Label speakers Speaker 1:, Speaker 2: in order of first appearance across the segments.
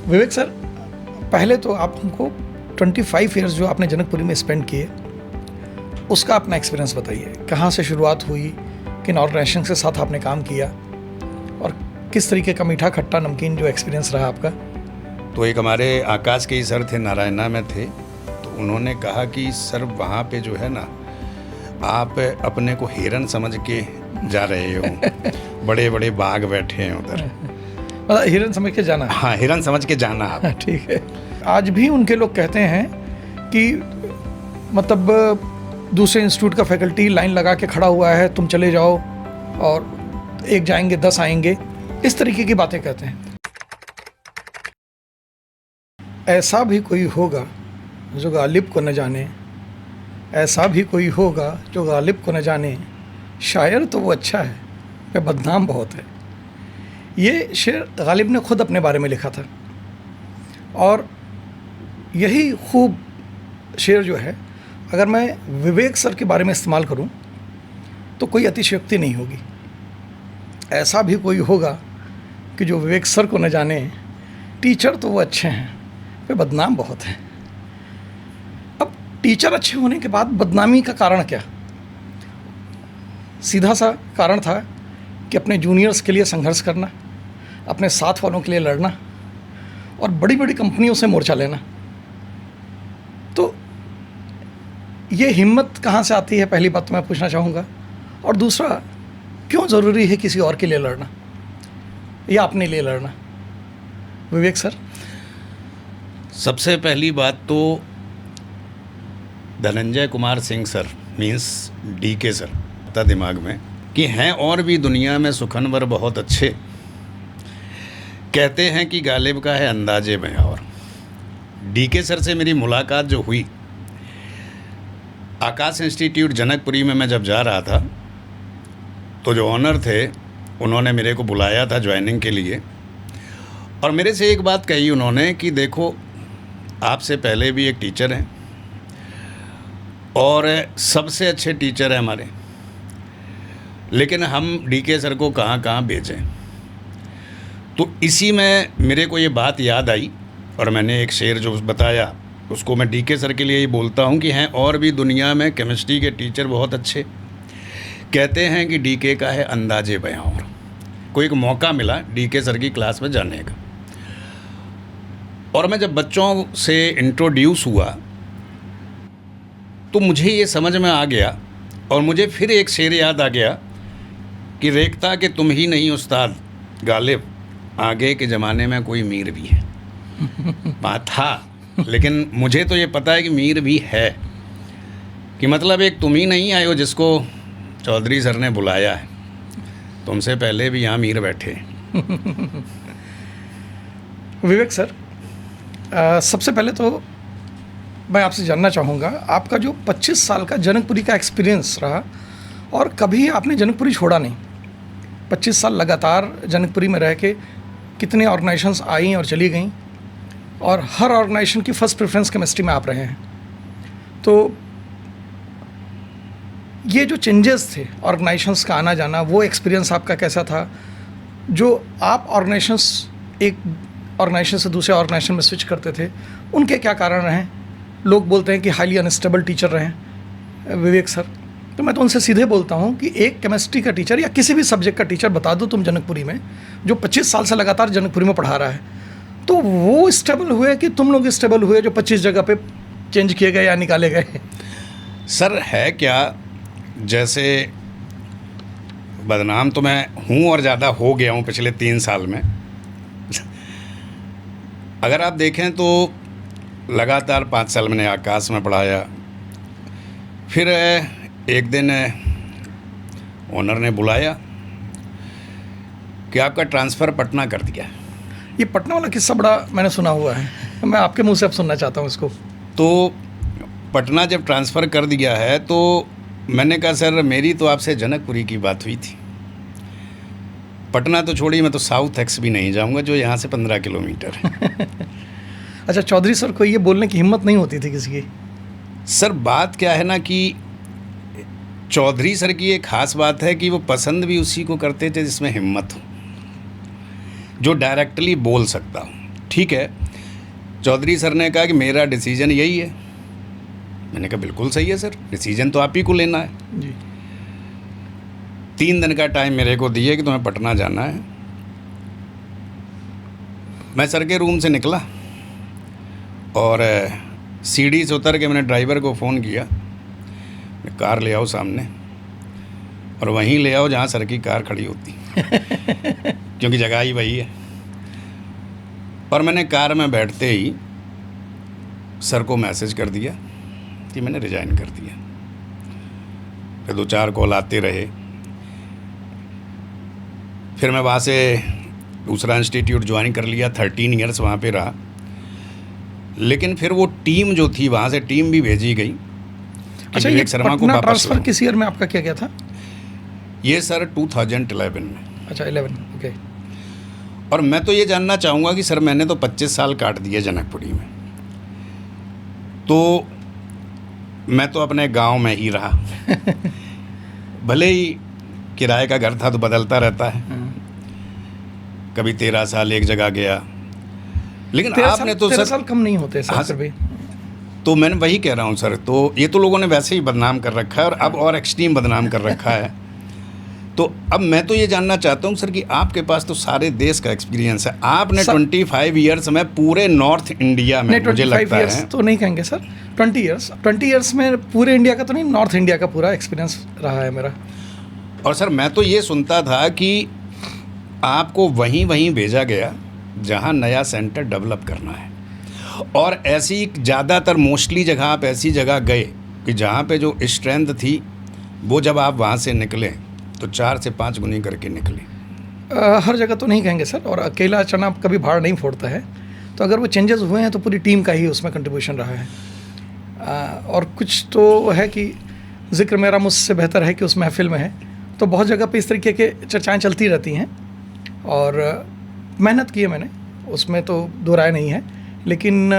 Speaker 1: विवेक sir, पहले तो आप हमको 25 ईयर्स जो आपने जनकपुरी में स्पेंड किए, उसका अपना एक्सपीरियंस बताइए। कहाँ से शुरुआत हुई, किन ऑर्गेनाइजेशन के साथ आपने काम किया, और किस तरीके का मीठा खट्टा नमकीन जो एक्सपीरियंस रहा आपका?
Speaker 2: तो एक हमारे आकाश के ही सर थे, नारायणा में थे, तो उन्होंने कहा कि सर वहाँ पे जो है ना, आप अपने को हिरन समझ के जा रहे हो। बड़े बड़े बाघ बैठे हैं उधर।
Speaker 1: मतलब हिरन समझ के जाना?
Speaker 2: हाँ, हिरन समझ के जाना आप।
Speaker 1: ठीक है। आज भी उनके लोग कहते हैं कि मतलब दूसरे इंस्टीट्यूट का फैकल्टी लाइन लगा के खड़ा हुआ है, तुम चले जाओ और एक जाएंगे 10 आएंगे, इस तरीके की बातें कहते हैं। ऐसा भी कोई होगा जो गालिब को न जाने, ऐसा भी कोई होगा जो गालिब को न जाने, शायर तो वो अच्छा है पर बदनाम बहुत है। ये शेर गालिब ने खुद अपने बारे में लिखा था, और यही खूब शेर जो है, अगर मैं विवेक सर के बारे में इस्तेमाल करूं तो कोई अतिशयोक्ति नहीं होगी। ऐसा भी कोई होगा कि जो विवेक सर को न जाने, टीचर तो वो अच्छे हैं वे बदनाम बहुत हैं। अब टीचर अच्छे होने के बाद बदनामी का कारण क्या? सीधा सा कारण था कि अपने जूनियर्स के लिए संघर्ष करना, अपने साथ वालों के लिए लड़ना, और बड़ी बड़ी कंपनियों से मोर्चा लेना। तो ये हिम्मत कहाँ से आती है, पहली बात तो मैं पूछना चाहूँगा। और दूसरा, क्यों ज़रूरी है किसी और के लिए लड़ना या अपने लिए लड़ना? विवेक सर।
Speaker 2: सबसे पहली बात तो Dhananjay Kumar Singh sir means DK sir था दिमाग में कि हैं और भी दुनिया में सुखनवर बहुत अच्छे, कहते हैं कि गालिब का है अंदाजे बयां। और डीके सर से मेरी मुलाकात जो हुई, आकाश इंस्टीट्यूट जनकपुरी में मैं जब जा रहा था, तो जो ऑनर थे उन्होंने मेरे को बुलाया था ज्वाइनिंग के लिए, और मेरे से एक बात कही उन्होंने कि देखो, आपसे पहले भी एक टीचर हैं और सबसे अच्छे टीचर हैं हमारे, लेकिन हम डीके सर को कहाँ कहाँ भेजें। तो इसी में मेरे को ये बात याद आई, और मैंने एक शेर जो बताया उसको मैं डीके सर के लिए ही बोलता हूँ कि हैं और भी दुनिया में केमिस्ट्री के टीचर बहुत अच्छे, कहते हैं कि डीके का है अंदाजे बयां। और कोई एक मौका मिला डीके सर की क्लास में जाने का, और मैं जब बच्चों से इंट्रोड्यूस हुआ तो मुझे ये समझ में आ गया, और मुझे फिर एक शेर याद आ गया कि रेखता कि तुम ही नहीं उस्ताद गालिब, आगे के ज़माने में कोई मीर भी है। बात था, लेकिन मुझे तो ये पता है कि मीर भी है, कि मतलब एक तुम ही नहीं आए हो जिसको चौधरी सर ने बुलाया है, तुमसे पहले भी यहाँ मीर बैठे।
Speaker 1: विवेक सर, सबसे पहले तो मैं आपसे जानना चाहूँगा, आपका जो 25 साल का जनकपुरी का एक्सपीरियंस रहा, और कभी आपने जनकपुरी छोड़ा नहीं। 25 साल लगातार जनकपुरी में रह के कितनी ऑर्गेनाइजेशंस आई और चली गईं, और हर ऑर्गेनाइजेशन की फ़र्स्ट प्रेफरेंस केमिस्ट्री में आप रहे हैं। तो ये जो चेंजेस थे, ऑर्गेनाइजेशंस का आना जाना, वो एक्सपीरियंस आपका कैसा था? जो आप ऑर्गेनाइजेशंस, एक ऑर्गेनाइजेशन से दूसरे ऑर्गेनाइजेशन में स्विच करते थे, उनके क्या कारण रहे? लोग बोलते हैं कि हाईली अनस्टेबल टीचर रहे विवेक सर, तो मैं तो उनसे सीधे बोलता हूँ कि एक केमिस्ट्री का टीचर या किसी भी सब्जेक्ट का टीचर बता दो तुम जनकपुरी में, जो 25 साल से लगातार जनकपुरी में पढ़ा रहा है, तो वो स्टेबल हुए कि तुम लोग स्टेबल हुए जो 25 जगह पे चेंज किए गए या निकाले गए?
Speaker 2: सर है क्या, जैसे बदनाम तो मैं हूँ और ज़्यादा हो गया हूँ पिछले 3 साल में। अगर आप देखें तो लगातार 5 साल मैंने आकाश में पढ़ाया, फिर एक दिन ओनर ने बुलाया कि आपका ट्रांसफ़र पटना कर दिया।
Speaker 1: ये पटना वाला किस्सा बड़ा मैंने सुना हुआ है, मैं आपके मुंह से अब सुनना चाहता हूँ इसको।
Speaker 2: तो पटना जब ट्रांसफ़र कर दिया है, तो मैंने कहा सर मेरी तो आपसे जनकपुरी की बात हुई थी, पटना तो छोड़िए, मैं तो साउथ एक्स भी नहीं जाऊंगा जो यहाँ से 15 किलोमीटर है।
Speaker 1: अच्छा, चौधरी सर को ये बोलने की हिम्मत नहीं होती थी किसी की?
Speaker 2: सर बात क्या है ना कि चौधरी सर की एक ख़ास बात है कि वो पसंद भी उसी को करते थे जिसमें हिम्मत हो, जो डायरेक्टली बोल सकता हो। ठीक है। चौधरी सर ने कहा कि मेरा डिसीजन यही है। मैंने कहा बिल्कुल सही है सर, डिसीजन तो आप ही को लेना है।
Speaker 1: जी।
Speaker 2: 3 दिन का टाइम मेरे को दिए कि तुम्हें पटना जाना है। मैं सर के रूम से निकला और सीढ़ी से उतर के मैंने ड्राइवर को फ़ोन किया, कार ले आओ सामने और वहीं ले आओ जहाँ सर की कार खड़ी होती क्योंकि जगह ही वही है। और मैंने कार में बैठते ही सर को मैसेज कर दिया कि मैंने रिज़ाइन कर दिया। फिर 2-4 कॉल आते रहे। फिर मैं वहाँ से दूसरा इंस्टीट्यूट ज्वाइन कर लिया, 13 ईयर्स वहाँ पे रहा। लेकिन फिर वो टीम जो थी, वहाँ से टीम भी भेजी गई।
Speaker 1: अच्छा, ये पटना ट्रांसफ़र किस ईयर में आपका किया गया था?
Speaker 2: ये सर 2011 में।
Speaker 1: अच्छा, 11, ओके।
Speaker 2: और मैं तो ये जानना चाहूँगा कि सर मैंने तो 25 साल काट दिए जनकपुरी में, तो मैं तो अपने गांव में ही रहा भले ही किराए का घर था तो बदलता रहता है, कभी 13 साल एक जगह गया, लेकिन आपने तो
Speaker 1: 13 साल कम नहीं होते सर।
Speaker 2: हाँ,
Speaker 1: फिर भी
Speaker 2: तो मैंने वही कह रहा हूँ सर, तो ये तो लोगों ने वैसे ही बदनाम कर रखा है और अब और एक्सट्रीम बदनाम कर रखा है। तो अब मैं तो ये जानना चाहता हूँ सर कि आपके पास तो सारे देश का एक्सपीरियंस है, आपने 25 ईयर्स में पूरे नॉर्थ इंडिया में, मुझे लगता है
Speaker 1: तो नहीं कहेंगे सर, 20 ईयर्स में पूरे इंडिया का तो नहीं, नॉर्थ इंडिया का पूरा एक्सपीरियंस रहा है मेरा। और
Speaker 2: सर मैं तो ये सुनता था कि आपको वहीं भेजा गया जहाँ नया सेंटर डेवलप करना है, और ऐसी ज़्यादातर मोस्टली जगह आप ऐसी जगह गए कि जहाँ पे जो स्ट्रेंथ थी वो जब आप वहाँ से निकले तो 4 से 5 गुनी करके निकले।
Speaker 1: हर जगह तो नहीं कहेंगे सर, और अकेला चना कभी भाड़ नहीं फोड़ता है, तो अगर वो चेंजेस हुए हैं तो पूरी टीम का ही उसमें कंट्रीब्यूशन रहा है। और कुछ तो है कि जिक्र मेरा मुझसे बेहतर है कि उस महफिल में है, तो बहुत जगह पे इस तरीके के चर्चाएँ चलती रहती हैं और मेहनत की है मैंने, उसमें तो दो राय नहीं है। लेकिन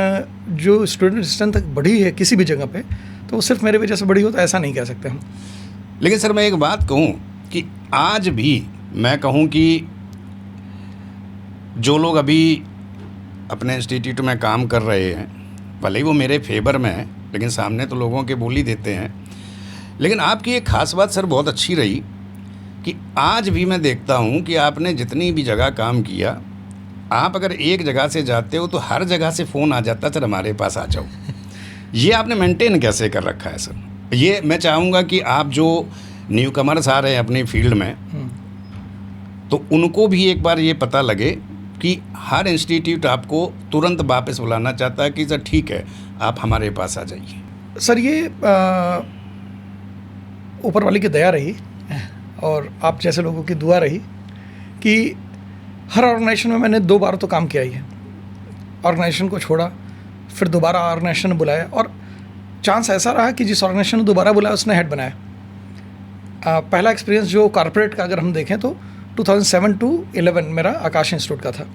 Speaker 1: जो स्टूडेंट स्ट्रेंथ तक बढ़ी है किसी भी जगह पे, तो वो सिर्फ मेरे वजह से बढ़ी हो तो ऐसा नहीं कह सकते हम।
Speaker 2: लेकिन सर मैं एक बात कहूँ कि आज भी मैं कहूँ कि जो लोग अभी अपने इंस्टीट्यूट में काम कर रहे हैं, भले ही वो मेरे फेवर में है, लेकिन सामने तो लोगों के बोली देते हैं। लेकिन आपकी एक ख़ास बात सर बहुत अच्छी रही कि आज भी मैं देखता हूँ कि आपने जितनी भी जगह काम किया, आप अगर एक जगह से जाते हो तो हर जगह से फ़ोन आ जाता सर हमारे पास आ जाओ। ये आपने मेंटेन कैसे कर रखा है सर? ये मैं चाहूँगा कि आप जो न्यू कमर्स आ रहे हैं अपनी फील्ड में, तो उनको भी एक बार ये पता लगे कि हर इंस्टीट्यूट आपको तुरंत वापस बुलाना चाहता है कि सर ठीक है आप हमारे पास आ जाइए।
Speaker 1: सर ये ऊपर वाली की दया रही और आप जैसे लोगों की दुआ रही कि हर ऑर्गेनाइजेशन में मैंने 2 बार तो काम किया ही है। ऑर्गेनाइजेशन को छोड़ा, फिर दोबारा ऑर्गेनाइजेशन ने बुलाया, और चांस ऐसा रहा कि जिस ऑर्गेनाइजेशन ने दोबारा बुलाया उसने हेड बनाया। पहला एक्सपीरियंस जो कॉर्पोरेट का अगर हम देखें तो 2007 to 11 मेरा आकाश इंस्टीट्यूट का था,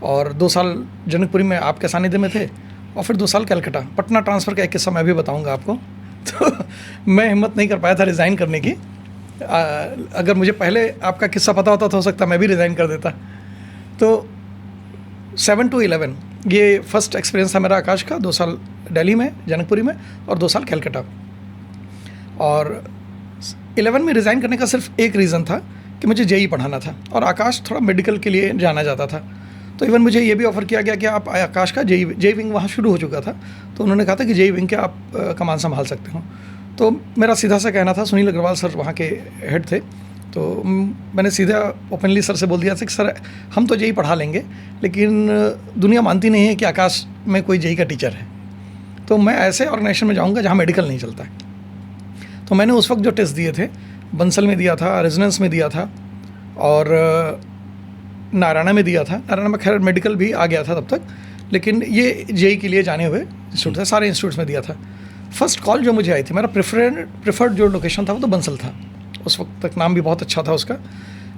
Speaker 1: और 2 साल जनकपुरी में आपके सानिध्य में थे, और फिर 2 साल कलकत्ता। पटना ट्रांसफ़र का एक किस्सा मैं भी बताऊंगा आपको। तो मैं हिम्मत नहीं कर पाया था रिज़ाइन करने की। अगर मुझे पहले आपका किस्सा पता होता तो हो सकता मैं भी रिज़ाइन कर देता। तो 7 to 11 ये फर्स्ट एक्सपीरियंस था मेरा आकाश का, 2 साल दिल्ली में जनकपुरी में और 2 साल कलकत्ता। और 11 में रिज़ाइन करने का सिर्फ एक रीज़न था कि मुझे जेई पढ़ाना था, और आकाश थोड़ा मेडिकल के लिए जाना जाता था। तो इवन मुझे ये भी ऑफ़र किया गया कि आप आकाश का जेई विंग वहाँ शुरू हो चुका था, तो उन्होंने कहा था कि जेई विंग के आप कमान संभाल सकते हो। तो मेरा सीधा सा कहना था, सुनील अग्रवाल सर वहाँ के हेड थे, तो मैंने सीधा ओपनली सर से बोल दिया था कि सर हम तो जेई पढ़ा लेंगे, लेकिन दुनिया मानती नहीं है कि आकाश में कोई जेई का टीचर है, तो मैं ऐसे ऑर्गेनाइजेशन में जाऊँगा जहाँ मेडिकल नहीं चलता है। तो मैंने उस वक्त जो टेस्ट दिए थे, बंसल में दिया था, रेजोनेंस में दिया था, और नारायणा में दिया था। नारायणा में खैर मेडिकल भी आ गया था तब तक, लेकिन ये जेई के लिए जाने हुए इंस्टीट्यूट थे, सारे इंस्टीट्यूट्स में दिया था। फर्स्ट कॉल जो मुझे आई थी, मेरा प्रेफर्ड जो लोकेशन था वो तो बंसल था, उस वक्त तक नाम भी बहुत अच्छा था उसका।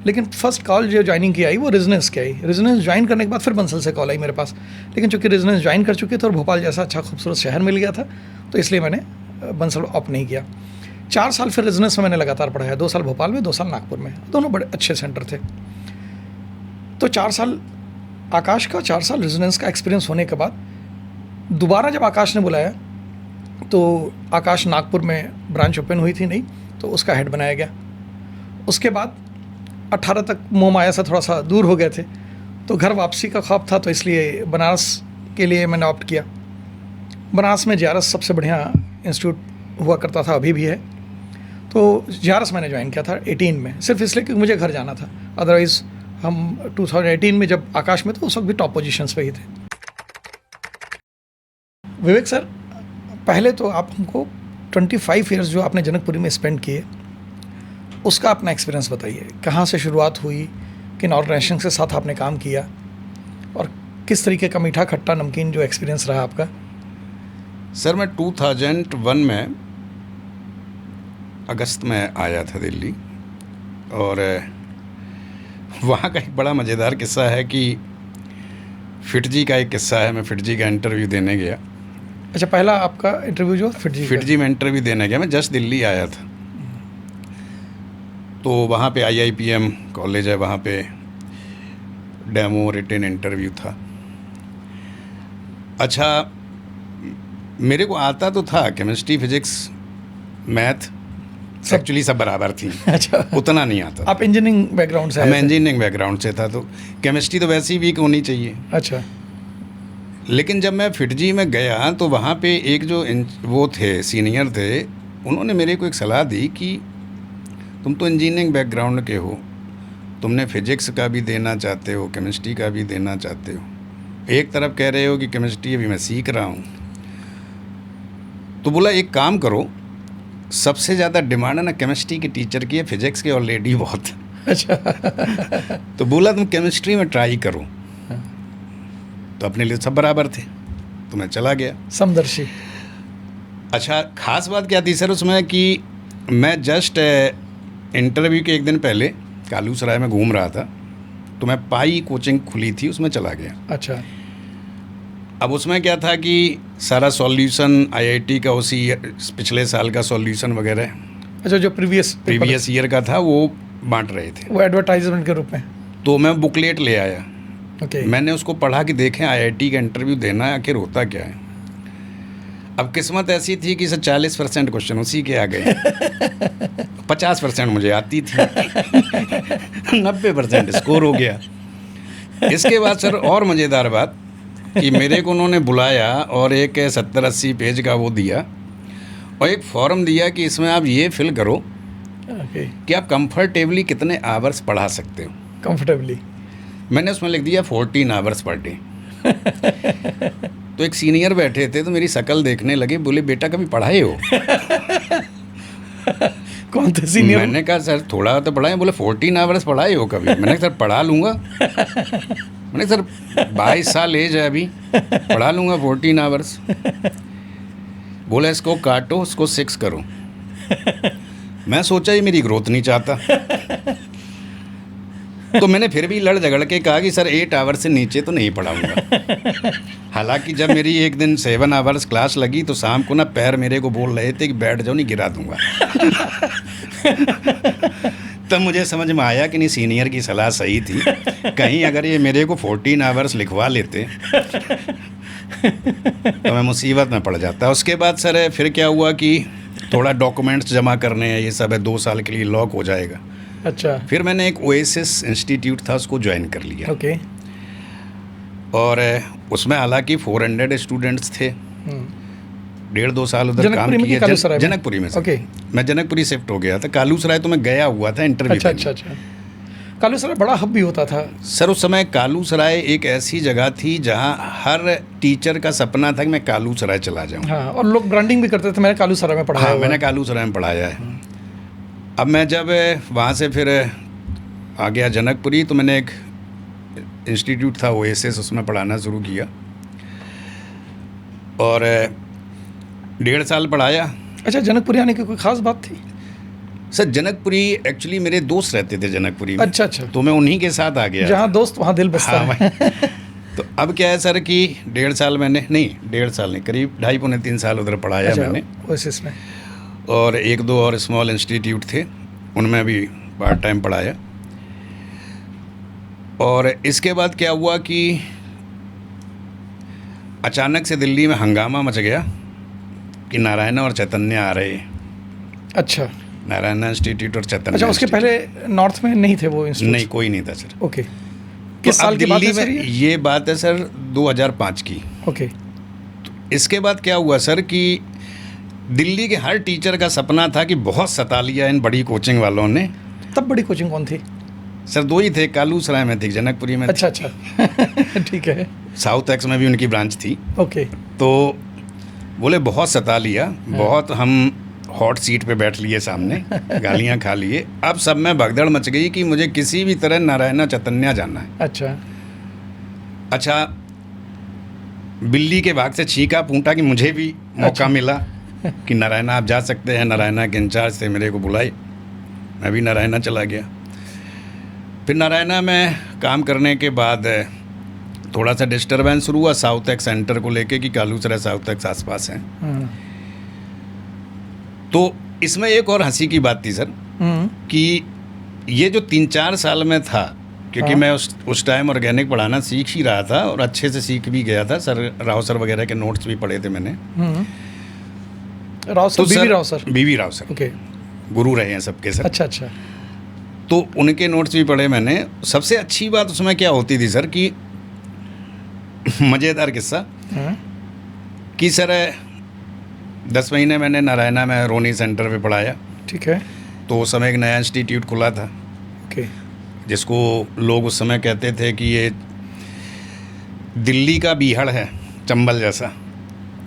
Speaker 1: लेकिन फर्स्ट कॉल जो ज्वाइनिंग की आई वो रेजोनेंस की आई। रेजोनेंस ज्वाइन करने के बाद फिर बंसल से कॉल आई मेरे पास, लेकिन चूंकि रेजोनेंस ज्वाइन कर चुके थे और भोपाल जैसा अच्छा खूबसूरत शहर मिल गया था, तो इसलिए मैंने बंसल ऑप्ट नहीं किया। 4 साल फिर रेजोनेंस में मैंने लगातार पढ़ाया, 2 साल भोपाल में, 2 साल नागपुर में, दोनों बड़े अच्छे सेंटर थे। तो 4 साल आकाश का 4 साल रेजिडेंस का एक्सपीरियंस होने के बाद दोबारा जब आकाश ने बुलाया तो आकाश नागपुर में ब्रांच ओपन हुई थी नहीं, तो उसका हेड बनाया गया। उसके बाद 18 तक मोह माया से थोड़ा सा दूर हो गए थे, तो घर वापसी का ख्वाब था, तो इसलिए बनारस के लिए मैंने ऑप्ट किया। बनारस में JRS सबसे बढ़िया इंस्टीट्यूट हुआ करता था, अभी भी है। तो JRS मैंने ज्वाइन किया था 18 में, सिर्फ इसलिए कि मुझे घर जाना था। अदरवाइज़ हम 2018 में जब आकाश में थे उस वक्त भी टॉप पोजीशंस पे ही थे। विवेक सर, पहले तो आप हमको 25 ईयर्स जो आपने जनकपुरी में स्पेंड किए, उसका अपना एक्सपीरियंस बताइए। कहाँ से शुरुआत हुई, किन ऑर्गेनाइजेशन के साथ आपने काम किया, और किस तरीके का मीठा खट्टा नमकीन जो एक्सपीरियंस रहा आपका?
Speaker 2: सर मैं 2001 में अगस्त में आया था दिल्ली, और वहाँ का एक बड़ा मज़ेदार किस्सा है कि फिटजी का एक किस्सा है। मैं फिटजी का इंटरव्यू देने गया।
Speaker 1: अच्छा, पहला आपका इंटरव्यू जो फिटजी
Speaker 2: में इंटरव्यू देने गया। मैं जस्ट दिल्ली आया था, तो वहाँ पे IIPM कॉलेज है, वहाँ पे डेमो रिटन इंटरव्यू था। अच्छा, मेरे को आता तो था केमिस्ट्री, फिजिक्स, मैथ, एक्चुअली सब बराबर थी।
Speaker 1: अच्छा,
Speaker 2: उतना नहीं आता।
Speaker 1: आप इंजीनियरिंग बैकग्राउंड से?
Speaker 2: मैं इंजीनियरिंग बैकग्राउंड से था, तो केमिस्ट्री तो वैसे ही वीक होनी चाहिए।
Speaker 1: अच्छा।
Speaker 2: लेकिन जब मैं फिटजी में गया तो वहाँ पे एक जो वो थे, सीनियर थे, उन्होंने मेरे को एक सलाह दी कि तुम तो इंजीनियरिंग बैकग्राउंड के हो, तुमने फिजिक्स का भी देना चाहते हो, केमिस्ट्री का भी देना चाहते हो, एक तरफ कह रहे हो कि केमिस्ट्री अभी मैं सीख रहा हूँ। तो बोला एक काम करो, सबसे ज़्यादा डिमांड है ना केमिस्ट्री के टीचर की है, फिजिक्स के ऑलरेडी बहुत।
Speaker 1: अच्छा।
Speaker 2: तो बोला तुम केमिस्ट्री में ट्राई करो। तो अपने लिए सब बराबर थे, तो मैं चला गया।
Speaker 1: समदर्शी।
Speaker 2: अच्छा, ख़ास बात क्या थी सर उसमें कि मैं जस्ट इंटरव्यू के एक दिन पहले कालू सराय में घूम रहा था, तो मैं पाई कोचिंग खुली थी, उसमें चला गया।
Speaker 1: अच्छा।
Speaker 2: अब उसमें क्या था कि सारा सॉल्यूशन IIT का उसी पिछले साल का सॉल्यूशन वगैरह,
Speaker 1: अच्छा, जो प्रीवियस
Speaker 2: ईयर का था, वो बांट रहे थे,
Speaker 1: वो एडवर्टाइजमेंट के रूप में।
Speaker 2: तो मैं बुकलेट ले आया।
Speaker 1: ओके।
Speaker 2: मैंने उसको पढ़ा कि देखें IIT का इंटरव्यू देना है, आखिर होता क्या है। अब किस्मत ऐसी थी कि सर 40% क्वेश्चन उसी के आ गए। 50% मुझे आती थी। 90% स्कोर हो गया। इसके बाद सर और मज़ेदार बात कि मेरे को उन्होंने बुलाया और एक 70-80 पेज का वो दिया, और एक फॉर्म दिया कि इसमें आप ये फिल करो कि आप कंफर्टेबली कितने आवर्स पढ़ा सकते हो।
Speaker 1: कंफर्टेबली
Speaker 2: मैंने उसमें लिख दिया 14 आवर्स पर डे। तो एक सीनियर बैठे थे, तो मेरी शक्ल देखने लगे, बोले बेटा कभी पढ़ाए हो?
Speaker 1: कौन थे सीनियर?
Speaker 2: मैंने कहा सर थोड़ा तो पढ़ाए। बोले 14 आवर्स पढ़ाए हो कभी? मैंने कहा सर पढ़ा लूँगा। मैंने सर 22 साल एज है अभी, पढ़ा लूँगा 14 आवर्स। बोले इसको काटो, इसको 6 करो। मैं सोचा ये मेरी ग्रोथ नहीं चाहता, तो मैंने फिर भी लड़ झगड़ के कहा कि सर 8 आवर्स से नीचे तो नहीं पढ़ाऊँगा। हालांकि जब मेरी एक दिन 7 आवर्स क्लास लगी, तो शाम को ना पैर मेरे को बोल रहे थे कि बैठ जाओ, नहीं गिरा दूँगा। तब मुझे समझ में आया कि नहीं, सीनियर की सलाह सही थी। कहीं अगर ये मेरे को 14 आवर्स लिखवा लेते तो मैं मुसीबत में पड़ जाता। उसके बाद सर फिर क्या हुआ कि थोड़ा डॉक्यूमेंट्स जमा करने हैं, ये सब है, 2 साल के लिए लॉक हो जाएगा।
Speaker 1: अच्छा।
Speaker 2: फिर मैंने एक ओएसिस इंस्टीट्यूट था, उसको ज्वाइन कर लिया।
Speaker 1: ओके।
Speaker 2: और उसमें हालांकि 400 स्टूडेंट्स थे। 1.5-2 साल उधर काम किया। जनकपुरी में।
Speaker 1: ओके।
Speaker 2: मैं जनकपुरी शिफ्ट हो गया था। कालू सराय तो मैं गया हुआ था इंटरव्यू।
Speaker 1: अच्छा। कालू सराय बड़ा हब भी होता था
Speaker 2: सर उस समय। कालू सराय एक ऐसी जगह थी जहां हर टीचर का सपना था कि मैं कालू सराय चला जाऊं।
Speaker 1: हाँ, और लोग ब्रांडिंग भी करते थे, मैंने कालू सराय में पढ़ाया।
Speaker 2: हाँ, मैंने कालू सराय में पढ़ाया है। अब मैं जब वहाँ से फिर आ गया जनकपुरी, तो मैंने एक इंस्टीट्यूट था ओएसिस, उसमें पढ़ाना शुरू किया और 1.5 साल पढ़ाया।
Speaker 1: अच्छा, जनकपुरी आने की कोई ख़ास बात थी?
Speaker 2: सर जनकपुरी एक्चुअली मेरे दोस्त रहते थे जनकपुरी में।
Speaker 1: अच्छा।
Speaker 2: तो मैं उन्हीं के साथ आ गया।
Speaker 1: जहाँ दोस्त वहाँ दिल बसता है।
Speaker 2: तो अब क्या है सर कि 1.5 साल मैंने, नहीं 1.5 साल नहीं, करीब 2.5-3 साल उधर पढ़ाया। अच्छा, मैंने
Speaker 1: ओएसिस में।
Speaker 2: और 1-2 और स्मॉल इंस्टीट्यूट थे, उनमें भी पार्ट टाइम पढ़ाया। और इसके बाद क्या हुआ कि अचानक से दिल्ली में हंगामा मच गया कि नारायणा और चैतन्य आ रहे हैं।
Speaker 1: अच्छा
Speaker 2: नारायणा इंस्टीट्यूट और चैतन्य
Speaker 1: अच्छा, उसके पहले नॉर्थ में नहीं थे वो इंस्टीट्यूट?
Speaker 2: नहीं, कोई नहीं था सर।
Speaker 1: ओके,
Speaker 2: तो
Speaker 1: किस साल
Speaker 2: अब
Speaker 1: की बात है
Speaker 2: दिल्ली
Speaker 1: सर
Speaker 2: में ये बात है सर 2005 की।
Speaker 1: ओके,
Speaker 2: इसके बाद क्या हुआ सर कि दिल्ली के हर टीचर का सपना था कि बहुत सता लिया इन बड़ी कोचिंग वालों ने।
Speaker 1: तब बड़ी कोचिंग कौन थी?
Speaker 2: सर 2 ही थे, कालू सराय में थी, जनकपुरी में थी।
Speaker 1: अच्छा अच्छा ठीक है।
Speaker 2: साउथ एक्स में भी उनकी ब्रांच थी।
Speaker 1: ओके,
Speaker 2: तो बोले बहुत सता लिया, बहुत हम हॉट सीट पे बैठ लिए सामने, गालियां खा लिए। अब सब में भगदड़ मच गई कि मुझे किसी भी तरह नारायणा चैतन्य जाना है। अच्छा, बिल्ली के भाग से छींका पूंटा कि मुझे भी मौका मिला कि नारायणा आप जा सकते हैं। नारायणा के इंचार्ज थे, मेरे को बुलाए, मैं भी नारायणा चला गया। फिर नारायणा में काम करने के बाद थोड़ा सा डिस्टर्बेंस शुरू हुआ साउथ एक्स सेंटर को लेके कि कालूसराय साउथ एक्स आसपास हैं। तो इसमें एक और हंसी की बात थी सर कि ये जो 3-4 साल में था, क्योंकि मैं उस टाइम ऑर्गेनिक पढ़ाना सीख ही रहा था और अच्छे से सीख भी गया था। सर राव सर वगैरह के नोट्स भी पढ़े थे मैंने।
Speaker 1: राव सर,
Speaker 2: बीवी राव सर
Speaker 1: ओके,
Speaker 2: गुरु रहे हैं सबके सर।
Speaker 1: अच्छा अच्छा।
Speaker 2: तो उनके नोट्स भी पढ़े मैंने। सबसे अच्छी बात उसमें क्या होती थी सर कि मज़ेदार किस्सा कि सर 10 महीने मैंने नारायणा में रोनी सेंटर पे पढ़ाया।
Speaker 1: ठीक है।
Speaker 2: तो उस समय एक नया इंस्टीट्यूट खुला था।
Speaker 1: ओके,
Speaker 2: जिसको लोग उस समय कहते थे कि ये दिल्ली का बीहड़ है, चंबल जैसा।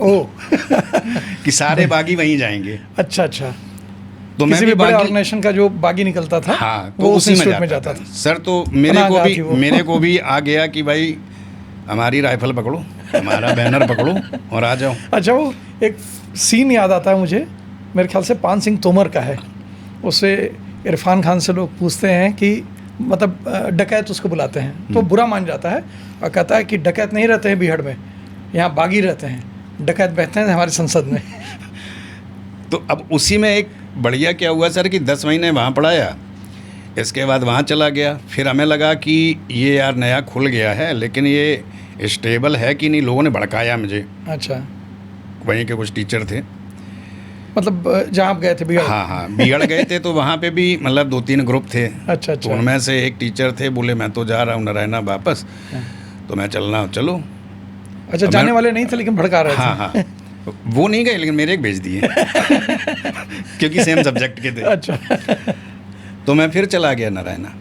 Speaker 1: ओह
Speaker 2: कि सारे बागी वहीं जाएंगे।
Speaker 1: अच्छा अच्छा।
Speaker 2: तो
Speaker 1: किसी
Speaker 2: मैं
Speaker 1: भी
Speaker 2: भी
Speaker 1: बड़े
Speaker 2: बागी,
Speaker 1: ऑर्गेनाइजेशन का जो बागी निकलता था,
Speaker 2: हाँ, तो
Speaker 1: वो
Speaker 2: उसी
Speaker 1: उस
Speaker 2: में जाता था सर। तो मेरे को भी आ गया कि भाई हमारी राइफल पकड़ो, हमारा बैनर पकड़ो और आ जाओ।
Speaker 1: अच्छा, वो एक सीन याद आता है मुझे, मेरे ख्याल से पान सिंह तोमर का है। उससे इरफान खान से लोग पूछते हैं कि मतलब डकैत उसको बुलाते हैं, तो बुरा मान जाता है और कहता है कि डकैत नहीं रहते हैं बीहड़ में, यहाँ बागी रहते हैं, डकैत बैठते हैं हमारी संसद में।
Speaker 2: तो अब उसी में एक बढ़िया क्या हुआ सर कि 10 महीने वहाँ पढ़ाया, इसके बाद वहाँ चला गया। फिर हमें लगा कि ये यार नया खुल गया है, लेकिन ये स्टेबल है कि नहीं। लोगों ने भड़काया मुझे।
Speaker 1: अच्छा,
Speaker 2: वहीं के कुछ टीचर थे,
Speaker 1: मतलब जहाँ आप गए थे बीहड़?
Speaker 2: हाँ, बीहड़ गए थे। तो वहाँ पे भी मतलब 2-3 ग्रुप थे।
Speaker 1: अच्छा।
Speaker 2: तो उनमें से एक टीचर थे, बोले मैं तो जा रहा हूँ नारायणा वापस, तो मैं चलना, चलो।
Speaker 1: अच्छा, जाने वाले नहीं थे लेकिन भड़का रहे थे।
Speaker 2: हाँ, वो नहीं गए लेकिन मेरे एक भेज दिए क्योंकि सेम सब्जेक्ट के थे।
Speaker 1: अच्छा।
Speaker 2: तो मैं फिर चला गया नारायणा।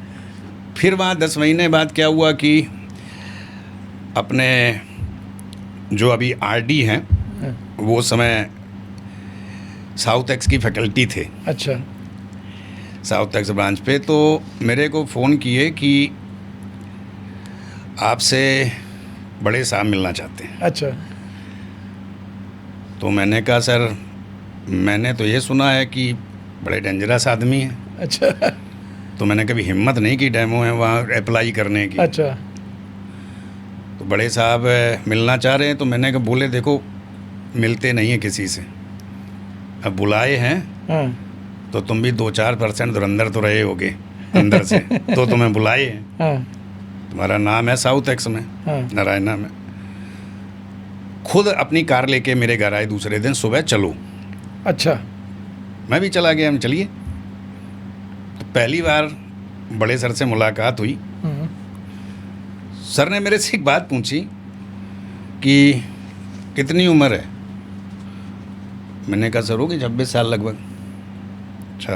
Speaker 2: फिर वहाँ 10 महीने बाद क्या हुआ कि अपने जो अभी आरडी हैं वो समय साउथ एक्स की फैकल्टी थे।
Speaker 1: अच्छा।
Speaker 2: साउथ एक्स ब्रांच पे। तो मेरे को फ़ोन किए कि आपसे बड़े साहब मिलना चाहते हैं।
Speaker 1: अच्छा।
Speaker 2: तो मैंने कहा सर मैंने तो ये सुना है कि बड़े डेंजरस आदमी हैं।
Speaker 1: अच्छा।
Speaker 2: तो मैंने कभी हिम्मत नहीं की डेमो है वहाँ अप्लाई करने की।
Speaker 1: अच्छा।
Speaker 2: तो बड़े साहब मिलना चाह रहे हैं। तो मैंने कहा बोले देखो मिलते नहीं हैं किसी से, अब बुलाए हैं
Speaker 1: हाँ।
Speaker 2: तो तुम भी 2-4% धुरंधर तो रहे होगे अंदर से तो तुम्हें बुलाए हैं।
Speaker 1: हाँ।
Speaker 2: तुम्हारा नाम है साउथ एक्स में,
Speaker 1: हाँ।
Speaker 2: नारायणा में। खुद अपनी कार लेके मेरे घर आए दूसरे दिन सुबह, चलो।
Speaker 1: अच्छा।
Speaker 2: मैं भी चला गया। हम चलिए। तो पहली बार बड़े सर से मुलाकात हुई। सर ने मेरे से एक बात पूछी कि कितनी उम्र है। मैंने कहा सर होगी 26 साल लगभग। अच्छा,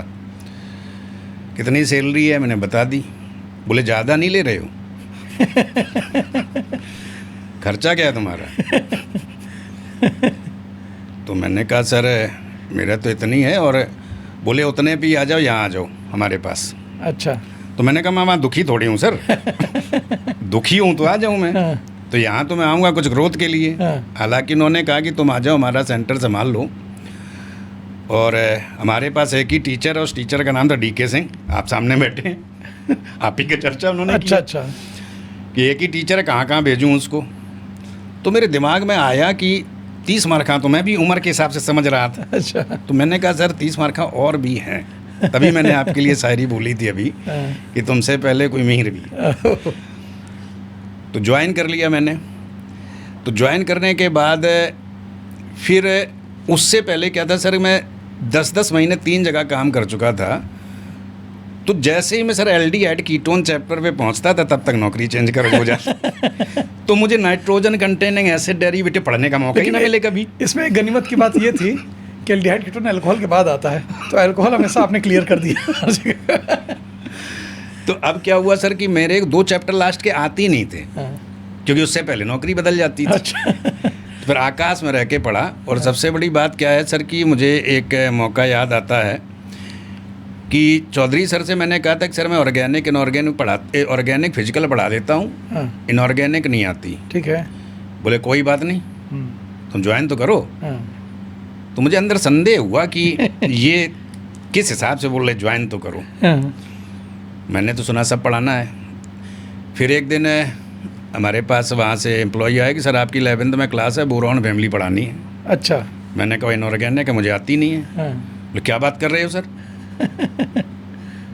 Speaker 2: कितनी सैलरी है, मैंने बता दी। बोले ज़्यादा नहीं ले रहे हो खर्चा क्या है तुम्हारा। तो मैंने कहा सर मेरा तो इतनी है। और बोले उतने भी आ जाओ, यहाँ आ जाओ हमारे पास।
Speaker 1: अच्छा।
Speaker 2: तो मैंने कहा मैं वहाँ दुखी थोड़ी हूँ सर दुखी हूँ तो आ जाऊँ मैं।
Speaker 1: हाँ।
Speaker 2: तो यहाँ तो मैं आऊँगा कुछ ग्रोथ के लिए।
Speaker 1: हाँ।
Speaker 2: हालांकि उन्होंने कहा कि तुम आ जाओ, हमारा सेंटर संभाल लो। और हमारे पास एक ही टीचर है, उस टीचर का नाम था DK सिंह। आप सामने बैठे हैं आप ही की चर्चा उन्होंने
Speaker 1: अच्छा।
Speaker 2: की
Speaker 1: अच्छा।
Speaker 2: कि एक ही टीचर है, कहाँ कहाँ भेजूँ उसको। तो मेरे दिमाग में आया कि 30 मार्का, तो मैं भी उम्र के हिसाब से समझ रहा था।
Speaker 1: अच्छा।
Speaker 2: तो मैंने कहा सर 30 मार्का और भी हैं। तभी मैंने आपके लिए शायरी बोली थी अभी कि तुमसे पहले कोई मीर भी। तो ज्वाइन कर लिया मैंने। तो ज्वाइन करने के बाद फिर उससे पहले क्या था सर, मैं 10-10 महीने 3 जगह काम कर चुका था। तो जैसे ही मैं सर एल्डिहाइड कीटोन चैप्टर पे पहुंचता था तब तक नौकरी चेंज कर हो जाती। तो मुझे नाइट्रोजन कंटेनिंग एसिड डेरिवेटिव पढ़ने का मौका ही ना मिले कभी।
Speaker 1: इसमें गनीमत की बात ये थी कि एल्डिहाइड कीटोन अल्कोहल के बाद आता है, तो अल्कोहल हमेशा आपने क्लियर कर दिया।
Speaker 2: तो अब क्या हुआ सर कि मेरे 2 चैप्टर लास्ट के आते ही नहीं थे,
Speaker 1: हाँ।
Speaker 2: क्योंकि उससे पहले नौकरी बदल जाती थी।
Speaker 1: अच्छा।
Speaker 2: तो फिर आकाश में रह के पढ़ा। और सबसे बड़ी बात क्या है सर कि मुझे एक मौका याद आता है कि चौधरी सर से मैंने कहा था कि सर मैं ऑर्गेनिक इनऑर्गेनिक ऑर्गेनिक फिजिकल पढ़ा देता हूँ,
Speaker 1: हाँ।
Speaker 2: इनऑर्गेनिक नहीं आती।
Speaker 1: ठीक है।
Speaker 2: बोले कोई बात नहीं, तुम ज्वाइन तो करो।
Speaker 1: हाँ।
Speaker 2: तो मुझे अंदर संदेह हुआ कि ये किस हिसाब से बोल रहे ज्वाइन तो करो।
Speaker 1: हाँ।
Speaker 2: मैंने तो सुना सब पढ़ाना है। फिर एक दिन हमारे पास वहाँ से एम्प्लॉई आया कि सर आपकी 11th में क्लास है, बोरॉन फैमिली पढ़ानी है।
Speaker 1: अच्छा।
Speaker 2: मैंने कहा इनऑर्गेनिक है, मुझे आती नहीं है।
Speaker 1: हाँ।
Speaker 2: बोले क्या बात कर रहे हो सर।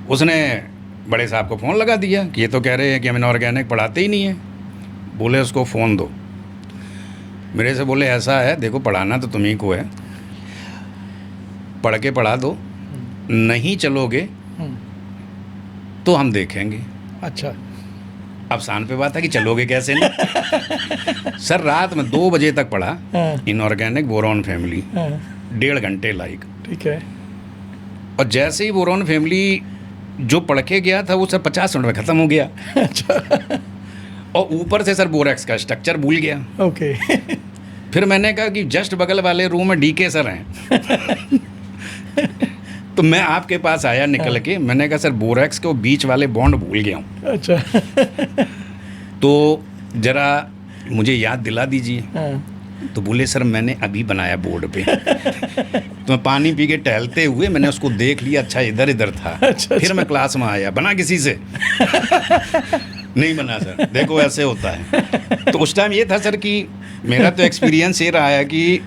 Speaker 2: उसने बड़े साहब को फ़ोन लगा दिया कि ये तो कह रहे हैं कि हम इनऑर्गेनिक पढ़ाते ही नहीं हैं। बोले उसको फ़ोन दो। मेरे से बोले ऐसा है, देखो पढ़ाना तो तुम्ही को है, पढ़ के पढ़ा दो, नहीं चलोगे तो हम देखेंगे।
Speaker 1: अच्छा।
Speaker 2: अब शान पे बात है कि चलोगे कैसे नहीं। सर रात में 2 बजे तक पढ़ा
Speaker 1: हाँ।
Speaker 2: इनऑर्गेनिक बोरॉन फैमिली,
Speaker 1: हाँ।
Speaker 2: 1.5 घंटे लाइक।
Speaker 1: ठीक है।
Speaker 2: और जैसे ही बोरॉन फैमिली जो पढ़ के गया था वो सर 50 मिनट में ख़त्म हो गया।
Speaker 1: अच्छा।
Speaker 2: और ऊपर से सर बोरेक्स का स्ट्रक्चर भूल गया।
Speaker 1: ओके।
Speaker 2: फिर मैंने कहा कि जस्ट बगल वाले रूम में डीके सर हैं। तो मैं आपके पास आया निकल के, मैंने कहा सर बोरेक्स के वो बीच वाले बॉन्ड भूल गया हूँ,
Speaker 1: अच्छा।
Speaker 2: तो ज़रा मुझे याद दिला दीजिए।
Speaker 1: हाँ।
Speaker 2: तो बोले सर मैंने अभी बनाया बोर्ड पे। तो मैं पानी पी के टहलते हुए मैंने उसको देख लिया, अच्छा इधर इधर था।
Speaker 1: अच्छा।
Speaker 2: फिर मैं क्लास में आया, बना किसी से। नहीं बना सर, देखो ऐसे होता है। तो उस टाइम ये था सर कि मेरा तो एक्सपीरियंस ये रहा है कि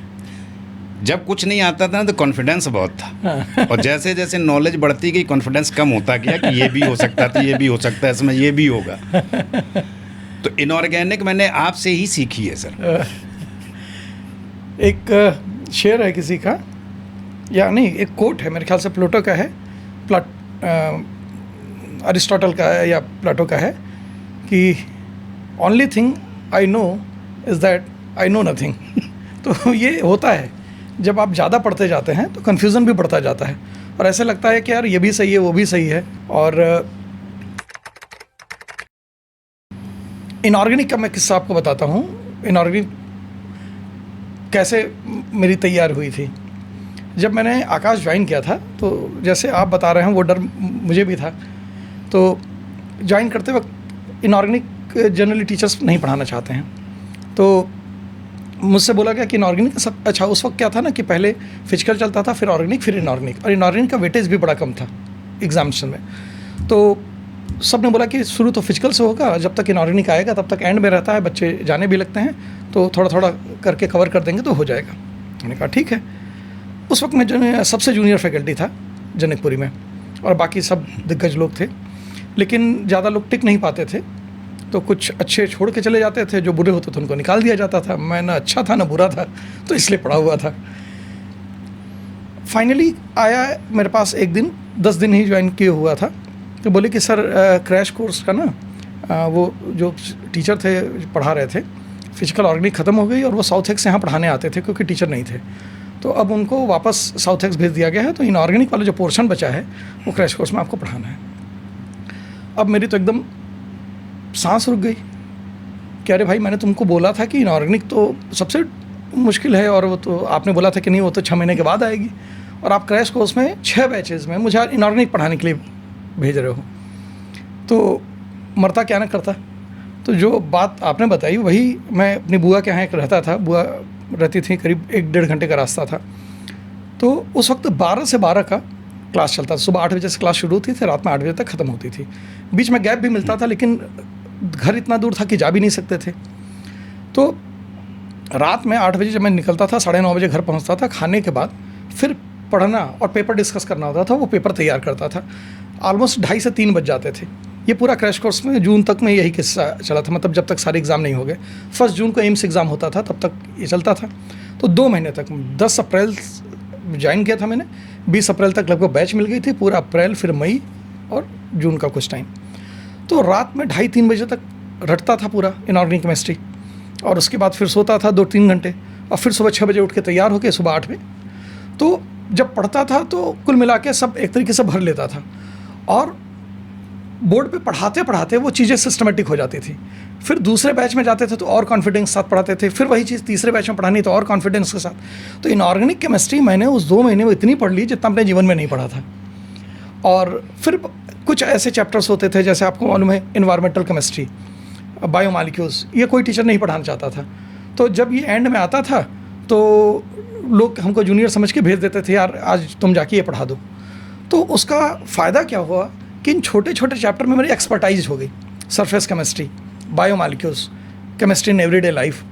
Speaker 2: जब कुछ नहीं आता था ना तो कॉन्फिडेंस बहुत था, और जैसे जैसे नॉलेज बढ़ती गई कॉन्फिडेंस कम होता गया कि ये भी हो सकता था, ये भी हो सकता है, इसमें ये भी होगा। तो इनऑर्गेनिक मैंने आपसे ही सीखी है सर।
Speaker 1: एक शेर है किसी का, या नहीं एक कोट है मेरे ख्याल से प्लेटो का है, अरिस्टोटल का है या प्लेटो का है कि only thing I know is that I know nothing. तो ये होता है, जब आप ज़्यादा पढ़ते जाते हैं तो कन्फ्यूज़न भी बढ़ता जाता है, और ऐसे लगता है कि यार ये भी सही है वो भी सही है। और इनऑर्गेनिक का मैं किस्सा आपको बताता हूँ। इनऑर्गेनिक कैसे मेरी तैयार हुई थी। जब मैंने आकाश ज्वाइन किया था तो जैसे आप बता रहे हैं वो डर मुझे भी था। तो ज्वाइन करते वक्त इनऑर्गेनिक जनरली टीचर्स नहीं पढ़ाना चाहते हैं, तो मुझसे बोला गया कि इनऑर्गेनिक सब अच्छा। उस वक्त क्या था ना कि पहले फिजिकल चलता था, फिर ऑर्गेनिक, फिर इनऑर्गेनिक, और इनऑर्गेनिक का वेटेज भी बड़ा कम था एग्जामिनेशन में। तो सब ने बोला कि शुरू तो फिजिकल से होगा, जब तक इनऑर्गेनिक आएगा तब तक एंड में रहता है, बच्चे जाने भी लगते हैं, तो थोड़ा थोड़ा करके कवर कर देंगे तो हो जाएगा। मैंने कहा ठीक है। उस वक्त मैं जो सबसे जूनियर फैकल्टी था जनकपुरी में, और बाकी सब दिग्गज लोग थे, लेकिन ज़्यादा लोग टिक नहीं पाते थे, तो कुछ अच्छे छोड़ के चले जाते थे, जो बुरे होते थे उनको निकाल दिया जाता था। मैं ना अच्छा था ना बुरा था, तो इसलिए पड़ा हुआ था। फाइनली आया मेरे पास एक दिन, 10 दिन ही ज्वाइन किए हुआ था, तो बोले कि सर क्रैश कोर्स का ना वो जो टीचर थे पढ़ा रहे थे, फिजिकल ऑर्गेनिक ख़त्म हो गई और वो साउथ एक्स यहाँ पढ़ाने आते थे क्योंकि टीचर नहीं थे, तो अब उनको वापस साउथ एक्स भेज दिया गया है, तो इनऑर्गेनिक वाला जो पोर्शन बचा है वो क्रैश कोर्स में आपको पढ़ाना है। अब मेरी तो एकदम सांस रुक गई कि अरे भाई मैंने तुमको बोला था कि इनऑर्गेनिक तो सबसे मुश्किल है, और वो तो आपने बोला था कि नहीं वो तो 6 महीने के बाद आएगी, और आप क्रैश कोर्स में 6 बैचेज़ में मुझे इनऑर्गेनिक पढ़ाने के लिए भेज रहे हो, तो मरता क्या ना करता। तो जो बात आपने बताई वही, मैं अपनी बुआ के यहाँ एक रहता था, बुआ रहती थी, करीब 1-1.5 घंटे का रास्ता था। तो उस वक्त 12 से 12 का क्लास चलता था। सुबह 8 बजे से क्लास शुरू होती थी, रात में 8 बजे तक ख़त्म होती थी। बीच में गैप भी मिलता था, लेकिन घर इतना दूर था कि जा भी नहीं सकते थे। तो रात में 8 बजे जब मैं निकलता था, 9:30 बजे घर पहुंचता था, खाने के बाद फिर पढ़ना और पेपर डिस्कस करना होता था, वो पेपर तैयार करता था। ऑलमोस्ट 2:30 से 3 बज जाते थे। ये पूरा क्रैश कोर्स में जून तक में यही किस्सा चला था, मतलब जब तक सारे एग्ज़ाम नहीं हो गए। 1 जून को एम्स एग्ज़ाम होता था, तब तक ये चलता था। तो 2 महीने तक 10 अप्रैल ज्वाइन किया था मैंने, 20 अप्रैल तक लगभग बैच मिल गई थी, पूरा अप्रैल, फिर मई और जून का कुछ टाइम। तो रात में 2:30-3 बजे तक रटता था पूरा इनऑर्गेनिक केमिस्ट्री, और उसके बाद फिर सोता था 2-3 घंटे, और फिर सुबह 6 बजे उठ के तैयार होकर सुबह 8 बजे। तो जब पढ़ता था तो कुल मिला के सब एक तरीके से भर लेता था, और बोर्ड पे पढ़ाते पढ़ाते वो चीज़ें सिस्टमेटिक हो जाती थी। फिर दूसरे बैच में जाते थे तो और कॉन्फिडेंस के साथ पढ़ाते थे, फिर वही चीज़ तीसरे बैच में पढ़ानी तो और कॉन्फिडेंस के साथ। तो इनऑर्गेनिक केमिस्ट्री मैंने उस 2 महीने में इतनी पढ़ ली जितना अपने जीवन में नहीं पढ़ा था। और फिर कुछ ऐसे चैप्टर्स होते थे, जैसे आपको मालूम है इन्वायरमेंटल केमिस्ट्री, बायोमॉलिक्यूल्स, ये कोई टीचर नहीं पढ़ाना चाहता था। तो जब ये एंड में आता था तो लोग हमको जूनियर समझ के भेज देते थे, यार आज तुम जाके ये पढ़ा दो। तो उसका फ़ायदा क्या हुआ कि इन छोटे छोटे चैप्टर में मेरी एक्सपर्टाइज हो गई। Surface chemistry, biomolecules, chemistry in everyday life.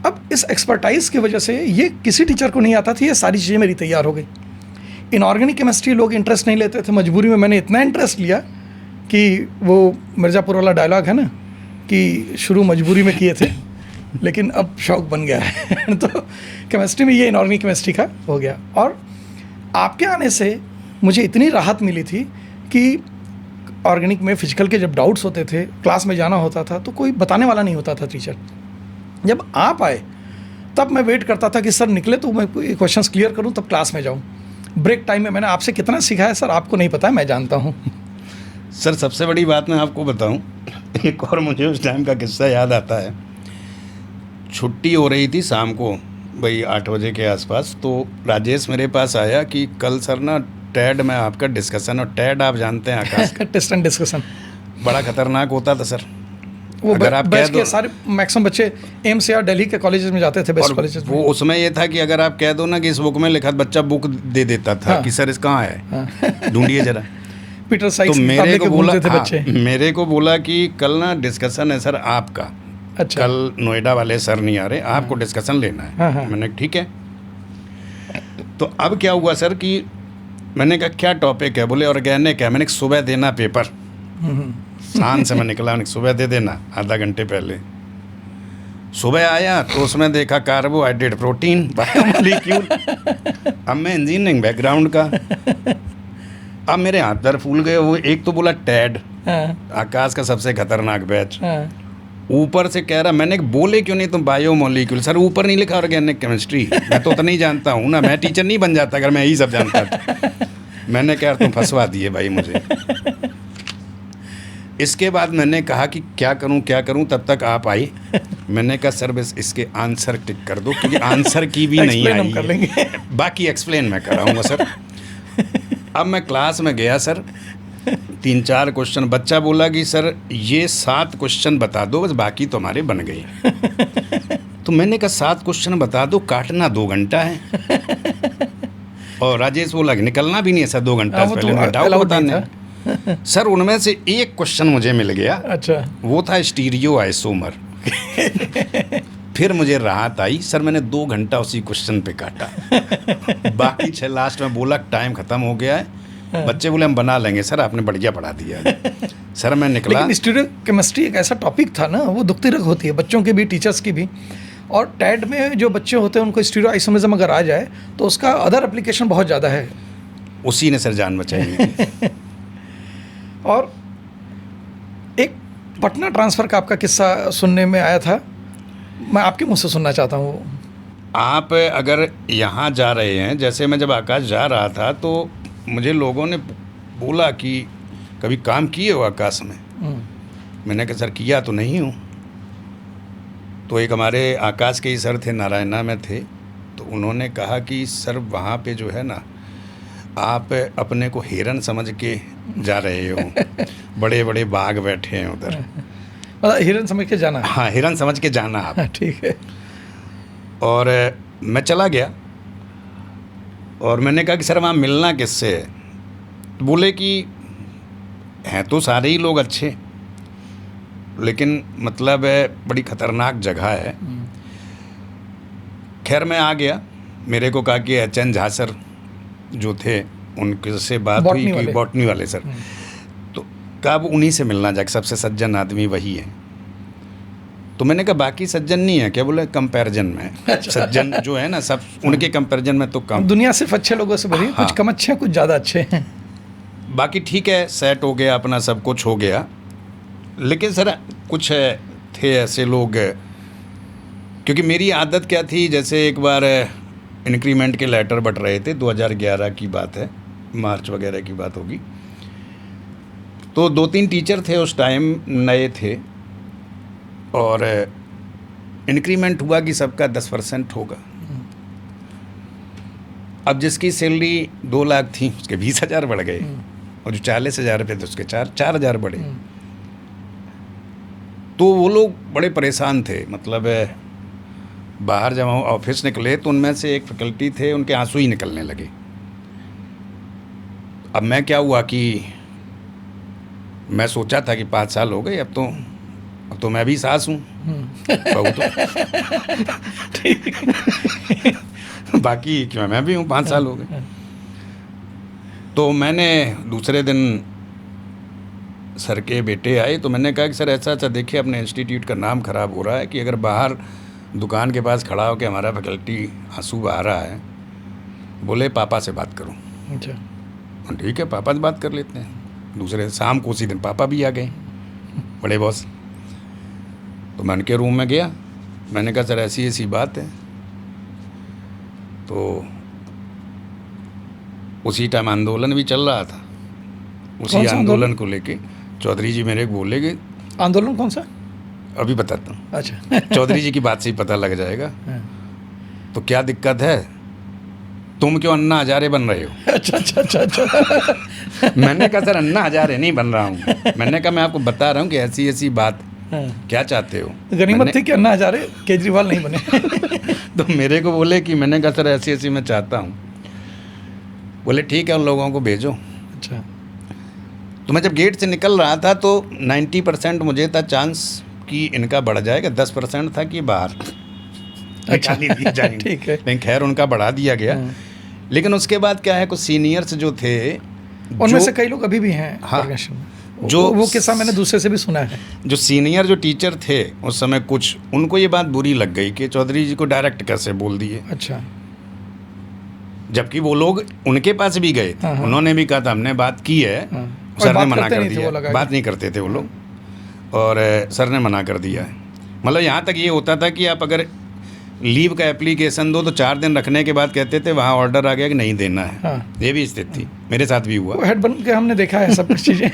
Speaker 1: अब इस एक्सपर्टाइज की वजह से ये किसी टीचर को नहीं आता थी, ये सारी चीज़ें मेरी तैयार हो गई। इनऑर्गेनिक केमिस्ट्री लोग इंटरेस्ट नहीं लेते थे, मजबूरी में मैंने इतना इंटरेस्ट लिया कि वो मिर्ज़ापुर वाला डायलॉग है ना कि शुरू मजबूरी में किए थे लेकिन अब शौक बन गया है। तो केमिस्ट्री में ये इनऑर्गेनिक केमिस्ट्री का हो गया। और आपके आने से मुझे इतनी राहत मिली थी कि ऑर्गेनिक में फिजिकल के जब डाउट्स होते थे, क्लास में जाना होता था तो कोई बताने वाला नहीं होता था टीचर। जब आप आए तब मैं वेट करता था कि सर निकले तो मैं कोई क्वेश्चंस क्लियर करूं तब क्लास में जाऊं। ब्रेक टाइम में मैंने आपसे कितना सीखा है सर, आपको नहीं पता है, मैं जानता हूं।
Speaker 2: सर सबसे बड़ी बात मैं आपको बताऊं, एक और मुझे उस टाइम का किस्सा याद आता है। छुट्टी हो रही थी शाम को, भाई 8 बजे के आसपास, तो राजेश मेरे पास आया कि कल सर ना टैड में आपका डिस्कशन, और टैड आप जानते हैं आकाश
Speaker 1: टेस्ट एंड डिस्कशन
Speaker 2: बड़ा खतरनाक होता था सर।
Speaker 1: वो
Speaker 2: अगर आप
Speaker 1: बैच
Speaker 2: कह दो,
Speaker 1: के सारे मैक्सिमम बच्चे एम्स या दिल्ली के कॉलेजेस में जाते थे, बेस्ट कॉलेजेस में।
Speaker 2: वो उसमें ये था कि अगर आप कह दो ना कि इस बुक में लिखा, बच्चा बुक दे देता था
Speaker 1: हाँ।
Speaker 2: कि सर इस कहाँ है, ढूंढिए जरा।
Speaker 1: पीटर
Speaker 2: तो
Speaker 1: साइक्स
Speaker 2: मेरे को बोला,
Speaker 1: थे
Speaker 2: हाँ,
Speaker 1: बच्चे।
Speaker 2: मेरे को बोला कि कल ना डिस्कशन है सर आपका।
Speaker 1: अच्छा।
Speaker 2: कल नोएडा वाले सर नहीं आ रहे, आपको डिस्कशन लेना है।
Speaker 1: हाँ, हाँ।
Speaker 2: मैंने ठीक है। तो अब क्या हुआ सर कि मैंने कहा क्या टॉपिक है, बोले ऑर्गेनिक है। मैंने सुबह देना पेपर, शाम से मैं निकला, मैंने सुबह दे देना आधा घंटे पहले। सुबह आया तो उसमें देखा कार्बोहाइड्रेट, प्रोटीन, बायोमॉलिक्यूल। अब मैं इंजीनियरिंग बैकग्राउंड का, अब मेरे हाथ पैर फूल गए। वो एक तो बोला टैड, आकाश का सबसे खतरनाक बैच, ऊपर से कह रहा, मैंने बोले क्यों नहीं तुम बायोमॉलिक्यूल। सर ऊपर नहीं लिखा ऑर्गेनिक केमिस्ट्री, मैं तो उतना ही जानता हूँ ना, मैं टीचर नहीं बन जाता अगर मैं यही सब जानता था। मैंने कहा तुम फंसवा दिए भाई मुझे। इसके बाद मैंने कहा कि क्या करूं, तब तक आप आई। मैंने कहा सर बस इसके आंसर टिक कर दो, क्योंकि आंसर की भी नहीं आई
Speaker 1: कर लेंगे।
Speaker 2: बाकी एक्सप्लेन मैं कराऊंगा सर। अब मैं क्लास में गया सर, 3-4 क्वेश्चन, बच्चा बोला कि सर ये 7 क्वेश्चन बता दो, बस बाकी तुम्हारे बन गए। तो मैंने कहा 7 क्वेश्चन बता दो, काटना 2 घंटा है। और राजेश बोला कि निकलना भी नहीं है सर 2 घंटा से पहले, डाउट बताने। सर उनमें से एक क्वेश्चन मुझे मिल गया।
Speaker 1: अच्छा।
Speaker 2: वो था स्टीरियो आइसोमर। फिर मुझे राहत आई, सर मैंने 2 घंटा उसी क्वेश्चन पे काटा। बाकी 6 लास्ट में बोला टाइम ख़त्म हो गया है। बच्चे बोले हम बना लेंगे सर, आपने बढ़िया पढ़ा दिया। सर मैं निकला।
Speaker 1: लेकिन स्टीरियो केमिस्ट्री एक ऐसा टॉपिक था ना, वो दुखती रग होती है बच्चों की भी, टीचर्स की भी। और टैड में जो बच्चे होते हैं उनको स्टीरियो आइसोमरिज्म अगर आ जाए तो उसका अदर एप्लीकेशन बहुत ज़्यादा है।
Speaker 2: उसी ने सर जान बचाई।
Speaker 1: और एक पटना ट्रांसफ़र का आपका किस्सा सुनने में आया था, मैं आपके मुँह से सुनना चाहता हूँ।
Speaker 2: आप अगर यहाँ जा रहे हैं, जैसे मैं जब आकाश जा रहा था तो मुझे लोगों ने बोला कि कभी काम किए हो आकाश में। मैंने कहा सर किया तो नहीं हूँ। तो एक हमारे आकाश के ही सर थे, नारायणा में थे, तो उन्होंने कहा कि सर वहाँ पे जो है ना, आप अपने को हिरन समझ के जा रहे हो, बड़े बड़े बाघ बैठे हैं उधर।
Speaker 1: मतलब हिरन समझ के जाना।
Speaker 2: हाँ, हिरन समझ के जाना आप।
Speaker 1: ठीक है।
Speaker 2: और मैं चला गया और मैंने कहा कि सर वहाँ मिलना किससे है। तो बोले कि हैं तो सारे ही लोग अच्छे, लेकिन मतलब बड़ी ख़तरनाक जगह है। खैर मैं आ गया, मेरे को कहा कि HN झा सर जो थे उनके से बात हुई कि बॉटनी वाले सर। तो कब उन्हीं से मिलना जाके, सबसे सज्जन आदमी वही है। तो मैंने कहा बाकी सज्जन नहीं है क्या? बोले कंपैरिजन में सज्जन जो है ना सब उनके कंपैरिजन में तो कम।
Speaker 1: दुनिया सिर्फ अच्छे लोगों से भरी है,
Speaker 2: हाँ।
Speaker 1: कुछ कम अच्छे हैं, कुछ ज़्यादा अच्छे हैं।
Speaker 2: बाकी ठीक है, सेट हो गया अपना, सब कुछ हो गया। लेकिन सर कुछ थे ऐसे लोग, क्योंकि मेरी आदत क्या थी, जैसे एक बार इंक्रीमेंट के लेटर बट रहे थे, 2011 की बात है, मार्च वगैरह की बात होगी। तो 2-3 टीचर थे उस टाइम, नए थे, और इंक्रीमेंट हुआ कि सबका 10% होगा। अब जिसकी सैलरी 2 लाख थी उसके 20,000 बढ़ गए, और जो 40,000 रुपये थे उसके 4,000 बढ़े। तो वो लोग बड़े परेशान थे, मतलब बाहर जब हम ऑफिस निकले तो उनमें से एक फैकल्टी थे, उनके आंसू ही निकलने लगे। अब मैं क्या हुआ कि मैं सोचा था कि 5 साल हो गए, अब तो मैं भी सास हूँ, बहू तो बाकी क्यों, मैं भी हूँ, 5 साल हो गए। तो मैंने दूसरे दिन सर के बेटे आए, तो मैंने कहा कि सर ऐसा ऐसा देखिए अपने इंस्टीट्यूट का नाम ख़राब हो रहा है कि अगर बाहर दुकान के पास खड़ा होकर हमारा फैकल्टी आंसू बहा रहा है। बोले पापा से बात करूं।
Speaker 1: अच्छा,
Speaker 2: ठीक है, पापा से बात कर लेते हैं। दूसरे शाम को उसी दिन पापा भी आ गए, बड़े बॉस। तो मैं उनके रूम में गया, मैंने कहा सर ऐसी ऐसी बात है। तो उसी टाइम आंदोलन भी चल रहा था, उसी
Speaker 1: कौन सा
Speaker 2: आंदोलन को लेके चौधरी जी मेरे को बोले कि
Speaker 1: आंदोलन कौन सा?
Speaker 2: अभी बताता हूँ।
Speaker 1: अच्छा।
Speaker 2: चौधरी जी की बात से ही पता लग जाएगा।
Speaker 1: हाँ।
Speaker 2: तो क्या दिक्कत है, तुम क्यों अन्ना हजारे बन रहे हो?
Speaker 1: अच्छा अच्छा अच्छा अच्छा।
Speaker 2: मैंने कहा सर अन्ना हजारे नहीं बन रहा हूँ, मैंने कहा मैं आपको बता रहा हूँ कि ऐसी ऐसी बात,
Speaker 1: हाँ।
Speaker 2: क्या चाहते हो?
Speaker 1: गनीमत थी कि अन्ना हजारे केजरीवाल नहीं बने।
Speaker 2: तो मेरे को बोले कि, मैंने कहा सर ऐसी ऐसी मैं चाहता हूँ। बोले ठीक है, उन लोगों को भेजो।
Speaker 1: अच्छा।
Speaker 2: तो मैं जब गेट से निकल रहा था तो 90% मुझे था चांस कि इनका बढ़ जाएगा, 10% था कि बाहर निकाली दी जाएंगे।
Speaker 1: ठीक है।
Speaker 2: लेकिन खैर उनका बढ़ा दिया गया। लेकिन उसके बाद क्या है, कुछ सीनियर्स जो थे,
Speaker 1: उनमें से कई लोग अभी भी हैं
Speaker 2: हाँ,
Speaker 1: ऑर्गेनाइजेशन में।
Speaker 2: जो
Speaker 1: वो किस्सा मैंने दूसरे से भी सुना है।
Speaker 2: जो सीनियर जो टीचर थे उस समय, कुछ उनको ये बात बुरी लग गई कि चौधरी जी को डायरेक्ट कैसे बोल दिए।
Speaker 1: अच्छा।
Speaker 2: जबकि वो लोग उनके पास भी गए थे,
Speaker 1: हाँ, हाँ।
Speaker 2: उन्होंने भी कहा था हमने बात की है।
Speaker 1: हाँ।
Speaker 2: सर
Speaker 1: और
Speaker 2: ने
Speaker 1: बात
Speaker 2: मना
Speaker 1: करते
Speaker 2: कर
Speaker 1: नहीं थे वो
Speaker 2: दिया,
Speaker 1: लगा
Speaker 2: बात
Speaker 1: के।
Speaker 2: नहीं करते थे वो लोग, और सर ने मना कर दिया है। मतलब यहाँ तक ये होता था कि आप अगर लीव का एप्लीकेशन दो तो 4 दिन रखने के बाद कहते थे वहाँ ऑर्डर आ गया कि नहीं देना है।
Speaker 1: हाँ।
Speaker 2: ये भी स्थिति थी, मेरे साथ भी हुआ।
Speaker 1: वो हेड बन के हमने देखा है सब कुछ चीज़ें।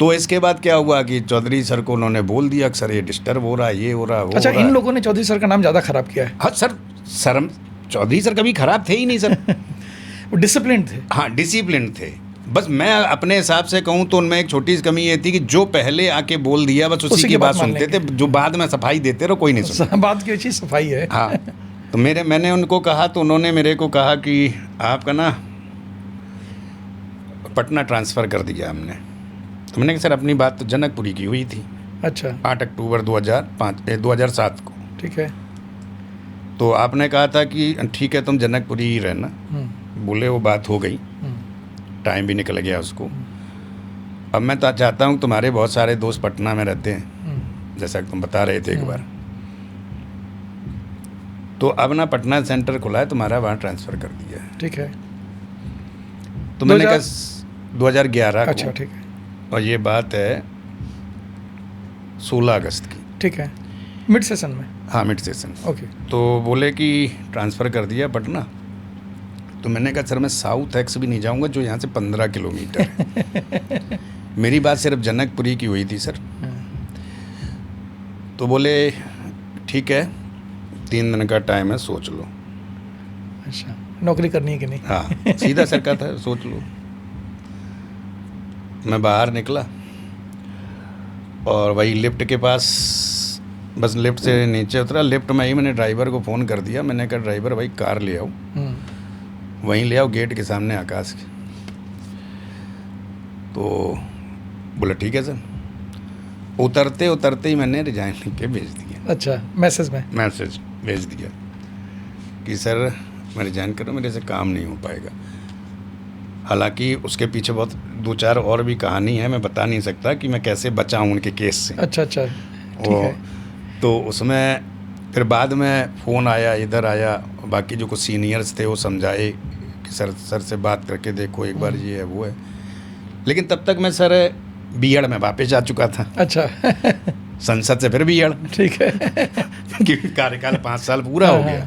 Speaker 2: तो इसके बाद क्या हुआ कि चौधरी सर को उन्होंने बोल दिया कि सर ये डिस्टर्ब हो रहा है, ये हो रहा है, वो
Speaker 1: अच्छा,
Speaker 2: हो रहा
Speaker 1: इन
Speaker 2: है।
Speaker 1: लोगों ने चौधरी सर का नाम ज़्यादा खराब किया है।
Speaker 2: हाँ सर, चौधरी सर कभी खराब थे ही नहीं सर।
Speaker 1: वो डिसिप्लिन थे।
Speaker 2: हाँ, डिसिप्लिन थे। बस मैं अपने हिसाब से कहूँ तो उनमें एक छोटी सी कमी ये थी कि जो पहले आके बोल दिया बस उसी की बात
Speaker 1: मान
Speaker 2: सुनते थे,
Speaker 1: लेंगे।
Speaker 2: जो बाद में सफाई देते रहो कोई नहीं सुनता।
Speaker 1: बात की चीज़ सफाई है।
Speaker 2: हाँ, तो मैंने उनको कहा तो उन्होंने मेरे को कहा कि आपका ना पटना ट्रांसफ़र कर दिया हमने। तो मैंने कहा सर अपनी बात तो जनकपुरी की हुई थी।
Speaker 1: अच्छा।
Speaker 2: 8 अक्टूबर 2007 को।
Speaker 1: ठीक है।
Speaker 2: तो आपने कहा था कि ठीक है तुम जनकपुरी ही रहना। बोले वो बात हो गई, टाइम भी निकल गया उसको। अब मैं तो चाहता हूँ, तुम्हारे बहुत सारे दोस्त पटना में रहते हैं, जैसा कि तुम बता रहे थे एक बार। तो अब ना पटना सेंटर खुला है, तुम्हारा वहाँ ट्रांसफ़र कर दिया है।
Speaker 1: ठीक है।
Speaker 2: तो मैंने कहा 2011
Speaker 1: अच्छा,
Speaker 2: को,
Speaker 1: ठीक है।
Speaker 2: और ये बात है 16 अगस्त की।
Speaker 1: ठीक है, मिड सेशन में।
Speaker 2: हाँ, मिड सेशन।
Speaker 1: ओके।
Speaker 2: तो बोले कि ट्रांसफ़र कर दिया पटना। तो मैंने कहा सर मैं साउथ एक्स भी नहीं जाऊंगा जो यहाँ से 15 किलोमीटर है। मेरी बात सिर्फ जनकपुरी की हुई थी सर। तो बोले ठीक है 3 दिन का टाइम है, सोच लो।
Speaker 1: अच्छा, नौकरी करनी है कि नहीं?
Speaker 2: हाँ, सीधा सर का था, सोच लो। मैं बाहर निकला और वही लिफ्ट के पास, बस लिफ्ट से नीचे उतरा। लिफ्ट में ही मैंने ड्राइवर को फ़ोन कर दिया। मैंने कहा ड्राइवर भाई कार ले आओ, वहीं ले आओ गेट के सामने आकाश के। तो बोला ठीक है सर। उतरते उतरते ही मैंने रिजाइन लिख के भेज दिया।
Speaker 1: अच्छा, मैसेज
Speaker 2: भेज दिया कि सर मैं रिजाइन कर रहा हूँ, मेरे से काम नहीं हो पाएगा। हालांकि उसके पीछे बहुत दो चार और भी कहानी है, मैं बता नहीं सकता कि मैं कैसे बचा हूँ उनके केस से।
Speaker 1: अच्छा अच्छा, ठीक
Speaker 2: वो
Speaker 1: है।
Speaker 2: तो उसमें फिर बाद में फ़ोन आया, इधर आया, बाकी जो कुछ सीनियर्स थे वो समझाए कि सर से बात करके देखो एक बार, ये है वो है। लेकिन तब तक मैं सर बीएड में वापस जा चुका था,
Speaker 1: अच्छा
Speaker 2: संसद से फिर बीएड
Speaker 1: ठीक है।
Speaker 2: क्योंकि कार्यकाल 5 साल पूरा हो गया,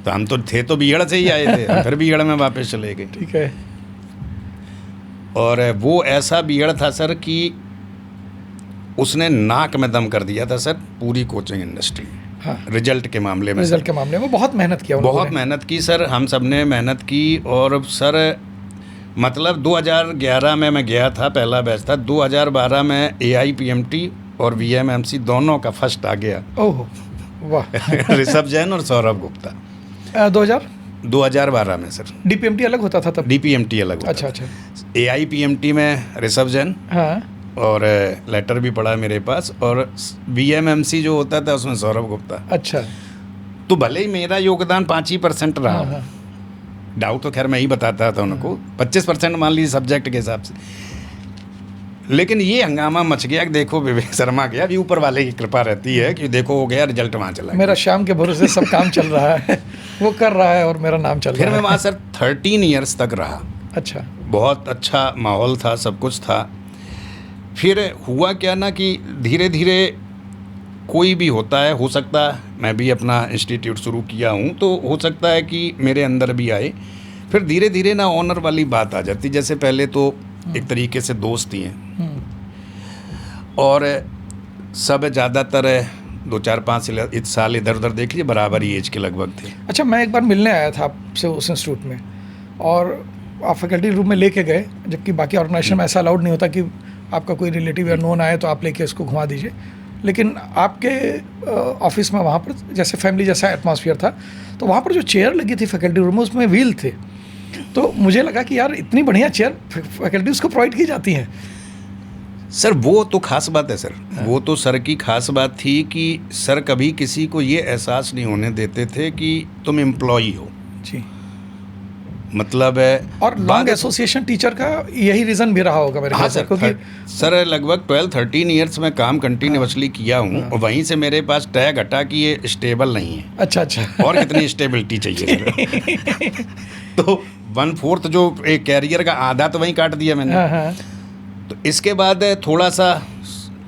Speaker 2: तो हम तो थे तो बीएड से ही आए थे, हम फिर बीएड में वापस चले गए।
Speaker 1: ठीक है।
Speaker 2: और वो ऐसा बीएड था सर कि उसने नाक में दम कर दिया था सर पूरी कोचिंग इंडस्ट्री।
Speaker 1: हाँ,
Speaker 2: रिजल्ट के मामले में
Speaker 1: रिजल्ट के मामले में बहुत मेहनत किया उन्होंने।
Speaker 2: बहुत मेहनत की सर, हम सब ने मेहनत की। और सर मतलब 2011 में मैं गया था, पहला बैच था। 2012 में AIPMT और VMMC दोनों का फर्स्ट आ गया।
Speaker 1: ओह वाह।
Speaker 2: ऋषभ जैन और सौरभ गुप्ता
Speaker 1: 2000
Speaker 2: 2012 में सर।
Speaker 1: DPMT अलग होता था तब?
Speaker 2: DPMT अलग होता
Speaker 1: अच्छा अच्छा।
Speaker 2: था। AIPMT में ऋषभ जैन,
Speaker 1: हाँ
Speaker 2: और लेटर भी पड़ा मेरे पास, और VMMC जो होता था उसमें सौरभ गुप्ता।
Speaker 1: अच्छा।
Speaker 2: तो भले ही मेरा योगदान 5% रहा,
Speaker 1: हाँ हाँ।
Speaker 2: डाउट तो खैर मैं ही बताता था उनको, 25% मान लीजिए सब्जेक्ट के हिसाब से। लेकिन ये हंगामा मच गया कि देखो विवेक शर्मा गया, अभी ऊपर वाले की कृपा रहती है कि देखो हो गया, रिजल्ट वहाँ चला गया।
Speaker 1: मेरा शाम के भरोसे सब काम चल रहा है, वो कर रहा है और मेरा नाम चल
Speaker 2: फिर
Speaker 1: रहा
Speaker 2: मैं
Speaker 1: है।
Speaker 2: वहाँ सर 13 ईयर्स तक रहा।
Speaker 1: अच्छा।
Speaker 2: बहुत अच्छा माहौल था, सब कुछ था। फिर हुआ क्या ना कि धीरे धीरे कोई भी होता है, हो सकता है मैं भी अपना इंस्टीट्यूट शुरू किया हूँ तो हो सकता है कि मेरे अंदर भी आए। फिर धीरे धीरे ना ऑनर वाली बात आ जाती। जैसे पहले तो एक तरीके से दोस्त ही हैं, और सब ज़्यादातर 2-4-5 साल इधर उधर देख लीजिए, बराबर ही एज के लगभग थे।
Speaker 1: अच्छा, मैं एक बार मिलने आया था आपसे उस इंस्टीट्यूट में, और आप फैकल्टी रूम में लेके गए, जबकि बाकी ऑर्गेनाइजेशन में ऐसा अलाउड नहीं होता कि आपका कोई रिलेटिव या नोन आए तो आप लेके इसको घुमा दीजिए। लेकिन आपके ऑफिस में वहाँ पर जैसे फैमिली जैसा एटमॉस्फेयर था, तो वहाँ पर जो चेयर लगी थी फैकल्टी रूम में उसमें व्हील थे। तो मुझे लगा कि यार इतनी बढ़िया चेयर फैकल्टीज को प्रोवाइड की जाती हैं।
Speaker 2: सर वो तो खास बात है सर। वो तो सर की खास बात थी कि सर कभी किसी को ये एहसास नहीं होने देते थे कि तुम एम्प्लॉई हो।
Speaker 1: जी।
Speaker 2: मतलब है,
Speaker 1: और लॉन्ग एसोसिएशन टीचर का यही रीज़न भी रहा होगा मेरे
Speaker 2: हाँ
Speaker 1: ख्याल से,
Speaker 2: सर,
Speaker 1: क्योंकि
Speaker 2: सर लगभग 12-13 ईयर्स में काम कंटिन्यूसली किया हूँ, और वहीं से मेरे पास टैग हटा कि ये स्टेबल नहीं है।
Speaker 1: अच्छा अच्छा।
Speaker 2: और कितनी स्टेबिलिटी चाहिए सर। तो 1/4 जो एक कैरियर का आधा तो वहीं काट दिया मैंने।
Speaker 1: हाँ हाँ।
Speaker 2: तो इसके बाद थोड़ा सा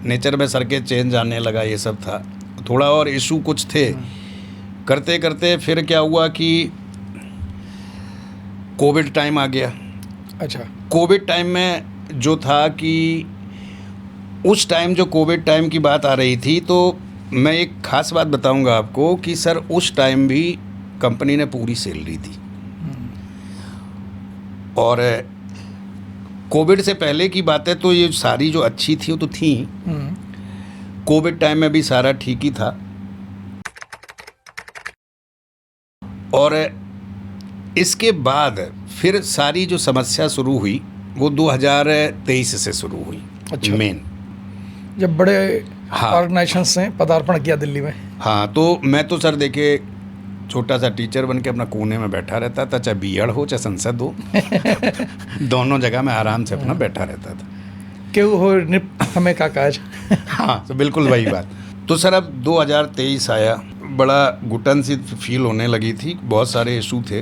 Speaker 2: नेचर में सर के चेंज आने लगा, ये सब था, थोड़ा और इशू कुछ थे। करते करते फिर क्या हुआ कि कोविड टाइम आ गया।
Speaker 1: अच्छा।
Speaker 2: कोविड टाइम में जो था कि उस टाइम जो कोविड टाइम की बात आ रही थी, तो मैं एक ख़ास बात बताऊंगा आपको कि सर उस टाइम भी कंपनी ने पूरी सैलरी दी। और कोविड से पहले की बातें तो ये सारी जो अच्छी थी वो तो थी, कोविड टाइम में भी सारा ठीक ही था। और इसके बाद फिर सारी जो समस्या शुरू हुई वो 2023 से शुरू हुई।
Speaker 1: अच्छा।
Speaker 2: मेन
Speaker 1: जब बड़े
Speaker 2: हाँ।
Speaker 1: ऑर्गेनाइजेशंस ने पदार्पण किया दिल्ली में।
Speaker 2: हाँ, तो मैं तो सर देखिए छोटा सा टीचर बन के अपना कोने में बैठा रहता था, चाहे बीएड हो चाहे संसद हो। दोनों जगह मैं आराम से अपना बैठा रहता था।
Speaker 1: क्यों हो निप हमें का काज।
Speaker 2: हाँ, तो बिल्कुल वही बात। तो सर अब 2023 आया, बड़ा घुटन सी फील होने लगी थी, बहुत सारे इशू थे।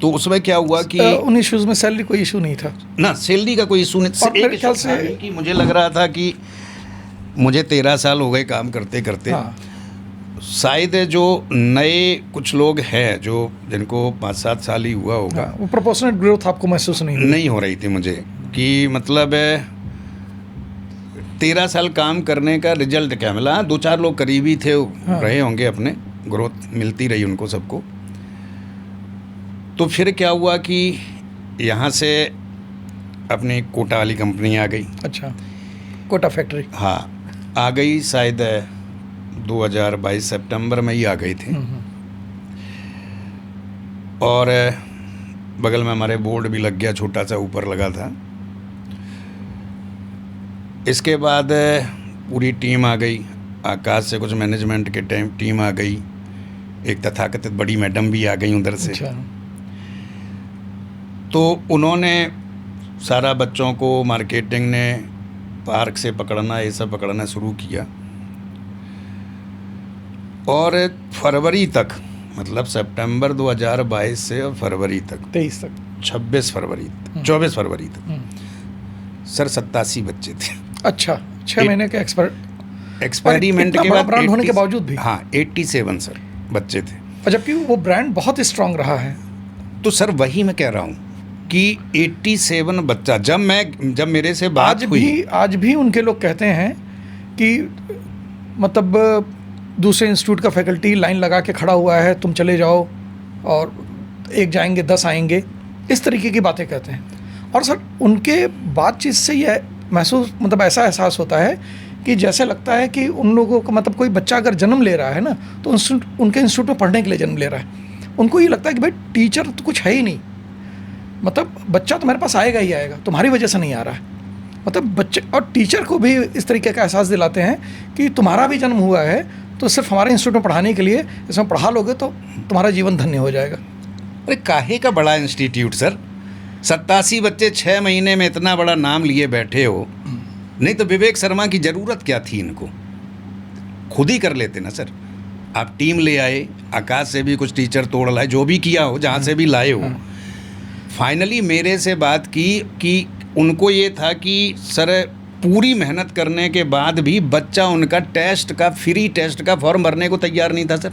Speaker 2: तो उसमें क्या हुआ कि
Speaker 1: उन इश्यूज में सैलरी कोई इशू नहीं था
Speaker 2: ना, सैलरी का कोई इशू नहीं।
Speaker 1: और मेरे ख्याल से
Speaker 2: कि मुझे लग रहा था कि मुझे 13 साल हो गए काम करते करते।
Speaker 1: हाँ।
Speaker 2: शायद जो नए कुछ लोग हैं जो जिनको 5-7 साल ही हुआ होगा,
Speaker 1: हाँ, वो प्रोपोर्शनल ग्रोथ आपको महसूस नहीं
Speaker 2: हो रही थी मुझे कि मतलब 13 साल काम करने का रिजल्ट क्या मिला। 2-4 लोग करीबी थे,
Speaker 1: हाँ।
Speaker 2: रहे होंगे, अपने ग्रोथ मिलती रही उनको सबको। तो फिर क्या हुआ कि यहाँ से अपनी कोटा वाली कंपनी आ गई।
Speaker 1: अच्छा, कोटा फैक्ट्री।
Speaker 2: हाँ, आ गई, शायद 2022 सितंबर में ही आ गई थी। और बगल में हमारे बोर्ड भी लग गया, छोटा सा ऊपर लगा था। इसके बाद पूरी टीम आ गई, आकाश से कुछ मैनेजमेंट के टीम आ गई, एक तथाकथित बड़ी मैडम भी आ गई उधर से।
Speaker 1: अच्छा।
Speaker 2: तो उन्होंने सारा बच्चों को मार्केटिंग ने पार्क से पकड़ना, ये सब पकड़ना शुरू किया। और फरवरी तक, मतलब सितंबर 2022 से और फरवरी तक,
Speaker 1: 23 तक,
Speaker 2: 26 फरवरी, 24 फरवरी तक सर 87 बच्चे थे।
Speaker 1: अच्छा, 6 महीने के
Speaker 2: एक्सपेरिमेंट के बाद
Speaker 1: ब्रांड होने के बावजूद भी?
Speaker 2: हाँ, 87 सर बच्चे थे।
Speaker 1: और जबकि वो ब्रांड बहुत स्ट्रांग रहा है।
Speaker 2: तो सर वही मैं कह रहा हूँ कि 87 बच्चा, जब मेरे से बात हुई,
Speaker 1: आज भी उनके लोग कहते हैं कि मतलब दूसरे इंस्टीट्यूट का फैकल्टी लाइन लगा के खड़ा हुआ है, तुम चले जाओ और 1 जाएंगे 10 आएंगे, इस तरीके की बातें कहते हैं। और सर उनके बातचीत से यह महसूस, मतलब ऐसा एहसास होता है कि जैसे लगता है कि उन लोगों का, मतलब कोई बच्चा अगर जन्म ले रहा है ना, तो उनके इंस्टीट्यूट में पढ़ने के लिए जन्म ले रहा है। उनको ये लगता है कि भाई टीचर तो कुछ है ही नहीं, मतलब बच्चा तुम्हारे पास आएगा ही आएगा, तुम्हारी वजह से नहीं आ रहा है। मतलब बच्चे और टीचर को भी इस तरीके का एहसास दिलाते हैं कि तुम्हारा भी जन्म हुआ है तो सिर्फ हमारे इंस्टीट्यूट में पढ़ाने के लिए, इसमें पढ़ा लोगे तो तुम्हारा जीवन धन्य हो जाएगा।
Speaker 2: अरे काहे का बड़ा इंस्टीट्यूट सर, 87 बच्चे 6 महीने में इतना बड़ा नाम लिए बैठे हो। नहीं तो विवेक शर्मा की ज़रूरत क्या थी, इनको खुद ही कर लेते ना सर। आप टीम ले आए, आकाश से भी कुछ टीचर तोड़ लाए, जो भी किया हो, जहाँ से भी लाए हो। फाइनली मेरे से बात की कि उनको ये था कि सर पूरी मेहनत करने के बाद भी बच्चा उनका टेस्ट का, फ्री टेस्ट का फॉर्म भरने को तैयार नहीं था सर।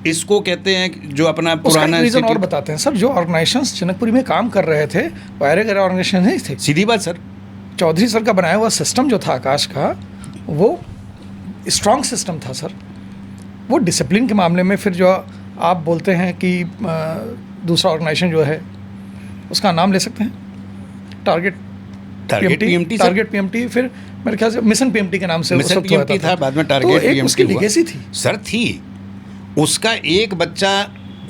Speaker 2: इसको कहते हैं जो अपना पुराना
Speaker 1: रीज़न और बताते हैं सर। जो ऑर्गेनाइजेशंस जनकपुरी में काम कर रहे थे वो ऑर्गेनाइजेशन नहीं थे,
Speaker 2: सीधी बात सर।
Speaker 1: चौधरी सर का बनाया हुआ सिस्टम जो था आकाश का, वो स्ट्रॉन्ग सिस्टम था सर। वो डिसिप्लिन के मामले में, फिर जो आप बोलते हैं कि दूसरा ऑर्गेनाइजेशन जो है उसका नाम ले सकते हैं, टारगेट पीएमटी, फिर मेरे ख्याल से मिशन पीएमटी के नाम से
Speaker 2: मिशन पीएमटी था, बाद में टारगेट पीएमटी
Speaker 1: उसकी लीगेसी थी
Speaker 2: सर। थी उसका एक बच्चा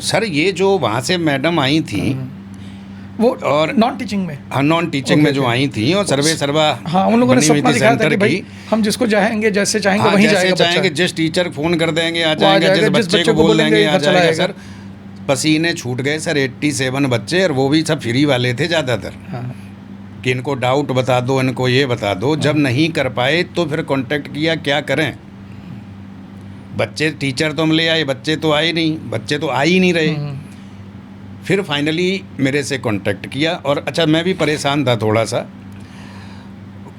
Speaker 2: सर, ये जो वहाँ से मैडम आई थी
Speaker 1: वो और नॉन टीचिंग में,
Speaker 2: हाँ नॉन टीचिंग में जो आई थी, और सर्वा
Speaker 1: हाँ, उन लोगों ने सपना दिखाया था कि भाई हम जिसको चाहेंगे, जैसे चाहेंगे वहीं जाएगा बच्चा।
Speaker 2: चाहेंगे जिस टीचर फोन कर देंगे आ जाएगा, जिस बच्चे को बोल देंगे आ जाएगा सर। पसीने छूट गए सर, 87 बच्चे, और वो भी सब फ्री वाले थे ज़्यादातर। कि इनको डाउट बता दो, इनको ये बता दो। जब नहीं कर पाए तो फिर कांटेक्ट किया, क्या करें, बच्चे टीचर तो हम ले आए, बच्चे तो आए नहीं, बच्चे तो आ ही नहीं रहे। फिर फाइनली मेरे से कांटेक्ट किया, और अच्छा मैं भी परेशान था थोड़ा सा।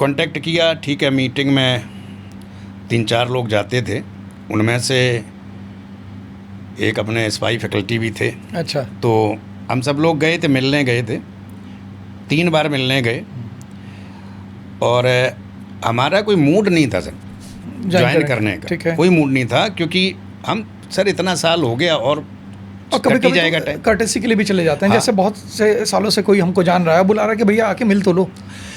Speaker 2: कांटेक्ट किया, ठीक है, मीटिंग में 3-4 लोग जाते थे, उनमें से एक अपने स्पाई फैकल्टी भी थे।
Speaker 1: अच्छा,
Speaker 2: तो हम सब लोग गए थे, मिलने गए थे, 3 बार मिलने गए, और हमारा कोई मूड नहीं था सर ज्वाइन करने का, कोई मूड नहीं था, क्योंकि हम सर इतना साल हो गया, और
Speaker 1: कभी जाएगा टाइम, कर्टेसी के लिए भी चले जाते हैं। हाँ। जैसे बहुत से सालों से कोई हमको जान रहा है, बुला रहा है कि भैया आके मिल तो लो,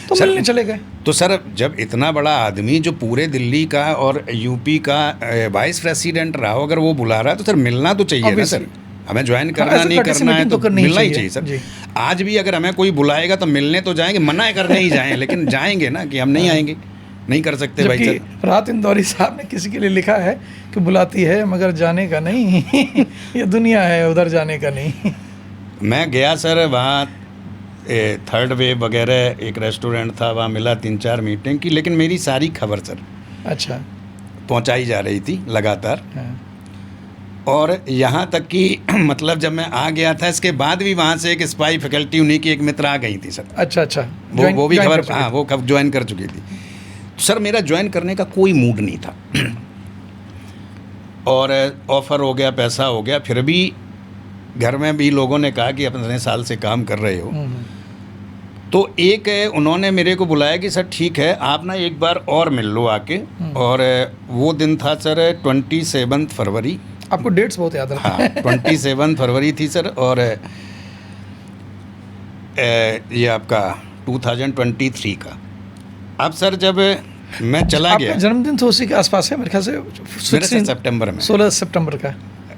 Speaker 1: तो मिलने चले गए।
Speaker 2: तो सर जब इतना बड़ा आदमी जो पूरे दिल्ली का और यूपी का वाइस प्रेसिडेंट रहा हो, अगर वो बुला रहा है तो सर मिलना तो चाहिए ना सर। हमें ज्वाइन करना नहीं करना है तो मिलना ही चाहिए सर। आज भी अगर हमें कोई बुलाएगा तो मिलने तो जाएंगे, मना करने ही जाएं, लेकिन जाएंगे ना, कि हम नहीं आएंगे, नहीं कर सकते भाई सर।
Speaker 1: रात इंदौरी साहब ने किसी के लिए लिखा है कि बुलाती है मगर जाने का नहीं ये दुनिया है, उधर जाने का नहीं।
Speaker 2: मैं गया सर, वहाँ 3rd वेव वगैरह एक रेस्टोरेंट था, वहाँ मिला 3-4 मीटिंग की, लेकिन मेरी सारी खबर सर
Speaker 1: अच्छा
Speaker 2: पहुँचाई जा रही थी लगातार। और यहाँ तक कि मतलब जब मैं आ गया था, इसके बाद भी वहाँ से एक स्पाई फैकल्टी, उन्हीं की एक मित्र आ गई थी सर।
Speaker 1: अच्छा,
Speaker 2: वो भी खबर, हाँ वो कब ज्वाइन कर चुकी थी। सर मेरा ज्वाइन करने का कोई मूड नहीं था, और ऑफ़र हो गया, पैसा हो गया, फिर भी घर में भी लोगों ने कहा कि अपने साल से काम कर रहे हो। तो एक उन्होंने मेरे को बुलाया कि सर ठीक है, आप ना एक बार और मिल लो आके। और वो दिन था सर 27 फरवरी।
Speaker 1: आपको डेट्स बहुत याद रहते हैं।
Speaker 2: हाँ 27 फरवरी थी सर, और ये आपका 2023 का। अब सर जब मैं चला गया,
Speaker 1: जन्मदिन तो उसी के आसपास है मेरे ख्याल से,
Speaker 2: 16 सितंबर में,
Speaker 1: 16 सितंबर का,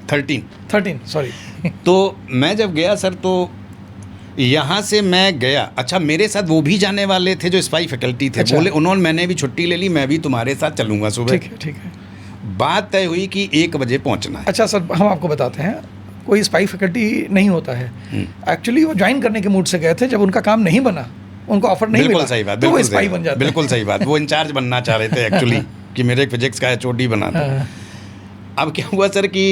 Speaker 1: 13 सॉरी।
Speaker 2: तो मैं जब गया सर, तो यहाँ से मैं गया, अच्छा मेरे साथ वो भी जाने वाले थे जो स्पाई फैकल्टी थे। अच्छा। बोले उन्होंने, मैंने भी छुट्टी ले ली, मैं भी तुम्हारे साथ चलूँगा सुबह।
Speaker 1: ठीक है।
Speaker 2: बात तय हुई कि 1 बजे पहुँचना है।
Speaker 1: अच्छा सर, हम आपको बताते हैं, कोई स्पाई फैकल्टी नहीं होता है। एक्चुअली वो ज्वाइन करने के मूड से गए थे, जब उनका काम नहीं बना, उनको ऑफर नहीं
Speaker 2: बिल्कुल
Speaker 1: मिला,
Speaker 2: सही बात,
Speaker 1: तो वो
Speaker 2: बिल्कुल
Speaker 1: स्पाई
Speaker 2: सही
Speaker 1: बन
Speaker 2: बात,
Speaker 1: जाते हैं।
Speaker 2: बिल्कुल सही बात। वो इंचार्ज बनना चाह रहे थे एक्चुअली कि मेरे फिजिक्स का HOD बना था।
Speaker 1: हाँ,
Speaker 2: अब क्या हुआ सर कि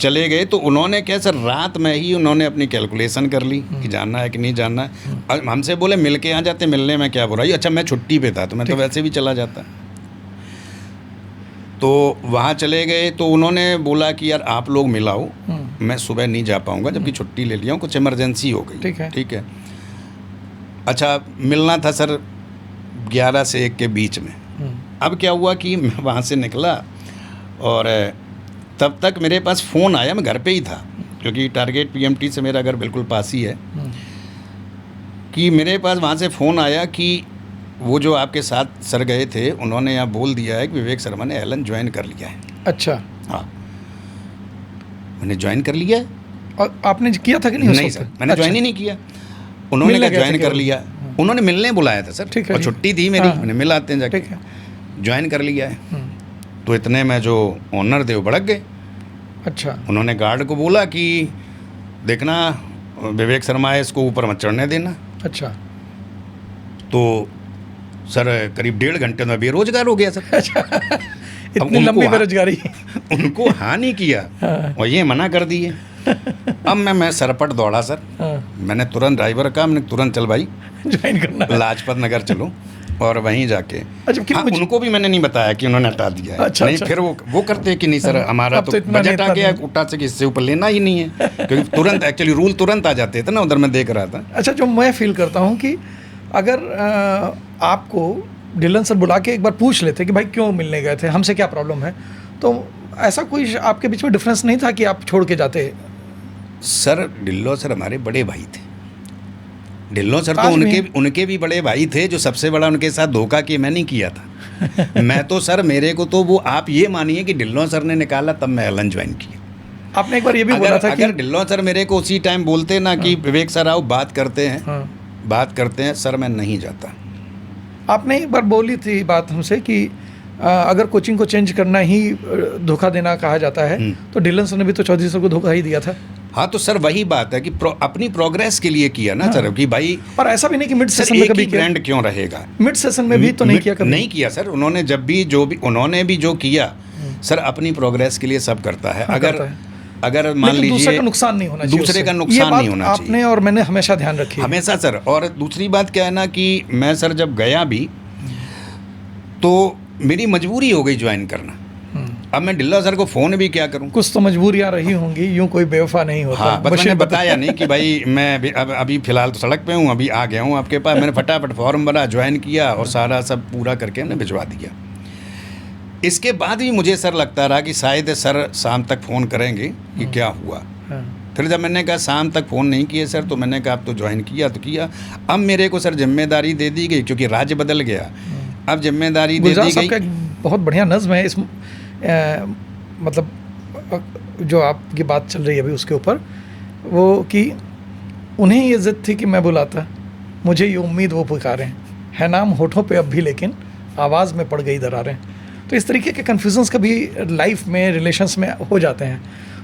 Speaker 2: चले गए, तो उन्होंने क्या सर रात में ही उन्होंने अपनी कैलकुलेशन कर ली कि जानना है कि नहीं जानना है। और हमसे बोले मिल के आ जाते, मिलने में क्या बुराई। अच्छा मैं छुट्टी पे था तो मैं तो वैसे भी चला जाता। तो वहाँ चले गए तो उन्होंने बोला कि यार आप लोग मिलाओ, मैं सुबह नहीं जा पाऊँगा, जबकि छुट्टी ले लिया हूँ, कुछ इमरजेंसी हो गई। ठीक है। अच्छा मिलना था सर 11 से 1 के बीच में। अब क्या हुआ कि मैं वहाँ से निकला और तब तक मेरे पास फ़ोन आया, मैं घर पे ही था क्योंकि टारगेट PMT से मेरा घर बिल्कुल पास ही है, कि मेरे पास वहाँ से फ़ोन आया कि वो जो आपके साथ सर गए थे उन्होंने यहाँ बोल दिया है कि विवेक शर्मा ने एलन ज्वाइन कर लिया है।
Speaker 1: अच्छा,
Speaker 2: हाँ मैंने ज्वाइन कर लिया है।
Speaker 1: और आपने किया था कि नहीं?
Speaker 2: नहीं सर, मैंने ज्वाइन ही नहीं किया। उन्होंने कहा ज्वाइन कर लिया, उन्होंने मिलने बुलाया था सर,
Speaker 1: ठीक है,
Speaker 2: और छुट्टी थी मेरी, मैंने मिल आते हैं जाके,
Speaker 1: ठीक है,
Speaker 2: ज्वाइन कर लिया है। तो इतने में जो ओनर थे वो भड़क गए।
Speaker 1: अच्छा,
Speaker 2: उन्होंने गार्ड को बोला कि देखना विवेक शर्मा है, इसको ऊपर मत चढ़ने देना।
Speaker 1: अच्छा,
Speaker 2: तो सर करीब 1.5 घंटे में बेरोजगार हो गया सर।
Speaker 1: इतनी लंबी बेरोजगारी।
Speaker 2: उनको हाँ नहीं किया और ये मना कर दिए। अब मैं सरपट दौड़ा सर। मैंने तुरंत ड्राइवर का, मैंने तुरंत चल भाई
Speaker 1: ज्वाइन करना,
Speaker 2: लाजपत नगर चलो, और वहीं जाके
Speaker 1: अच्छा,
Speaker 2: हाँ, उनको भी मैंने नहीं बताया कि उन्होंने हटा दिया है।
Speaker 1: अच्छा,
Speaker 2: नहीं
Speaker 1: अच्छा।
Speaker 2: फिर वो करते कि नहीं सर हमारा तो बजट आ गया कोटा से कि इससे ऊपर लेना ही नहीं है, क्योंकि तुरंत एक्चुअली रूल तुरंत आ जाते थे ना, उधर मैं देख रहा था।
Speaker 1: अच्छा, जो मैं फील करता हूँ कि अगर आपको ढिल्लन सर बुला के एक बार पूछ लेते कि भाई क्यों मिलने गए थे, हमसे क्या प्रॉब्लम है, तो ऐसा कोई आपके बीच में डिफरेंस नहीं था कि आप छोड़ के जाते?
Speaker 2: सर ढिल्लो सर हमारे बड़े भाई थे। ढिल्लो सर तो उनके भी बड़े भाई थे, जो सबसे बड़ा उनके साथ धोखा किया मैं नहीं किया था। मैं तो सर मेरे को तो वो आप ये मानिए कि ढिल्लो सर ने निकाला तब मैं एलन ज्वाइन किया।
Speaker 1: आपने एक बार ये भी बोला था कि
Speaker 2: अगर ढिल्लो सर मेरे को उसी टाइम बोलते ना कि विवेक सर आओ बात करते हैं, बात करते हैं, सर मैं नहीं जाता।
Speaker 1: आपने एक बार बोली थी बात हमसे कि अगर कोचिंग को चेंज करना ही धोखा देना कहा जाता है, तो ढिल्लन सर ने भी तो चौधरी सर को धोखा ही दिया था।
Speaker 2: हाँ तो सर वही बात है कि अपनी प्रोग्रेस के लिए किया ना सर, कि भाई
Speaker 1: पर ऐसा भी नहीं कि मिड सेशन में कभी
Speaker 2: ब्रांड क्यों रहेगा,
Speaker 1: मिड सेशन में भी तो नहीं किया कभी?
Speaker 2: नहीं किया सर। उन्होंने जब भी उन्होंने भी जो किया सर अपनी प्रोग्रेस के लिए सब करता है। अगर मान लीजिए
Speaker 1: दूसरे का नुकसान नहीं होना चाहिए,
Speaker 2: दूसरे का नुकसान नहीं होना चाहिए।
Speaker 1: आपने और मैंने हमेशा ध्यान रखी है।
Speaker 2: हमेशा सर। और दूसरी बात क्या है ना कि मैं सर जब गया भी तो मेरी मजबूरी हो गई ज्वाइन करना। अब मैं ढिल्लो सर को फ़ोन भी क्या करूं?
Speaker 1: कुछ तो मजबूरियां रही होंगी, यूं कोई बेवफा नहीं होता।
Speaker 2: हाँ, बस मैंने बताया नहीं कि भाई मैं अभी फ़िलहाल तो सड़क पे हूँ, अभी आ गया हूँ आपके पास। मैंने फटाफट फॉर्म भरा, ज्वाइन किया और सारा सब पूरा करके हमने भिजवा दिया। इसके बाद भी मुझे सर लगता रहा कि शायद सर शाम तक फ़ोन करेंगे कि क्या हुआ। फिर जब मैंने कहा शाम तक फ़ोन नहीं किए सर, तो मैंने कहा अब तो ज्वाइन किया तो किया। अब मेरे को सर जिम्मेदारी दे दी गई, क्योंकि राज्य बदल गया। अब जिम्मेदारी दे दी गई।
Speaker 1: का एक बहुत बढ़िया नज़्म है इस मतलब जो आपकी बात चल रही है अभी उसके ऊपर, वो कि उन्हें ये ज़िद थी कि मैं बुलाता, मुझे ये उम्मीद वो पुकारें, है नाम होठों पे अब भी लेकिन आवाज़ में पड़ गई दरारें। तो इस तरीके के कन्फ्यूजन्स कभी लाइफ में, रिलेशंस में हो जाते हैं।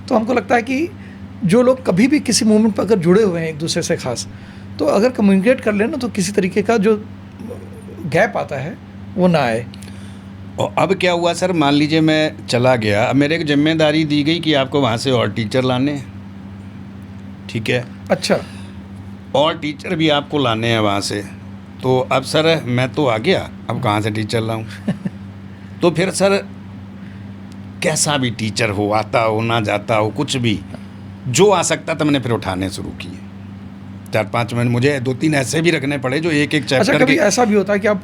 Speaker 1: तो हमको लगता है कि जो लोग कभी भी किसी मोमेंट पर अगर जुड़े हुए हैं एक दूसरे से ख़ास, तो अगर कम्युनिकेट कर लेना तो किसी तरीके का जो गैप आता है वो ना आए।
Speaker 2: और अब क्या हुआ सर, मान लीजिए मैं चला गया, अब मेरे को जिम्मेदारी दी गई कि आपको वहाँ से और टीचर लाने हैं, ठीक है?
Speaker 1: अच्छा,
Speaker 2: और टीचर भी आपको लाने हैं वहाँ से। तो अब सर मैं तो आ गया, अब कहाँ से टीचर लाऊं? तो फिर सर कैसा भी टीचर हो, आता हो ना जाता हो, कुछ भी जो आ सकता था मैंने फिर उठाने शुरू किए। 4-5 महीने मुझे 2-3 ऐसे भी रखने पड़े जो एक चैप्टर।
Speaker 1: अच्छा, कभी ऐसा भी होता है कि आप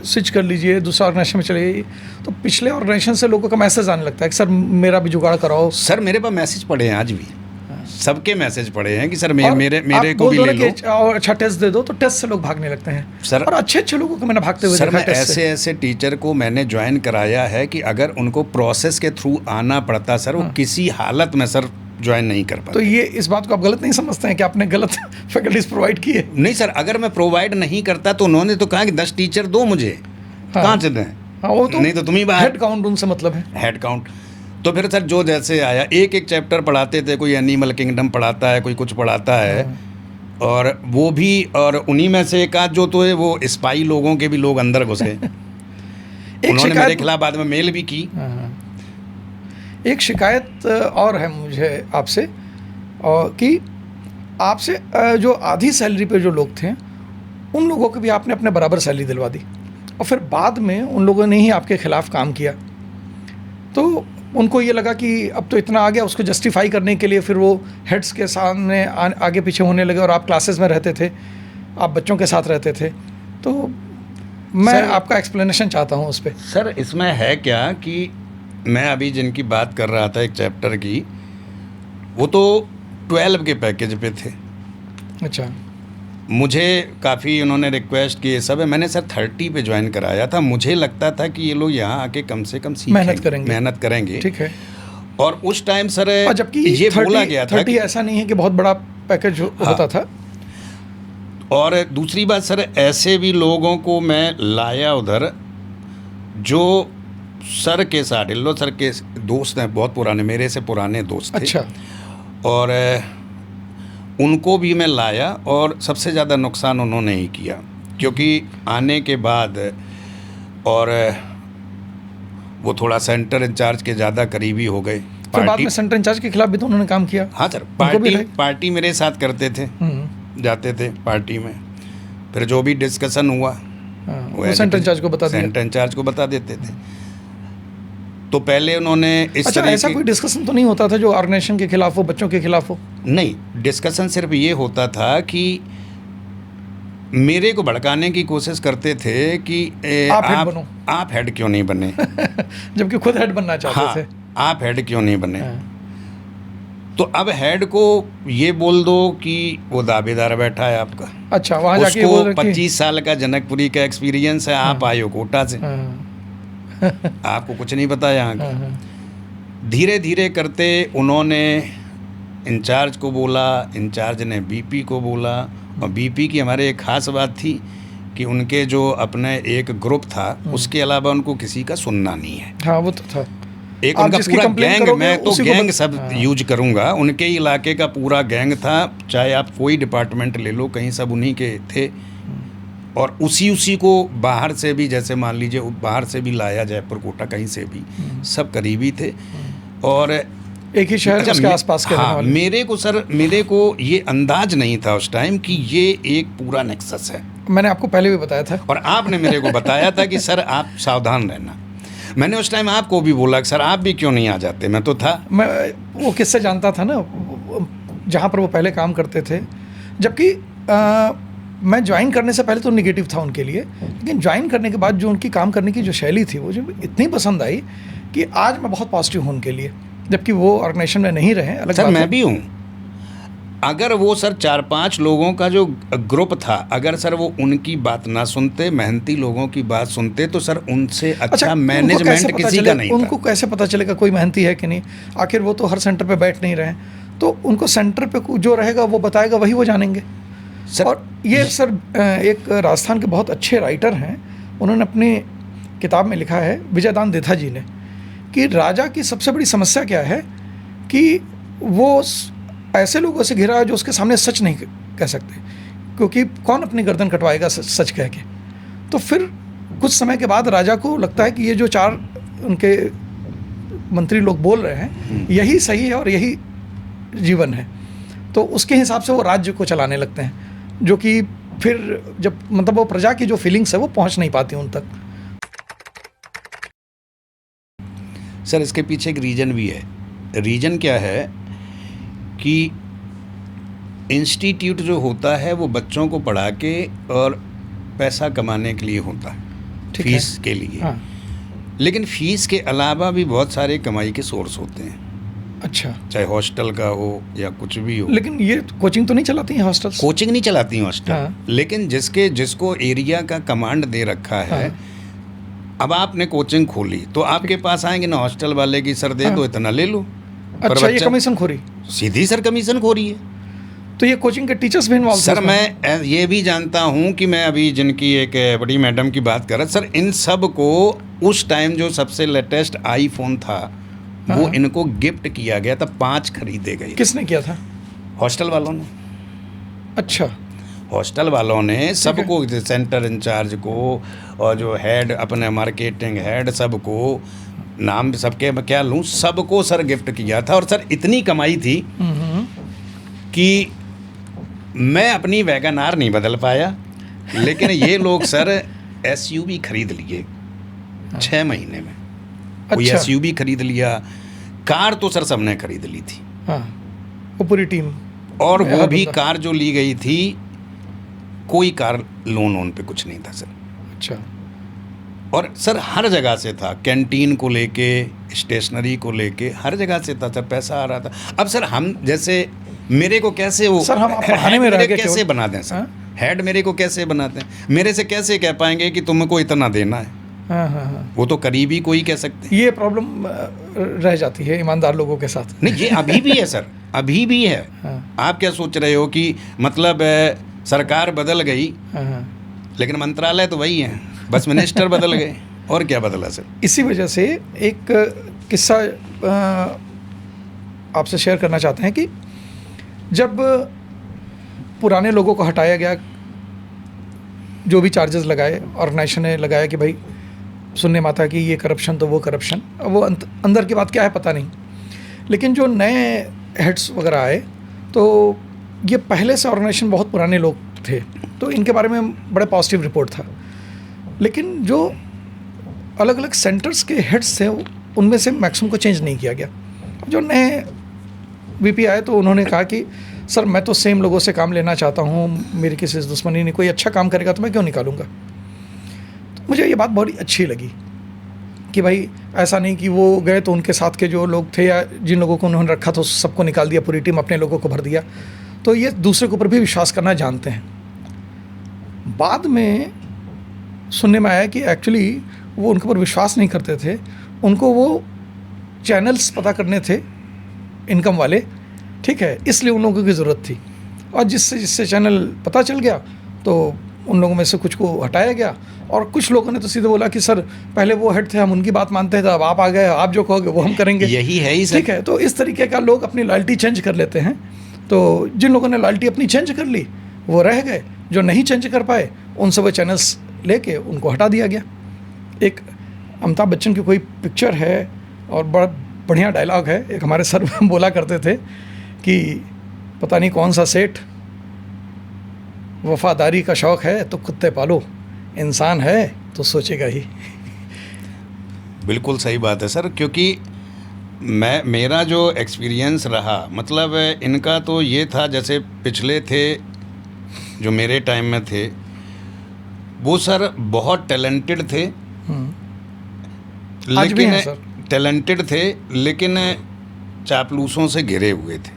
Speaker 1: स्विच कर लीजिए, दूसरा ऑर्गेनाइजेशन में चले जाइए, तो पिछले ऑर्गेनाइजेशन से लोगों का मैसेज आने लगता है कि सर मेरा भी जुगाड़ कराओ।
Speaker 2: सर मेरे पास मैसेज पड़े हैं आज भी, सबके मैसेज पड़े हैं कि सर मेरे को भी ले लो
Speaker 1: और अच्छा टेस्ट दे दो, तो टेस्ट से लोग भागने लगते हैं
Speaker 2: सर।
Speaker 1: और अच्छे लोगों को मैंने भागते हुए
Speaker 2: सर
Speaker 1: देखा।
Speaker 2: मैं ऐसे टीचर को मैंने ज्वाइन कराया है कि अगर उनको प्रोसेस के थ्रू आना पड़ता सर, वो किसी हालत में सर ज्वाइन नहीं कर पाते।
Speaker 1: तो ये इस बात को आप गलत नहीं समझते हैं कि आपने गलत फैकल्टीज प्रोवाइड किए?
Speaker 2: नहीं सर, अगर मैं प्रोवाइड नहीं करता तो उन्होंने तो कहा कि 10 टीचर दो मुझे, कहाँ से दें?
Speaker 1: हाँ, वो तो
Speaker 2: नहीं तो तुम ही बाहर।
Speaker 1: हेड काउंट उनसे मतलब है,
Speaker 2: हेड काउंट। तो फिर सर जो जैसे आया, एक एक चैप्टर पढ़ाते थे, कोई एनिमल किंगडम पढ़ाता है, कोई कुछ पढ़ाता है, और वो भी, और उन्हीं में से एक आध जो तो है वो स्पाई लोगों के भी लोग अंदर घुसे। उन्होंने मेरे खिलाफ बाद में मेल भी की।
Speaker 1: एक शिकायत और है मुझे आपसे, और कि आपसे जो आधी सैलरी पे जो लोग थे उन लोगों को भी आपने अपने बराबर सैलरी दिलवा दी, और फिर बाद में उन लोगों ने ही आपके खिलाफ काम किया। तो उनको ये लगा कि अब तो इतना आ गया, उसको जस्टिफाई करने के लिए फिर वो हेड्स के सामने आगे पीछे होने लगे, और आप क्लासेस में रहते थे, आप बच्चों के साथ रहते थे। तो मैं आपका एक्सप्लेनेशन चाहता हूँ उस पर।
Speaker 2: सर इसमें है क्या कि मैं अभी जिनकी बात कर रहा था एक चैप्टर की, वो तो 12 के पैकेज पे थे।
Speaker 1: अच्छा।
Speaker 2: मुझे काफ़ी उन्होंने रिक्वेस्ट की, सब है, मैंने सर 30 पे ज्वाइन कराया था। मुझे लगता था कि ये लोग यहाँ आके कम से कम मेहनत करेंगे।
Speaker 1: ठीक है।
Speaker 2: और उस टाइम सर
Speaker 1: जबकि
Speaker 2: ये बोला गया था
Speaker 1: 30 ऐसा नहीं है कि बहुत बड़ा पैकेज होता था।
Speaker 2: और दूसरी बात सर, ऐसे भी लोगों को मैं लाया उधर जो सर के साथ, ढिल्लो सर के दोस्त हैं, बहुत पुराने, मेरे से पुराने दोस्त थे।
Speaker 1: अच्छा।
Speaker 2: और उनको भी मैं लाया, और सबसे ज़्यादा नुकसान उन्होंने ही किया, क्योंकि आने के बाद और वो थोड़ा सेंटर इंचार्ज के ज़्यादा करीबी हो गए।
Speaker 1: फिर बाद में सेंटर इंचार्ज के खिलाफ भी तो उन्होंने काम किया।
Speaker 2: हाँ सर, पार्टी मेरे साथ करते थे, जाते थे पार्टी में, फिर जो भी डिस्कशन हुआ
Speaker 1: वो सेंटर इंचार्ज को बता
Speaker 2: देते थे। तो पहले उन्होंने इस
Speaker 1: अच्छा, ऐसा कोई डिस्कशन तो नहीं होता था जो ऑर्गेनाइजेशन के खिलाफ हो, बच्चों के खिलाफ हो?
Speaker 2: नहीं, डिस्कशन सिर्फ ये होता था कि मेरे को भड़काने की कोशिश करते थे कि आप हेड क्यों नहीं बने।
Speaker 1: जबकि खुद हेड बनना चाहते थे।
Speaker 2: आप हेड क्यों नहीं बने। तो अब हेड को ये बोल दो कि वो दावेदार बैठा है आपका।
Speaker 1: अच्छा, वहाँ जाके
Speaker 2: उसको 25 साल का जनकपुरी का एक्सपीरियंस है, आप आए हो कोटा से, आपको कुछ नहीं पता यहाँ का। धीरे धीरे करते उन्होंने इंचार्ज को बोला, इंचार्ज ने बीपी को बोला, और बीपी की हमारे एक ख़ास बात थी कि उनके जो अपने एक ग्रुप था उसके अलावा उनको किसी का सुनना नहीं है।
Speaker 1: हाँ, वो तो था।
Speaker 2: एक उनका पूरा गैंग, मैं तो गैंग सब यूज करूँगा, उनके इलाके का पूरा गैंग था, चाहे आप कोई डिपार्टमेंट ले लो, कहीं सब उन्हीं के थे। और उसी को बाहर से भी, जैसे मान लीजिए बाहर से भी लाया, जयपुर कोटा कहीं से भी, सब करीबी थे और
Speaker 1: एक ही शहर के आसपास के।
Speaker 2: हाँ, मेरे को ये अंदाज नहीं था उस टाइम कि ये एक पूरा नेक्सस है।
Speaker 1: मैंने आपको पहले भी बताया था,
Speaker 2: और आपने मेरे को बताया था कि सर आप सावधान रहना। मैंने उस टाइम आपको भी बोला कि सर आप भी क्यों नहीं आ जाते, मैं तो था।
Speaker 1: मैं वो किससे जानता था ना, जहाँ पर वो पहले काम करते थे। जबकि मैं ज्वाइन करने से पहले तो नेगेटिव था उनके लिए, लेकिन ज्वाइन करने के बाद जो उनकी काम करने की जो शैली थी वो जो इतनी पसंद आई कि आज मैं बहुत पॉजिटिव हूँ उनके लिए। जबकि वो ऑर्गेनाइजेशन में नहीं रहे, अलग
Speaker 2: सर मैं भी हूँ। अगर वो सर 4-5 लोगों का जो ग्रुप था, अगर सर वो उनकी बात ना सुनते, मेहनती लोगों की बात सुनते, तो सर उनसे अच्छा मैनेजमेंट किसी का नहीं था।
Speaker 1: उनको कैसे पता चलेगा कोई मेहनती है कि नहीं? आखिर वो तो हर सेंटर पे बैठ नहीं रहे, तो उनको सेंटर पे जो रहेगा वो बताएगा, वही वो जानेंगे सर। और ये सर एक राजस्थान के बहुत अच्छे राइटर हैं, उन्होंने अपनी किताब में लिखा है, विजयदान देथा जी ने, कि राजा की सबसे बड़ी समस्या क्या है कि वो ऐसे लोगों से घिरा है जो उसके सामने सच नहीं कह सकते, क्योंकि कौन अपनी गर्दन कटवाएगा सच कह के। तो फिर कुछ समय के बाद राजा को लगता है कि ये जो 4 उनके मंत्री लोग बोल रहे हैं यही सही है और यही जीवन है, तो उसके हिसाब से वो राज्य को चलाने लगते हैं, जो कि फिर जब मतलब वो प्रजा की जो फीलिंग्स है वो पहुंच नहीं पाती उन तक।
Speaker 2: सर इसके पीछे एक रीज़न भी है। रीज़न क्या है कि इंस्टीट्यूट जो होता है वो बच्चों को पढ़ा के और पैसा कमाने के लिए होता है, फीस के लिए।
Speaker 1: हाँ।
Speaker 2: लेकिन फ़ीस के अलावा भी बहुत सारे कमाई के सोर्स होते हैं।
Speaker 1: अच्छा।
Speaker 2: चाहे हॉस्टल का हो या कुछ भी हो।
Speaker 1: लेकिन ये कोचिंग तो नहीं चलाती हैं हॉस्टल?
Speaker 2: कोचिंग नहीं चलाती हॉस्टल।
Speaker 1: हाँ।
Speaker 2: लेकिन जिसको एरिया का कमांड दे रखा है,
Speaker 1: हाँ।
Speaker 2: अब आपने कोचिंग खोली तो आपके पास आएंगे ना हॉस्टल वाले की, सर दे दो इतना ले लो।
Speaker 1: अच्छा, ये कमीशन खोरी?
Speaker 2: सीधी सर कमीशन खोरी है।
Speaker 1: तो ये कोचिंग के टीचर्स भी इन्वॉल्व?
Speaker 2: सर मैं ये भी जानता हूँ कि मैं अभी जिनकी एक बड़ी मैडम की बात कर रहा, सर इन सब को उस टाइम जो सबसे लेटेस्ट आईफोन था वो
Speaker 1: हाँ।
Speaker 2: इनको गिफ्ट किया गया था, 5 खरीदे गए।
Speaker 1: किसने किया था?
Speaker 2: हॉस्टल वालों ने।
Speaker 1: अच्छा।
Speaker 2: हॉस्टल वालों ने सबको, सेंटर इंचार्ज को और जो हेड अपने मार्केटिंग हेड, सबको नाम सबके मैं क्या लूँ, सबको सर गिफ्ट किया था। और सर इतनी कमाई थी कि मैं अपनी वैगन आर नहीं बदल पाया, लेकिन ये लोग सर एसयूवी खरीद लिए 6 महीने में। कोई
Speaker 1: अच्छा।
Speaker 2: एसयूवी खरीद लिया, कार तो सर सबने खरीद ली थी।
Speaker 1: हाँ, वो पूरी टीम।
Speaker 2: और
Speaker 1: मैं
Speaker 2: वो
Speaker 1: हर
Speaker 2: भी
Speaker 1: बंदा।
Speaker 2: कार जो ली गई थी, कोई कार लोन पे कुछ नहीं था सर।
Speaker 1: अच्छा।
Speaker 2: और सर हर जगह से था, कैंटीन को लेके, स्टेशनरी को लेके, हर जगह से था सर, पैसा आ रहा था। अब सर हम जैसे मेरे को कैसे वो
Speaker 1: सर, हम आप पढ़ाने
Speaker 2: हेड
Speaker 1: में रह
Speaker 2: मेरे
Speaker 1: गए
Speaker 2: कैसे
Speaker 1: केवल।
Speaker 2: बना दें सर?
Speaker 1: हाँ?
Speaker 2: हेड मेरे को कैसे बनाते हैं? मेरे से कैसे कह पाएंगे कि तुमको इतना देना है?
Speaker 1: हाँ हाँ हाँ,
Speaker 2: वो तो करीबी कोई कह सकते हैं।
Speaker 1: ये प्रॉब्लम रह जाती है ईमानदार लोगों के साथ।
Speaker 2: नहीं, ये अभी भी है सर, अभी भी है।
Speaker 1: हाँ
Speaker 2: आप क्या सोच रहे हो कि मतलब सरकार बदल गई,
Speaker 1: हाँ हाँ।
Speaker 2: लेकिन मंत्रालय तो वही है, बस मिनिस्टर बदल गए, और क्या बदला सर?
Speaker 1: इसी वजह से एक किस्सा आपसे शेयर करना चाहते हैं कि जब पुराने लोगों को हटाया गया, जो भी चार्जेस लगाए, ऑर्गेनाइजेशन ने लगाया कि भाई सुनने में आता है कि ये करप्शन तो वो करप्शन, अब वो अंदर की बात क्या है पता नहीं। लेकिन जो नए हेड्स वगैरह आए, तो ये पहले से ऑर्गेनाइजेशन बहुत पुराने लोग थे, तो इनके बारे में बड़ा पॉजिटिव रिपोर्ट था। लेकिन जो अलग अलग सेंटर्स के हेड्स थे, उनमें से मैक्सिमम को चेंज नहीं किया गया। जो नए वीपी आए तो उन्होंने कहा कि सर मैं तो सेम लोगों से काम लेना चाहता हूँ, मेरी किसी से दुश्मनी नहीं, कोई अच्छा काम करेगा तो मैं क्यों निकालूंगा। तो मुझे ये बात बहुत अच्छी लगी कि भाई ऐसा नहीं कि वो गए तो उनके साथ के जो लोग थे या जिन लोगों को उन्होंने रखा था सबको निकाल दिया, पूरी टीम अपने लोगों को भर दिया। तो ये दूसरे के ऊपर भी विश्वास करना जानते हैं। बाद में सुनने में आया कि एक्चुअली वो उनके ऊपर विश्वास नहीं करते थे, उनको वो चैनल्स पता करने थे इनकम वाले, ठीक है, इसलिए उन लोगों की ज़रूरत थी। और जिससे चैनल पता चल गया तो उन लोगों में से कुछ को हटाया गया, और कुछ लोगों ने तो सीधे बोला कि सर पहले वो हेड थे, हम उनकी बात मानते थे, अब आप आ गए, आप जो कहोगे वो हम करेंगे।
Speaker 2: यही है ही सर।
Speaker 1: ठीक है, तो इस तरीके का लोग अपनी लॉयल्टी चेंज कर लेते हैं। तो जिन लोगों ने लॉयल्टी अपनी चेंज कर ली वो रह गए, जो नहीं चेंज कर पाए उनसे वो चैनल्स लेके उनको हटा दिया गया। एक अमिताभ बच्चन की कोई पिक्चर है और बड़ा बढ़िया डायलॉग है, एक हमारे सर बोला करते थे कि पता नहीं कौन सा सेठ, वफादारी का शौक़ है तो कुत्ते पालो, इंसान है तो सोचेगा ही।
Speaker 2: बिल्कुल सही बात है सर, क्योंकि मेरा जो एक्सपीरियंस रहा, मतलब इनका तो ये था, जैसे पिछले थे जो मेरे टाइम में थे, वो सर बहुत टैलेंटेड थे,
Speaker 1: आज भी हैं
Speaker 2: लेकिन
Speaker 1: सर।
Speaker 2: टैलेंटेड थे लेकिन चापलूसों से घिरे हुए थे।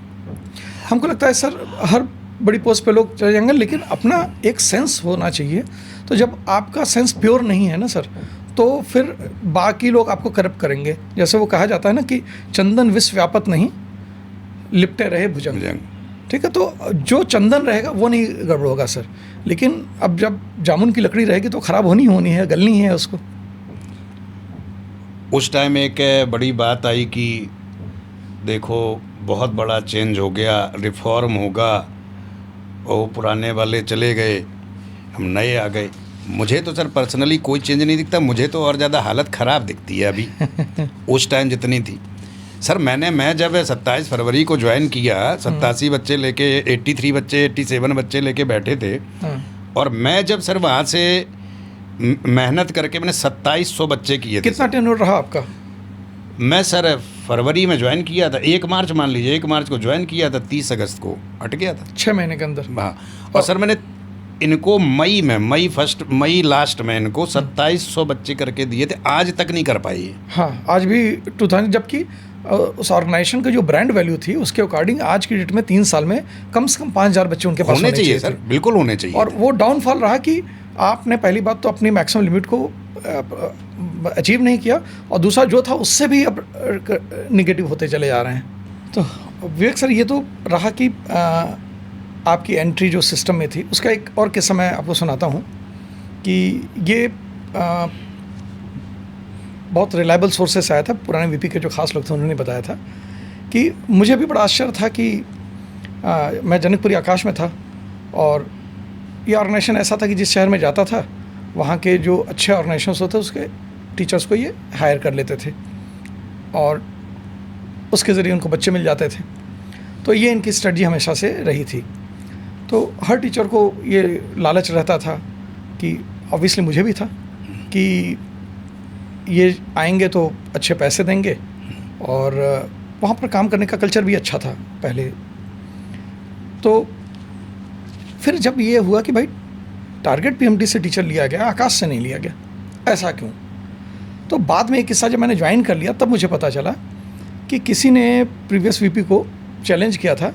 Speaker 1: हमको लगता है सर हर बड़ी पोस्ट पे लोग चले जाएंगे, लेकिन अपना एक सेंस होना चाहिए। तो जब आपका सेंस प्योर नहीं है ना सर, तो फिर बाकी लोग आपको करप्ट करेंगे। जैसे वो कहा जाता है ना कि चंदन विष व्यापत नहीं, लिपटे रहे भुजंग। ठीक है, तो जो चंदन रहेगा वो नहीं गड़बड़ होगा सर, लेकिन अब जब जामुन की लकड़ी रहेगी तो ख़राब होनी है, गलनी है उसको।
Speaker 2: उस टाइम एक बड़ी बात आई कि देखो बहुत बड़ा चेंज हो गया, रिफॉर्म होगा, और पुराने वाले चले गए, हम नए आ गए। मुझे तो सर पर्सनली कोई चेंज नहीं दिखता, मुझे तो और ज़्यादा हालत ख़राब दिखती है अभी उस टाइम जितनी थी। सर मैं जब 27 फरवरी को ज्वाइन किया, 87 बच्चे लेके 83 बच्चे 87 बच्चे लेके बैठे थे, और मैं जब सर वहाँ से मेहनत करके मैंने 2700 बच्चे किए थे।
Speaker 1: कितना टेन्योर रहा आपका?
Speaker 2: मैं सर फरवरी में ज्वाइन किया था, 1 मार्च मान लीजिए, 1 मार्च को ज्वाइन किया था, 30 अगस्त को हट गया था,
Speaker 1: 6 महीने के अंदर।
Speaker 2: हाँ। और सर मैंने इनको मई लास्ट में इनको 2700 बच्चे करके दिए थे, आज तक नहीं कर पाई।
Speaker 1: हाँ, आज भी 2000, जबकि उस ऑर्गेनाइजेशन का जो ब्रांड वैल्यू थी उसके अकॉर्डिंग आज की डेट में 3 साल में कम से कम 5000 बच्चे उनके पास
Speaker 2: होने चाहिए सर, बिल्कुल होने चाहिए।
Speaker 1: और वो डाउनफॉल रहा कि आपने पहली बात तो अपनी मैक्सिमम लिमिट को अचीव नहीं किया, और दूसरा जो था उससे भी अब निगेटिव होते चले जा रहे हैं। तो विवेक सर, ये तो रहा कि आपकी एंट्री जो सिस्टम में थी, उसका एक और किस्सा मैं आपको सुनाता हूँ कि ये बहुत रिलायबल सोर्सेस से आया था, पुराने वीपी के जो खास लोग थे उन्होंने बताया था कि मुझे भी बड़ा आश्चर्य था कि मैं जनकपुरी आकाश में था और ये ऑर्गेनाइजेशन ऐसा था कि जिस शहर में जाता था वहाँ के जो अच्छे ऑर्गेनाइजेशन होते उसके टीचर्स को ये हायर कर लेते थे और उसके ज़रिए उनको बच्चे मिल जाते थे। तो ये इनकी स्ट्रेटजी हमेशा से रही थी। तो हर टीचर को ये लालच रहता था कि ऑब्वियसली मुझे भी था कि ये आएंगे तो अच्छे पैसे देंगे और वहाँ पर काम करने का कल्चर भी अच्छा था पहले। तो फिर जब ये हुआ कि भाई टारगेट पीएमटी से टीचर लिया गया, आकाश से नहीं लिया गया, ऐसा क्यों? तो बाद में एक किस्सा जब मैंने ज्वाइन कर लिया तब मुझे पता चला कि किसी ने प्रीवियस वीपी को चैलेंज किया था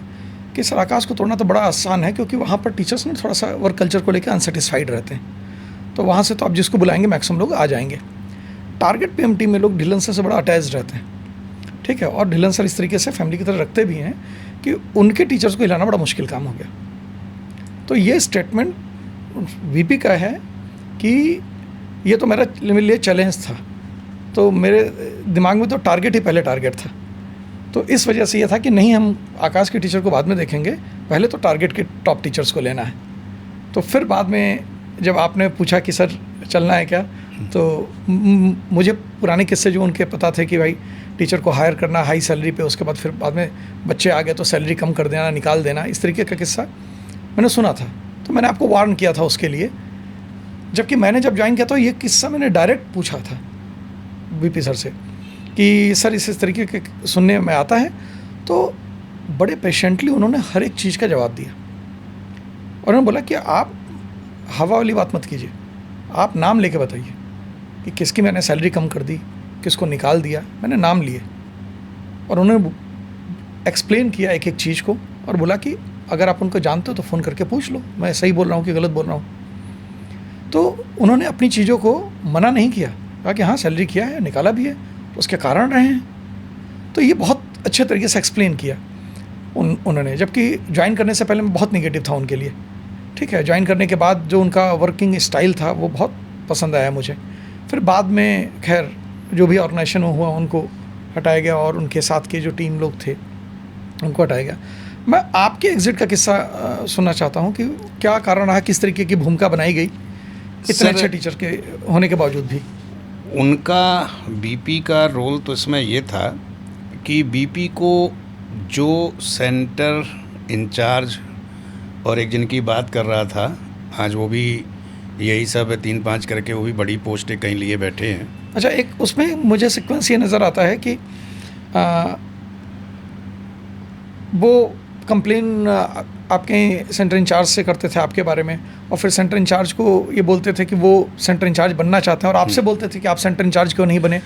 Speaker 1: कि सर आकाश को तोड़ना तो बड़ा आसान है क्योंकि वहाँ पर टीचर्स ना थोड़ा सा वर्क कल्चर को लेकर अनसेटिस्फाइड रहते हैं, तो वहाँ से तो आप जिसको बुलाएंगे मैक्सिमम लोग आ जाएंगे। टारगेट पीएमटी में लोग ढिल्लन से बड़ा अटैच रहते हैं, ठीक है, और ढिल्लन सर इस तरीके से फैमिली की तरह रखते भी हैं कि उनके टीचर्स को हिलाना बड़ा मुश्किल काम हो गया। तो ये स्टेटमेंट वीपी का है कि ये तो मेरे लिए चैलेंज था, तो मेरे दिमाग में तो टारगेट ही पहले टारगेट था। तो इस वजह से ये था कि नहीं, हम आकाश के टीचर को बाद में देखेंगे, पहले तो टारगेट के टॉप टीचर्स को लेना है। तो फिर बाद में जब आपने पूछा कि सर चलना है क्या, तो मुझे पुराने किस्से जो उनके पता थे कि भाई टीचर को हायर करना हाई सैलरी पे, उसके बाद फिर बाद में बच्चे आ गए तो सैलरी कम कर देना, निकाल देना, इस तरीके का किस्सा मैंने सुना था। तो मैंने आपको वार्न किया था उसके लिए, जबकि मैंने जब ज्वाइन किया तो ये किस्सा मैंने डायरेक्ट पूछा था वीपी सर से कि सर इस तरीके के सुनने में आता है। तो बड़े पेशेंटली उन्होंने हर एक चीज़ का जवाब दिया और उन्होंने बोला कि आप हवा वाली बात मत कीजिए, आप नाम लेके बताइए कि किसकी मैंने सैलरी कम कर दी, किसको निकाल दिया। मैंने नाम लिए और उन्होंने एक्सप्लेन किया एक एक चीज़ को और बोला कि अगर आप उनको जानते हो तो फ़ोन करके पूछ लो, मैं सही बोल रहा हूँ कि गलत बोल रहा हूँ। तो उन्होंने अपनी चीज़ों को मना नहीं किया, कहा कि हाँ सैलरी किया है, निकाला भी है, उसके कारण रहे हैं। तो ये बहुत अच्छे तरीके से एक्सप्लेन किया उन्होंने, जबकि ज्वाइन करने से पहले मैं बहुत निगेटिव था उनके लिए, ठीक है। ज्वाइन करने के बाद जो उनका वर्किंग स्टाइल था वो बहुत पसंद आया मुझे। फिर बाद में खैर जो भी ऑर्गेनाइजेशन में हुआ उनको हटाया गया और उनके साथ के जो टीम लोग थे उनको हटाया गया। मैं आपके एग्ज़िट का किस्सा सुनना चाहता हूँ कि क्या कारण रहा, किस तरीके की भूमिका बनाई गई इतने अच्छे टीचर के होने के बावजूद भी।
Speaker 2: उनका बीपी का रोल तो इसमें ये था कि बीपी को जो सेंटर इंचार्ज और एक जिनकी बात कर रहा था, आज वो भी यही सब 3-5 करके वो भी बड़ी पोस्टें कहीं लिए बैठे हैं।
Speaker 1: अच्छा, एक उसमें मुझे सीक्वेंस ये नज़र आता है कि वो कंप्लेन आपके सेंटर इंचार्ज से करते थे आपके बारे में, और फिर सेंटर इंचार्ज को ये बोलते थे कि वो सेंटर इंचार्ज बनना चाहते हैं और आपसे बोलते थे कि आप सेंटर इंचार्ज क्यों नहीं बने।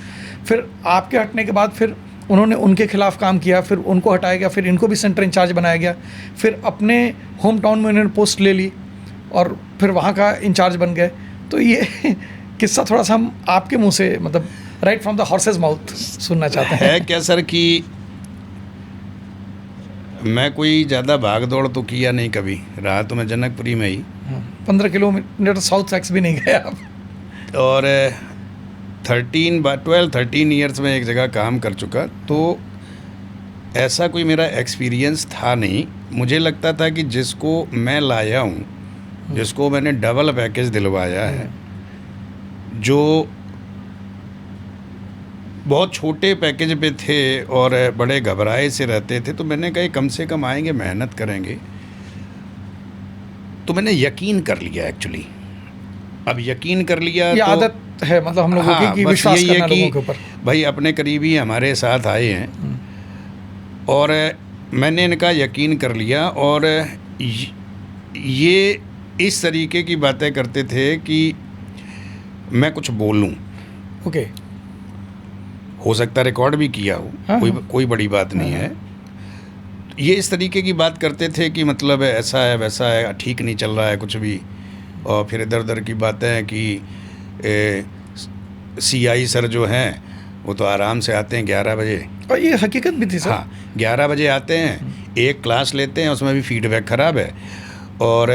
Speaker 1: फिर आपके हटने के बाद फिर उन्होंने उनके खिलाफ काम किया, फिर उनको हटाया गया, फिर इनको भी सेंटर इंचार्ज बनाया गया, फिर अपने होम टाउन में उन्होंने पोस्ट ले ली और फिर वहाँ का इंचार्ज बन गए। तो ये किस्सा थोड़ा सा हम आपके मुंह से, मतलब right from the horses mouth सुनना चाहते हैं।
Speaker 2: है क्या सर कि मैं कोई ज़्यादा भाग दौड़ तो किया नहीं, कभी रहा तो मैं जनकपुरी में ही।
Speaker 1: 15 किलोमीटर साउथ एक्स भी नहीं गए आप।
Speaker 2: और 13 ईयर्स में एक जगह काम कर चुका, तो ऐसा कोई मेरा एक्सपीरियंस था नहीं। मुझे लगता था कि जिसको मैं लाया हूँ, जिसको मैंने डबल पैकेज दिलवाया है, जो बहुत छोटे पैकेज पे थे और बड़े घबराए से रहते थे, तो मैंने कहा कम से कम आएंगे, मेहनत करेंगे। तो मैंने यकीन कर लिया एक्चुअली। अब यकीन कर लिया
Speaker 1: ये
Speaker 2: तो
Speaker 1: आदत है, मतलब हम लोगों की
Speaker 2: बस
Speaker 1: विश्वास
Speaker 2: यही
Speaker 1: करना
Speaker 2: है कि
Speaker 1: लोगों के ऊपर।
Speaker 2: भाई अपने करीबी हमारे साथ आए हैं और मैंने इनका यकीन कर लिया। और ये इस तरीके की बातें करते थे कि मैं कुछ बोलूं,
Speaker 1: ओके,
Speaker 2: हो सकता रिकॉर्ड भी किया हो,
Speaker 1: हाँ,
Speaker 2: कोई बड़ी बात नहीं है। ये इस तरीके की बात करते थे कि मतलब ऐसा है वैसा है, ठीक नहीं चल रहा है कुछ भी। और फिर इधर उधर की बातें हैं कि CI सर जो हैं वो तो आराम से आते हैं 11 बजे,
Speaker 1: और ये हकीकत भी थी सर।
Speaker 2: हाँ, 11 बजे आते हैं, एक क्लास लेते हैं, उसमें भी फीडबैक ख़राब है। और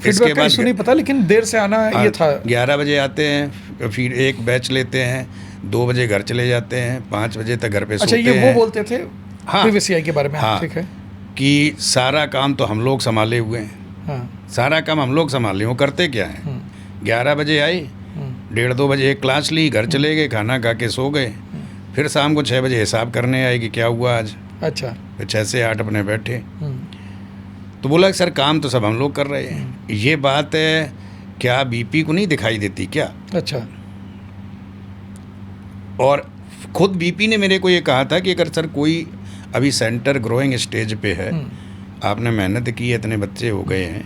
Speaker 2: इसके बाद
Speaker 1: नहीं पता, लेकिन देर से आना ये था।
Speaker 2: 11 बजे आते हैं, फिर एक बैच लेते हैं, 2 बजे घर चले जाते हैं, 5 बजे तक घर पे
Speaker 1: अच्छा,
Speaker 2: सोते
Speaker 1: ये
Speaker 2: हैं।
Speaker 1: वो बोलते थे
Speaker 2: हाँ।
Speaker 1: PVCI के बारे में?
Speaker 2: हाँ।
Speaker 1: ठीक है।
Speaker 2: कि सारा काम तो हम लोग संभाले हुए हैं,
Speaker 1: हाँ।
Speaker 2: सारा काम हम लोग संभाले। वो करते क्या हैं, 11 बजे आए, 1:30-2 बजे एक क्लास ली, घर चले गए, खाना खा के सो गए, फिर शाम को 6 बजे हिसाब करने आए कि क्या हुआ आज।
Speaker 1: अच्छा।
Speaker 2: फिर 6 से 8 अपने बैठे। तो बोला कि सर काम तो सब हम लोग कर रहे हैं। ये बात है, क्या BP को नहीं दिखाई देती क्या?
Speaker 1: अच्छा।
Speaker 2: और खुद BP ने मेरे को ये कहा था कि अगर सर कोई अभी सेंटर ग्रोइंग स्टेज पे है, आपने मेहनत की है, इतने बच्चे हो गए हैं,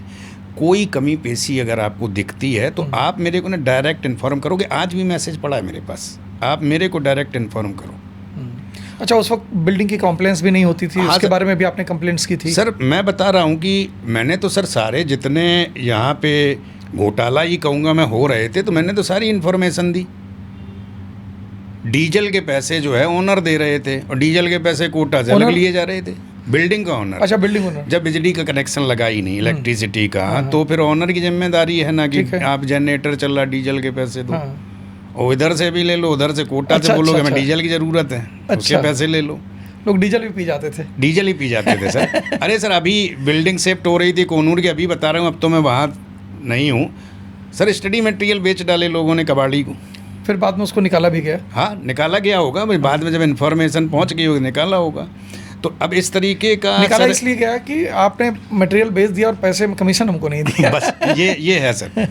Speaker 2: कोई कमी पेशी अगर आपको दिखती है तो आप मेरे को ना डायरेक्ट इन्फॉर्म करोगे। आज भी मैसेज पड़ा है मेरे पास, आप मेरे को डायरेक्ट इन्फॉर्म करो।
Speaker 1: अच्छा, उस वक्त बिल्डिंग की कंप्लेंट्स भी नहीं होती थी?
Speaker 2: हाँ
Speaker 1: उसके
Speaker 2: सर।
Speaker 1: बारे में भी आपने कंप्लेंट्स की थी?
Speaker 2: सर मैं बता रहा हूँ कि मैंने तो सर सारे जितने यहाँ पे घोटाला ही कहूँगा मैं हो रहे थे, तो मैंने तो सारी इन्फॉर्मेशन दी। डीजल के पैसे जो है ओनर दे रहे थे, और डीजल के पैसे कोटा से अलग लिए जा रहे थे। बिल्डिंग का ओनर।
Speaker 1: अच्छा, बिल्डिंग ओनर।
Speaker 2: जब बिजली का कनेक्शन लगा ही नहीं, इलेक्ट्रिसिटी का, तो फिर ओनर की जिम्मेदारी है ना कि आप जनरेटर चल रहा, डीजल के पैसे दो। और इधर से भी ले लो, उधर से कोटा से बोलोगे हमें डीजल की ज़रूरत है, उसके पैसे ले लो।
Speaker 1: लोग डीजल भी पी जाते थे?
Speaker 2: डीजल ही पी जाते थे सर। अरे सर, अभी बिल्डिंग शिफ्ट हो रही थी कोनूर की, अभी बता रहा हूँ, अब तो मैं वहाँ नहीं हूँ सर। स्टडी मटेरियल बेच डाले लोगों ने कबाड़ी को।
Speaker 1: फिर बाद में उसको निकाला भी गया?
Speaker 2: हाँ, निकाला गया होगा भाई, बाद में जब इन्फॉर्मेशन पहुँच गई होगी निकाला होगा। तो अब इस तरीके का
Speaker 1: निकाला इसलिए गया कि आपने मटेरियल बेच दिया और पैसे में कमीशन हमको नहीं दिया।
Speaker 2: बस ये है सर।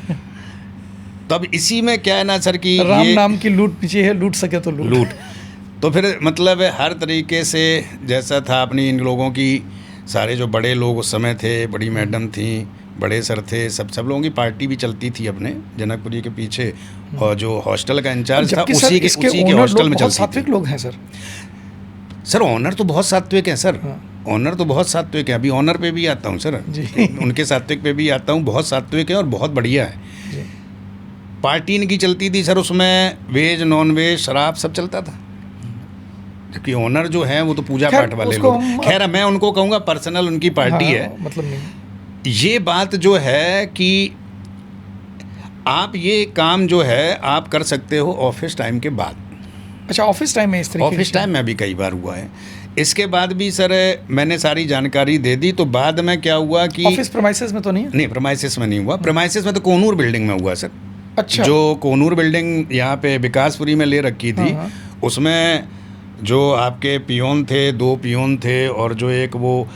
Speaker 2: तब इसी में क्या है ना सर कि
Speaker 1: राम नाम की लूट पीछे है, लूट सके तो लूट।
Speaker 2: तो फिर मतलब हर तरीके से जैसा था अपनी इन लोगों की, सारे जो बड़े लोग उस समय थे, बड़ी मैडम थी, बड़े सर थे, सब लोगों की पार्टी भी चलती थी अपने जनकपुरी के पीछे। और जो हॉस्टल का इंचार्ज था उसी के हॉस्टल में चलती थी।
Speaker 1: सात्विक लोग हैं सर?
Speaker 2: सर ऑनर तो बहुत सात्विक हैं सर। ऑनर तो बहुत सात्विक है। अभी ऑनर पे भी आता हूँ सर, उनके सात्विक पे भी आता हूँ। बहुत सात्विक है और बहुत बढ़िया है। पार्टी इनकी चलती थी सर, उसमें वेज नॉन वेज शराब सब चलता था। जबकि ऑनर जो है वो तो पूजा पाठ वाले लोग। खैर मैं उनको कहूँगा पर्सनल उनकी पार्टी है,
Speaker 1: मतलब नहीं।
Speaker 2: ये बात जो है कि आप ये काम जो है आप कर सकते हो ऑफिस टाइम के बाद।
Speaker 1: अच्छा, ऑफिस टाइम में इस तरीके?
Speaker 2: ऑफिस टाइम में भी कई बार हुआ है। इसके बाद भी सर मैंने सारी जानकारी दे दी। तो बाद में क्या हुआ कि
Speaker 1: ऑफिस प्रेमाइसेस में तो नहीं?
Speaker 2: नहीं, प्रेमाइसेस में नहीं हुआ। प्रेमाइसेस में तो कोनूर बिल्डिंग में हुआ सर।
Speaker 1: अच्छा।
Speaker 2: जो कोनूर बिल्डिंग यहाँ पे विकासपुरी में ले रखी थी, उसमें जो आपके पियोन थे, 2 पियोन थे, और जो एक वो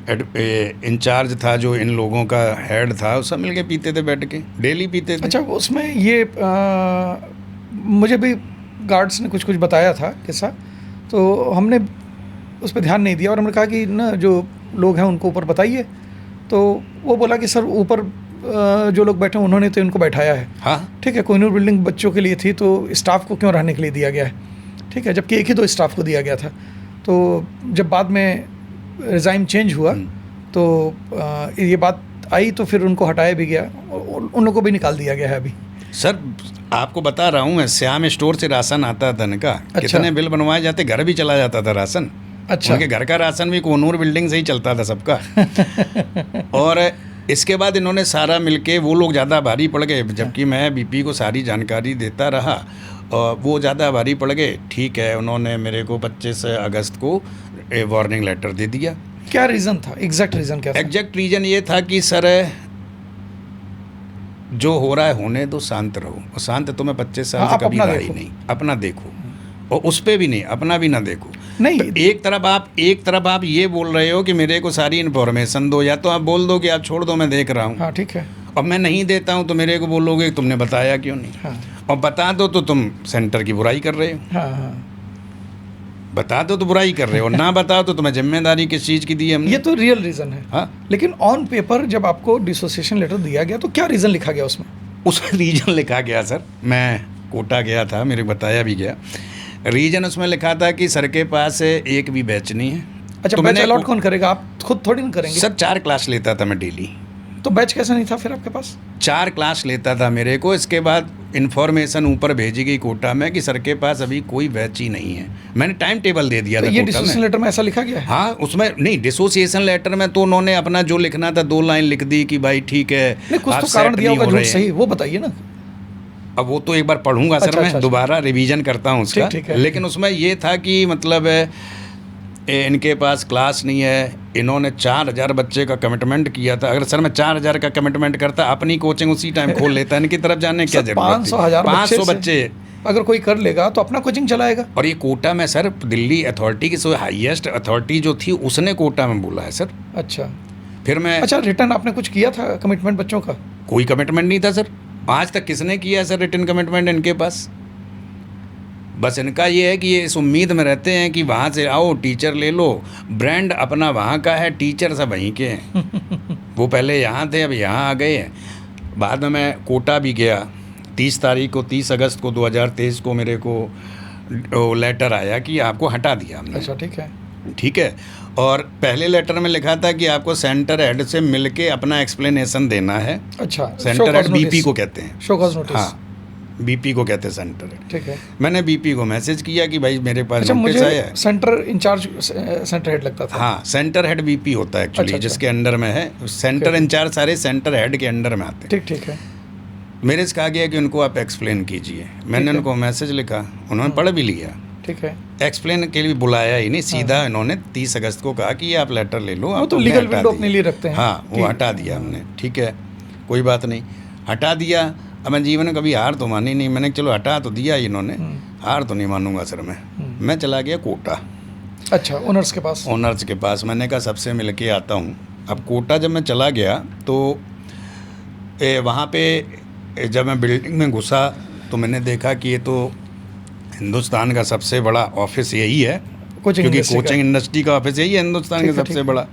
Speaker 2: इंचार्ज था जो इन लोगों का हेड था, सब मिल के पीते थे, बैठ के डेली पीते थे।
Speaker 1: अच्छा, उसमें ये मुझे भी गार्ड्स ने कुछ बताया था किस्सा, तो हमने उस पर ध्यान नहीं दिया और हमने कहा कि ना जो लोग हैं उनको ऊपर बताइए। तो वो बोला कि सर ऊपर जो लोग बैठे हैं उन्होंने तो इनको बैठाया है।
Speaker 2: हाँ
Speaker 1: ठीक है, कोहिनूर बिल्डिंग बच्चों के लिए थी तो स्टाफ को क्यों रहने के लिए दिया गया है? ठीक है, जबकि एक ही 2 स्टाफ को दिया गया था। तो जब बाद में रिज़ाइन चेंज हुआ तो ये बात आई तो फिर उनको हटाया भी गया, उन लोगों को भी निकाल दिया गया है अभी।
Speaker 2: सर आपको बता रहा हूँ मैं, श्याम स्टोर से राशन आता था इनका। अच्छा। कितने बिल बनवाए जाते, घर भी चला जाता था राशन। अच्छा। उनके घर का राशन भी कोनूर बिल्डिंग से ही चलता था सबका। और इसके बाद इन्होंने सारा मिलके, वो लोग ज़्यादा भारी पड़ गए, जबकि मैं BP को सारी जानकारी देता रहा और वो ज़्यादा भारी पड़ गए। ठीक है, उन्होंने मेरे को 25 अगस्त को वार्निंग लेटर दे दिया।
Speaker 1: क्या रीज़न था? एग्जैक्ट रीज़न क्या था?
Speaker 2: एग्जैक्ट रीज़न ये था कि सर जो हो रहा है होने दो, शांत रहो। और शांत तो मैं 25 साल से कभी रहा ही नहीं। अपना देखो, और उस पर भी नहीं, अपना भी ना देखो।
Speaker 1: नहीं,
Speaker 2: तो एक तरफ आप ये बोल रहे हो कि मेरे को सारी इन्फॉर्मेशन दो, या तो आप बोल दो कि आप छोड़ दो मैं देख रहा हूँ।
Speaker 1: हाँ ठीक है।
Speaker 2: अब मैं नहीं देता हूँ तो मेरे को बोलोगे तुमने बताया क्यों नहीं।
Speaker 1: हाँ।
Speaker 2: और बता दो तो तुम सेंटर की बुराई कर रहे हो।
Speaker 1: हाँ हाँ।
Speaker 2: बता दो तो बुराई कर रहे हो, ना बताओ तो तुम्हें जिम्मेदारी किस चीज़ की दी है हमने।
Speaker 1: ये तो रियल रीज़न है।
Speaker 2: हाँ,
Speaker 1: लेकिन ऑन पेपर जब आपको डिसोसिएशन लेटर दिया गया तो क्या रीज़न लिखा गया उसमें?
Speaker 2: उसमें रीज़न लिखा गया सर, मैं कोटा गया था, मेरे बताया भी गया। रीज़न उसमें लिखा था कि सर के पास एक भी बैच नहीं है।
Speaker 1: अच्छा,
Speaker 2: तो
Speaker 1: बैच अलॉट कौन करेगा? आप खुद थोड़ी ना करेंगे?
Speaker 2: सर 4 क्लास लेता था मैं डेली।
Speaker 1: तो बैच कैसे नहीं था फिर आपके पास?
Speaker 2: 4 क्लास लेता था मेरे को। इसके बाद इन्फॉर्मेशन ऊपर भेजी गई कोटा में कि सर के पास अभी कोई बैच ही नहीं है। मैंने टाइम टेबल दे दिया था।
Speaker 1: ये डिसोसिएशन लेटर में ऐसा लिखा गया है?
Speaker 2: हाँ, उसमें नहीं, डिसोसिएशन लेटर में तो उन्होंने अपना जो लिखना था 2 लाइन लिख दी कि भाई ठीक है।
Speaker 1: नहीं, कुछ तो कारण दिया होगा झूठ सही, वो बताइए ना।
Speaker 2: अब वो तो एक बार पढ़ूंगा सर,
Speaker 1: अच्छा,
Speaker 2: मैं
Speaker 1: अच्छा,
Speaker 2: दोबारा रिवीजन करता हूँ उसका।
Speaker 1: ठीक है।
Speaker 2: लेकिन उसमें ये था कि मतलब इनके पास क्लास नहीं है, इन्होंने 4,000 बच्चे का कमिटमेंट किया था। अगर सर मैं 4,000 का कमिटमेंट करता, अपनी कोचिंग उसी टाइम खोल लेता, इनकी तरफ जाने की क्या
Speaker 1: सर,
Speaker 2: जरूरत
Speaker 1: 500
Speaker 2: थी?
Speaker 1: हजार
Speaker 2: 500
Speaker 1: से
Speaker 2: बच्चे।
Speaker 1: अगर कोई कर लेगा तो अपना कोचिंग चलाएगा।
Speaker 2: और ये कोटा में सर दिल्ली अथॉरिटी की हाईएस्ट अथॉरिटी जो थी उसने कोटा में बोला है सर।
Speaker 1: अच्छा
Speaker 2: फिर मैं
Speaker 1: अच्छा, रिटर्न आपने कुछ किया था कमिटमेंट बच्चों का?
Speaker 2: कोई कमिटमेंट नहीं था सर, आज तक किसने किया है सर रिटर्न कमिटमेंट इनके पास? बस इनका ये है कि ये इस उम्मीद में रहते हैं कि वहाँ से आओ टीचर ले लो, ब्रांड अपना वहाँ का है, टीचर सब वहीं के हैं। वो पहले यहाँ थे, अब यहाँ आ गए हैं। बाद में मैं कोटा भी गया, 30 अगस्त को 2023 को मेरे को लेटर आया कि आपको हटा दिया हमने।
Speaker 1: अच्छा, ठीक है।
Speaker 2: ठीक है। और पहले लेटर में लिखा था कि आपको सेंटर हेड से मिलके अपना एक्सप्लेनेशन देना है।
Speaker 1: अच्छा,
Speaker 2: सेंटर हेड बीपी को कहते हैं।
Speaker 1: Show cause notice.
Speaker 2: हाँ, बीपी को कहते हैं सेंटर हेड।
Speaker 1: ठीक है।
Speaker 2: मैंने बीपी को मैसेज किया कि भाई मेरे पास
Speaker 1: अच्छा,
Speaker 2: नोटिस
Speaker 1: मुझे
Speaker 2: आया है।
Speaker 1: सेंटर इंचार्ज सेंटर हेड लगता था।
Speaker 2: हाँ, सेंटर हेड बीपी होता है एक्चुअली,
Speaker 1: अच्छा।
Speaker 2: जिसके अंडर में है। सेंटर इंचार्ज सारे सेंटर हेड के अंडर में आते हैं।
Speaker 1: ठीक है।
Speaker 2: मेरे से कहा गया कि उनको आप एक्सप्लेन कीजिए। मैंने
Speaker 1: है।
Speaker 2: उनको मैसेज लिखा, उन्होंने पढ़ भी लिया।
Speaker 1: ठीक है।
Speaker 2: एक्सप्लेन के लिए बुलाया ही नहीं, सीधा इन्होंने 30 अगस्त को कहा कि ये आप लेटर ले लो।
Speaker 1: वो तो लीगल विंडो अपने लिए रखते हैं।
Speaker 2: हाँ, वो हटा दिया हमने। ठीक है, कोई बात नहीं, हटा दिया। अब मैं जीवन में कभी हार तो मानी नहीं, मैंने चलो हटा तो दिया इन्होंने, हार तो नहीं मानूंगा सर मैं चला गया कोटा।
Speaker 1: अच्छा, ओनर्स के पास?
Speaker 2: ओनर्स के पास मैंने कहा सबसे मिल के आता हूँ। अब कोटा जब मैं चला गया तो वहाँ पे जब मैं बिल्डिंग में घुसा तो मैंने देखा कि ये तो हिंदुस्तान का सबसे बड़ा ऑफिस यही है, क्योंकि कोचिंग इंडस्ट्री का ऑफिस यही है हिंदुस्तान का सबसे बड़ा।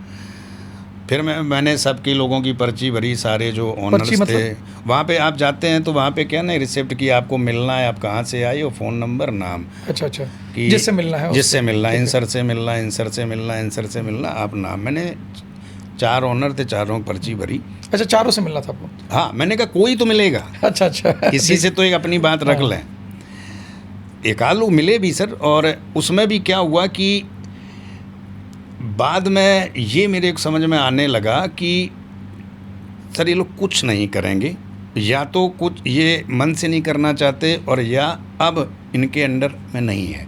Speaker 2: फिर मैंने सबके लोगों की पर्ची भरी, सारे जो ओनर्स थे। वहाँ पे आप जाते हैं तो वहाँ पे क्या ना रिसिप्ट की आपको मिलना है, आप कहाँ से आए हो, फ़ोन नंबर, नाम।
Speaker 1: अच्छा, कि जिससे मिलना है,
Speaker 2: जिससे मिलना है, इंसर से मिलना है, इंसर से मिलना है, इंसर से मिलना, आप नाम। मैंने 4 ओनर थे, चारों पर्ची भरी।
Speaker 1: अच्छा, चारों से मिलना था आपको?
Speaker 2: हाँ, मैंने कहा कोई तो मिलेगा।
Speaker 1: अच्छा
Speaker 2: किसी से तो एक अपनी बात रख लें। एक आध लोग मिले भी सर। और उसमें भी क्या हुआ कि बाद में ये मेरे समझ में आने लगा कि सर ये लोग कुछ नहीं करेंगे, या तो कुछ ये मन से नहीं करना चाहते, और या अब इनके अंडर में नहीं है।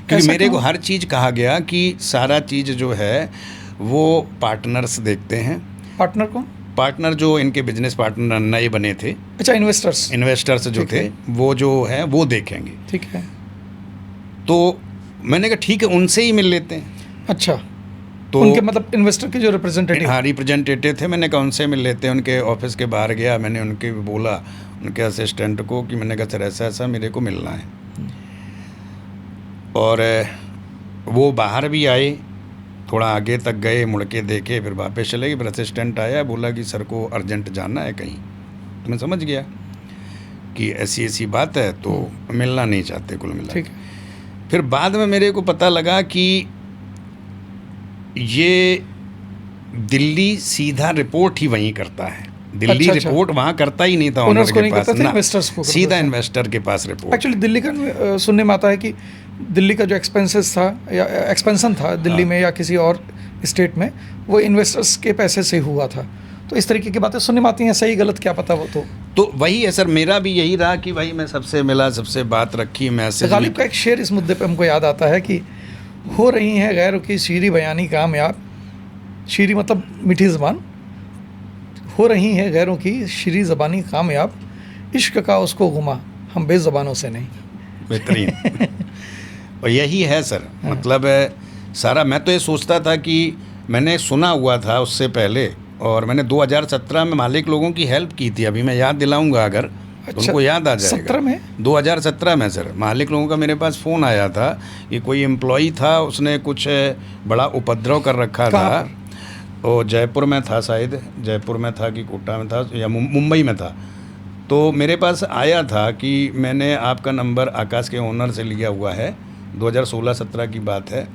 Speaker 2: क्योंकि मेरे को हर चीज़ कहा गया कि सारा चीज़ जो है वो पार्टनर्स देखते हैं।
Speaker 1: पार्टनर कौन? पार्टनर
Speaker 2: जो इनके बिजनेस पार्टनर नए बने थे।
Speaker 1: अच्छा, इन्वेस्टर्स
Speaker 2: जो थे वो जो है वो देखेंगे।
Speaker 1: ठीक है।
Speaker 2: तो मैंने कहा ठीक है, उनसे ही मिल लेते हैं।
Speaker 1: अच्छा, तो उनके मतलब इन्वेस्टर के जो रिप्रेजेंटेटिव?
Speaker 2: हाँ, रिप्रेजेंटेटिव थे। मैंने कहा उनसे मिल लेते हैं। उनके ऑफिस के बाहर गया, मैंने उनके बोला उनके असिस्टेंट को कि मैंने कहा सर ऐसा ऐसा मेरे को मिलना है। और वो बाहर भी आए, थोड़ा आगे तक गए, मुड़ के देखे, फिर वापस चले गए। फिर असिस्टेंट आया, बोला कि सर को अर्जेंट जाना है कहीं। तो मैं समझ गया कि ऐसी ऐसी बात है, तो मिलना नहीं चाहते कुल मिला।
Speaker 1: ठीक है।
Speaker 2: फिर बाद में मेरे को पता लगा कि ये दिल्ली सीधा रिपोर्ट ही वहीं करता है। दिल्ली रिपोर्ट वहाँ करता ही नहीं था ओनर के पास ना,
Speaker 1: इन्वेस्टर्स को
Speaker 2: सीधा इन्वेस्टर के पास रिपोर्ट।
Speaker 1: एक्चुअली दिल्ली का सुनने में आता है कि दिल्ली का जो एक्सपेंसेस था या एक्सपेंशन था दिल्ली में या किसी और स्टेट में, वो इन्वेस्टर्स के पैसे से हुआ था। तो इस तरीके की बातें सुनने में आती हैं, सही गलत क्या पता। वो तो
Speaker 2: वही है सर, मेरा भी यही रहा कि भाई मैं सबसे मिला, सबसे बात रखी, मैसेज।
Speaker 1: गालिब का एक शेर इस मुद्दे पे हमको याद आता है कि हो रही हैं गैरों की शीरी बयानी कामयाब, शीरी मतलब मीठी ज़बान, हो रही है गैरों की शीरी ज़बानी कामयाब, इश्क का उसको गुमा हम बेज़बानों से नहीं।
Speaker 2: बेहतरीन। और यही है सर, मतलब सारा। मैं तो ये सोचता था कि मैंने सुना हुआ था उससे पहले, और मैंने 2017 में मालिक लोगों की हेल्प की थी। अभी मैं याद दिलाऊंगा अगर, तो उनको याद आ जाएगा।
Speaker 1: 17 में?
Speaker 2: 2017 में सर मालिक लोगों का मेरे पास फ़ोन आया था कि कोई एम्प्लॉई था, उसने कुछ बड़ा उपद्रव कर रखा था। और जयपुर में था, शायद जयपुर में था कि कोटा में था या मुंबई में था। तो मेरे पास आया था कि मैंने आपका नंबर आकाश के ओनर से लिया हुआ है, 2016-17 की बात है।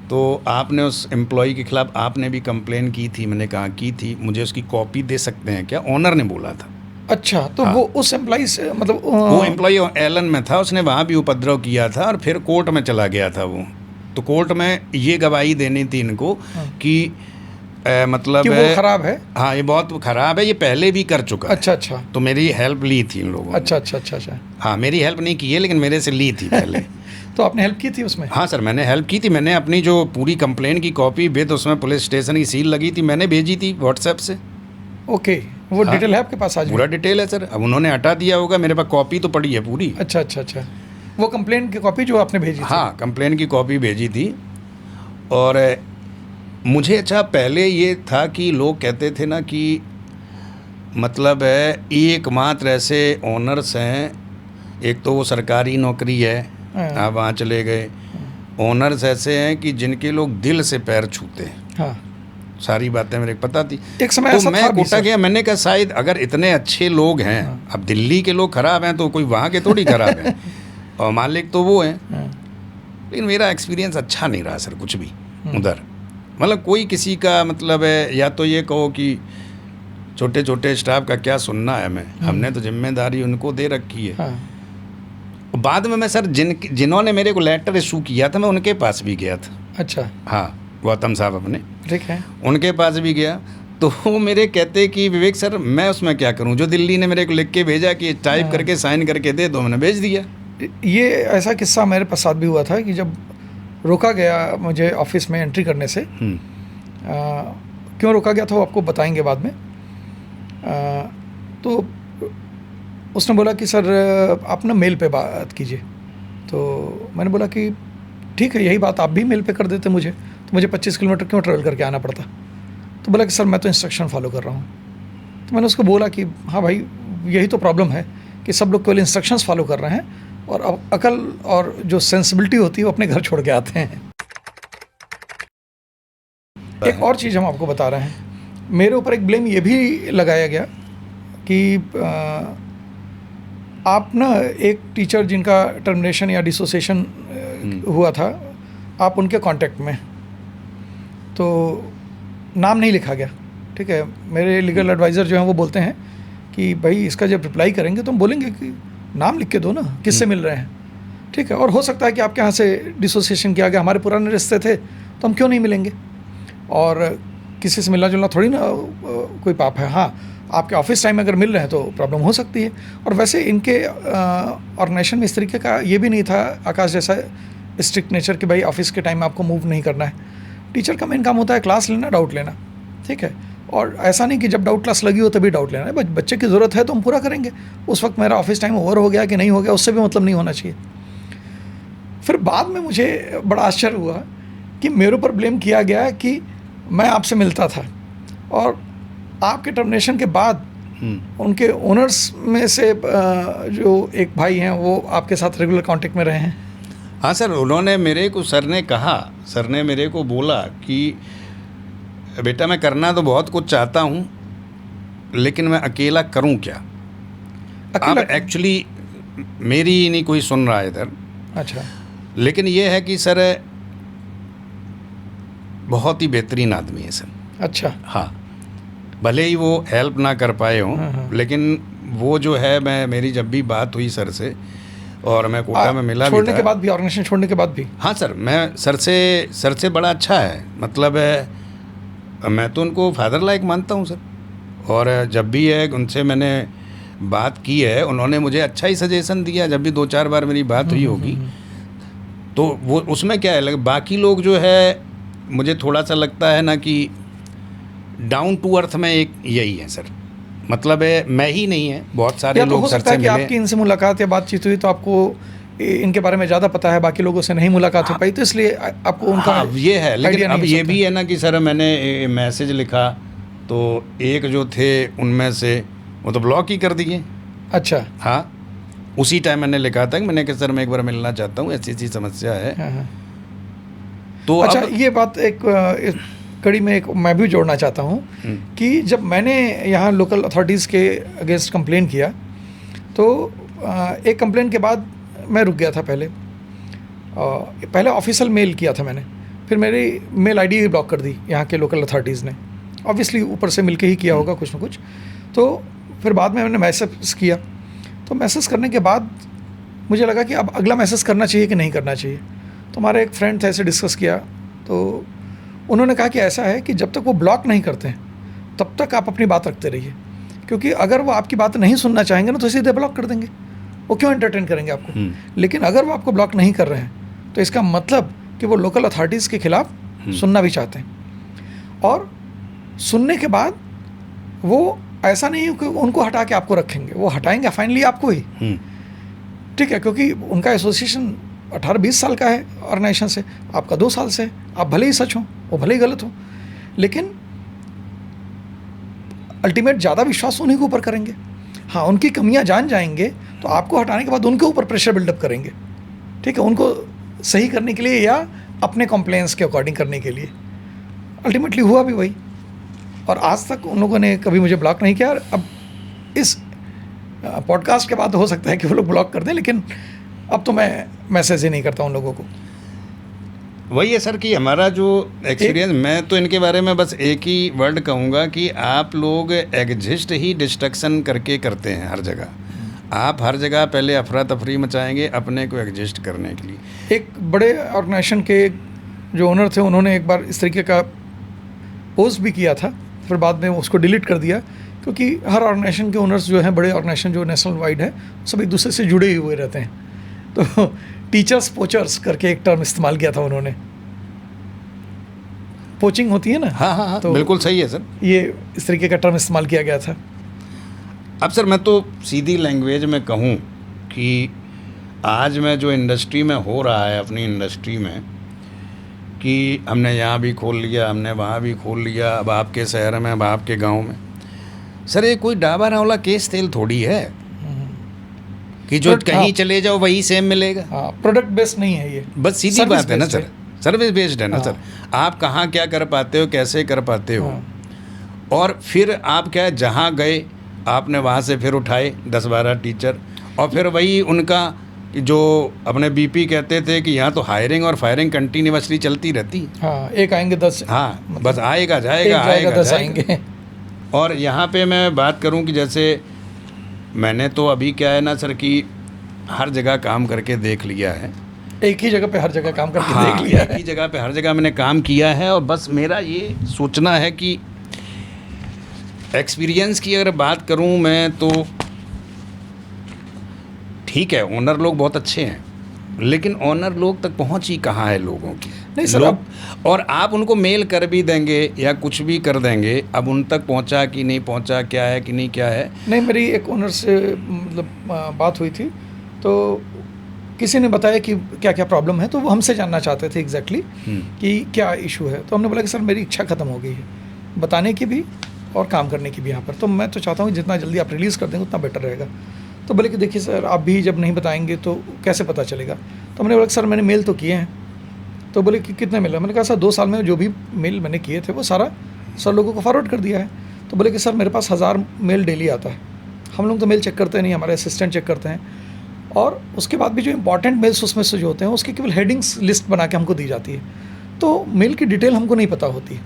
Speaker 2: तो आपने उस एम्प्लॉई के ख़िलाफ़ आपने भी कंप्लेन की थी। मैंने कहा की थी, मुझे उसकी कॉपी दे सकते हैं क्या? ओनर ने बोला था।
Speaker 1: अच्छा, तो हाँ। वो उस एम्प्लॉई से मतलब
Speaker 2: वो एम्प्लॉई एलन में था, उसने वहाँ भी उपद्रव किया था और फिर कोर्ट में चला गया था वो। तो कोर्ट में ये गवाही देनी थी इनको कि मतलब
Speaker 1: कि वो ख़राब है?
Speaker 2: हाँ, ये बहुत ख़राब है, ये पहले भी कर चुका
Speaker 1: अच्छा
Speaker 2: है।
Speaker 1: अच्छा
Speaker 2: तो मेरी हेल्प ली थी इन लोगों ने।
Speaker 1: अच्छा।
Speaker 2: हाँ, मेरी हेल्प नहीं की है, लेकिन मेरे से ली थी पहले।
Speaker 1: तो आपने हेल्प की थी उसमें?
Speaker 2: हाँ सर, मैंने हेल्प की थी। मैंने अपनी जो पूरी कंप्लेंट की कॉपी विद उसमें पुलिस स्टेशन की सील लगी थी, मैंने भेजी थी व्हाट्सएप से।
Speaker 1: ओके, वो
Speaker 2: हाँ,
Speaker 1: डिटेल है आपके पास आज भी?
Speaker 2: पूरा डिटेल है सर। अब उन्होंने हटा दिया होगा, मेरे पास कॉपी तो पड़ी है पूरी।
Speaker 1: अच्छा। वो कंप्लेंट की कॉपी जो आपने भेजी थी?
Speaker 2: हाँ, कंप्लेंट की कॉपी भेजी थी। और मुझे अच्छा पहले ये था कि लोग कहते थे ना कि मतलब है एकमात्र ऐसे ओनर्स हैं, एक तो वो सरकारी नौकरी है,
Speaker 1: हाँ।
Speaker 2: आप वहाँ चले गए। ओनर्स ऐसे हैं कि जिनके लोग दिल से पैर छूते हैं।
Speaker 1: हाँ,
Speaker 2: सारी बातें मेरे को पता थी।
Speaker 1: एक समय
Speaker 2: तो
Speaker 1: ऐसा
Speaker 2: मैं
Speaker 1: था भी
Speaker 2: कोटा
Speaker 1: सर।
Speaker 2: गया, मैंने कहा शायद अगर इतने अच्छे लोग हैं, अब दिल्ली के लोग खराब हैं तो कोई वहाँ के थोड़ी खराब हैं, और मालिक तो वो हैं।
Speaker 1: हाँ,
Speaker 2: लेकिन मेरा एक्सपीरियंस अच्छा नहीं रहा सर कुछ भी उधर। मतलब कोई किसी का मतलब है, या तो ये कहो कि छोटे छोटे स्टाफ का क्या सुनना है हमें, हमने तो जिम्मेदारी उनको दे रखी है।
Speaker 1: हाँ।
Speaker 2: बाद में मैं सर जिन्होंने मेरे को लेटर इशू किया था, मैं उनके पास भी गया था।
Speaker 1: अच्छा,
Speaker 2: हाँ, गौतम साहब अपने,
Speaker 1: ठीक है।
Speaker 2: उनके पास भी गया। तो वो मेरे कहते कि विवेक सर मैं उसमें क्या करूं, जो दिल्ली ने मेरे को लिख के भेजा कि टाइप करके साइन करके दे दो, मैंने भेज दिया।
Speaker 1: ये ऐसा किस्सा मेरे पास साथ भी हुआ था कि जब रोका गया मुझे ऑफिस में एंट्री करने से, क्यों रोका गया था वो आपको बताएंगे बाद में। तो उसने बोला कि सर आप ना मेल पे बात कीजिए। तो मैंने बोला कि ठीक है, यही बात आप भी मेल पे कर देते मुझे, तो मुझे 25 किलोमीटर क्यों ट्रैवल करके आना पड़ता। तो बोला कि सर मैं तो इंस्ट्रक्शन फॉलो कर रहा हूँ। तो मैंने उसको बोला कि हाँ भाई, यही तो प्रॉब्लम है कि सब लोग केवल इंस्ट्रक्शंस फॉलो कर रहे हैं, और अब अकल और जो सेंसिबिलिटी होती है वो अपने घर छोड़ के आते हैं। एक और चीज़ हम आपको बता रहे हैं, मेरे ऊपर एक ब्लेम ये भी लगाया गया कि आप ना एक टीचर जिनका टर्मिनेशन या डिसोसिएशन हुआ था, आप उनके कांटेक्ट में, तो नाम नहीं लिखा गया। ठीक है, मेरे लीगल एडवाइज़र जो हैं वो बोलते हैं कि भाई इसका जब रिप्लाई करेंगे तो हम बोलेंगे कि नाम लिख के दो ना, किससे मिल रहे हैं। ठीक है, और हो सकता है कि आपके यहाँ से डिसोसिएशन किया गया, हमारे पुराने रिश्ते थे तो हम क्यों नहीं मिलेंगे, और किसी से मिलना जुलना थोड़ी ना कोई पाप है। हाँ, आपके ऑफिस टाइम में अगर मिल रहे हैं तो प्रॉब्लम हो सकती है। और वैसे इनके ऑर्गेनाइजेशन में इस तरीके का ये भी नहीं था आकाश जैसा स्ट्रिक्ट नेचर कि भाई ऑफिस के टाइम में आपको मूव नहीं करना है। टीचर का मेन काम होता है क्लास लेना, डाउट लेना। ठीक है, और ऐसा नहीं कि जब डाउट क्लास लगी हो तभी डाउट लेना है। बच्चे की ज़रूरत है तो हम पूरा करेंगे। उस वक्त मेरा ऑफिस टाइम ओवर हो गया कि नहीं हो गया उससे भी मतलब नहीं होना चाहिए। फिर बाद में मुझे बड़ा आश्चर्य हुआ कि मेरे ऊपर ब्लेम किया गया कि मैं आपसे मिलता था, और आपके टर्मिनेशन के बाद उनके ओनर्स में से जो एक भाई हैं वो आपके साथ रेगुलर कांटेक्ट में रहे हैं।
Speaker 2: हाँ सर, उन्होंने मेरे को, सर ने मेरे को बोला कि बेटा मैं करना तो बहुत कुछ चाहता हूँ, लेकिन मैं अकेला करूँ क्या। अब एक्चुअली मेरी ही नहीं कोई सुन रहा है इधर।
Speaker 1: अच्छा,
Speaker 2: लेकिन ये है कि सर बहुत ही बेहतरीन आदमी है सर।
Speaker 1: अच्छा,
Speaker 2: हाँ, भले ही वो हेल्प ना कर पाए हों, लेकिन वो जो है, मेरी जब भी बात हुई सर से, और मैं कोटा में मिला भी था,
Speaker 1: छोड़ने के बाद भी, ऑर्गेनाइजेशन छोड़ने के बाद भी।
Speaker 2: हाँ सर, मैं सर से बड़ा अच्छा है, मतलब है मैं तो उनको फादर लाइक मानता हूँ सर। और जब भी है उनसे मैंने बात की है, उन्होंने मुझे अच्छा ही सजेशन दिया। जब भी 2-4 बार मेरी बात हुई होगी तो वो उसमें क्या है, बाकी लोग जो है मुझे थोड़ा सा लगता है ना कि डाउन टू अर्थ में एक यही है सर। मतलब है मैं ही नहीं है, बहुत सारे
Speaker 1: तो
Speaker 2: लोग
Speaker 1: हो
Speaker 2: सर
Speaker 1: सकता
Speaker 2: से
Speaker 1: है कि
Speaker 2: मिले।
Speaker 1: आपकी इनसे मुलाकात या बातचीत हुई तो आपको इनके बारे में ज़्यादा पता है, बाकी लोगों से नहीं मुलाकात हो पाई, तो इसलिए आपको उनका
Speaker 2: हाँ, ये है। लेकिन अब ये भी
Speaker 1: है
Speaker 2: है ना कि सर मैंने मैसेज लिखा तो एक जो थे उनमें से वो तो ब्लॉक ही कर दिए।
Speaker 1: अच्छा,
Speaker 2: हाँ, उसी टाइम मैंने लिखा था कि मैंने कहा सर मैं एक बार मिलना चाहता हूँ, ऐसी समस्या है।
Speaker 1: हाँ।
Speaker 2: तो
Speaker 1: अच्छा,
Speaker 2: अब
Speaker 1: ये बात एक कड़ी में एक मैं भी जोड़ना चाहता हूँ कि जब मैंने यहाँ लोकल अथॉरिटीज़ के अगेंस्ट कंप्लेन किया तो एक कंप्लेन के बाद मैं रुक गया था। पहले ऑफिशियल मेल किया था मैंने, फिर मेरी मेल आईडी ही ब्लॉक कर दी यहाँ के लोकल अथॉरिटीज़ ने। ऑब्वियसली ऊपर से मिलके ही किया होगा कुछ ना कुछ। तो फिर बाद में मैंने मैसेज किया, तो मैसेज करने के बाद मुझे लगा कि अब अगला मैसेज करना चाहिए कि नहीं करना चाहिए। तो हमारे एक फ्रेंड थे, ऐसे डिस्कस किया, तो उन्होंने कहा कि ऐसा है कि जब तक वो ब्लॉक नहीं करते हैं तब तक आप अपनी बात रखते रहिए, क्योंकि अगर वो आपकी बात नहीं सुनना चाहेंगे ना तो सीधे ब्लॉक कर देंगे, वो क्यों एंटरटेन करेंगे आपको। लेकिन अगर वो आपको ब्लॉक नहीं कर रहे हैं तो इसका मतलब कि वो लोकल अथॉरिटीज़ के खिलाफ सुनना भी चाहते हैं, और सुनने के बाद वो ऐसा नहीं है कि उनको हटा के आपको रखेंगे, वो हटाएंगे फाइनली आपको ही, ठीक है, क्योंकि उनका एसोसिएशन 18-20 साल का है ऑर्गेनाइजेशन से, आपका 2 साल से है। आप भले ही सच हो, वो भले ही गलत हो, लेकिन अल्टीमेट ज़्यादा विश्वास उन्हीं के ऊपर करेंगे। हाँ, उनकी कमियां जान जाएंगे तो आपको हटाने के बाद उनके ऊपर प्रेशर बिल्डअप करेंगे, ठीक है, उनको सही करने के लिए या अपने कॉम्प्लेंस के अकॉर्डिंग करने के लिए। अल्टीमेटली हुआ भी वही, और आज तक उन लोगों ने कभी मुझे ब्लॉक नहीं किया। अब इस पॉडकास्ट के बाद हो सकता है कि वो लोग ब्लॉक कर दें, लेकिन अब तो मैं मैसेज ही नहीं करता उन लोगों को।
Speaker 2: वही है सर कि हमारा जो एक्सपीरियंस, मैं तो इनके बारे में बस एक ही वर्ड कहूँगा कि आप लोग एग्जिस्ट ही डिस्ट्रक्शन करके करते हैं हर जगह। आप हर जगह पहले अफरा तफरी मचाएंगे अपने को एग्जिस्ट करने के लिए।
Speaker 1: एक बड़े ऑर्गेनाइजेशन के जो ओनर थे उन्होंने एक बार इस तरीके का पोस्ट भी किया था, फिर बाद में उसको डिलीट कर दिया, क्योंकि हर ऑर्गेनाइजेशन के ओनर्स जो हैं, बड़े ऑर्गेनाइजेशन जो नेशनल वाइड है, सब एक दूसरे से जुड़े हुए रहते हैं। तो टीचर्स पोचर्स करके एक टर्म इस्तेमाल किया था उन्होंने, पोचिंग होती है ना।
Speaker 2: हाँ,
Speaker 1: तो
Speaker 2: बिल्कुल सही है सर,
Speaker 1: ये इस तरीके का टर्म इस्तेमाल किया गया था।
Speaker 2: अब सर मैं तो सीधी लैंग्वेज में कहूँ कि आज में जो इंडस्ट्री में हो रहा है, अपनी इंडस्ट्री में, कि हमने यहाँ भी खोल लिया, हमने वहाँ भी खोल लिया, अब आपके शहर में, अब आपके गांव में, सर ये कोई डाबा रावला केस तेल थोड़ी है कि जो कहीं चले जाओ वही सेम मिलेगा।
Speaker 1: हाँ, प्रोडक्ट बेस्ड नहीं है ये,
Speaker 2: बस सीधी बात है ना सर, सर्विस बेस्ड है ना सर। आप कहाँ क्या कर पाते हो, कैसे कर पाते हो, और फिर आप क्या जहाँ गए आपने वहाँ से फिर उठाए 10-12 टीचर, और फिर वही उनका जो अपने बीपी कहते थे कि यहाँ तो हायरिंग और फायरिंग कंटिन्यूसली चलती रहती।
Speaker 1: हाँ, एक आएंगे 10,
Speaker 2: हाँ, बस आएगा जाएगा, आएगा
Speaker 1: 10 आएंगे।
Speaker 2: और यहाँ पे मैं बात करूँ कि जैसे मैंने तो अभी क्या है ना सर कि हर जगह काम करके देख लिया है,
Speaker 1: एक ही जगह पे हर जगह काम करके
Speaker 2: हाँ,
Speaker 1: देख लिया
Speaker 2: एक ही जगह पे हर जगह मैंने काम किया है, और बस मेरा ये सोचना है कि एक्सपीरियंस की अगर बात करूं मैं तो ठीक है, ओनर लोग बहुत अच्छे हैं, लेकिन ओनर लोग तक पहुंच ही कहाँ है लोगों की।
Speaker 1: नहीं सर,
Speaker 2: लोग, और आप उनको मेल कर भी देंगे या कुछ भी कर देंगे, अब उन तक पहुंचा कि नहीं पहुंचा, क्या है कि नहीं क्या है।
Speaker 1: नहीं, मेरी एक ओनर से मतलब बात हुई थी, तो किसी ने बताया कि क्या क्या प्रॉब्लम है, तो वो हमसे जानना चाहते थे एग्जैक्टली कि क्या इशू है। तो हमने बोला कि सर मेरी इच्छा ख़त्म हो गई है बताने की भी और काम करने की भी यहाँ पर, तो मैं तो चाहता हूँ जितना जल्दी आप रिलीज़ कर देंगे उतना बेटर रहेगा। तो बोले कि देखिए सर, आप भी जब नहीं बताएंगे तो कैसे पता चलेगा। तो मैंने बोला कि सर मैंने मेल तो किए हैं। तो बोले कि कितने मिला। मैंने कहा सर 2 साल में जो भी मेल मैंने किए थे वो सारा सर लोगों को फॉरवर्ड कर दिया है। तो बोले कि सर मेरे पास 1000 मेल डेली आता है। हम लोग तो मेल चेक करते नहीं, हमारे असिस्टेंट चेक करते हैं, और उसके बाद भी जो इंपॉर्टेंट मेल्स उसमें से जो होते हैं उसकी केवल हेडिंग्स लिस्ट बना के हमको दी जाती है, तो मेल की डिटेल हमको नहीं पता होती।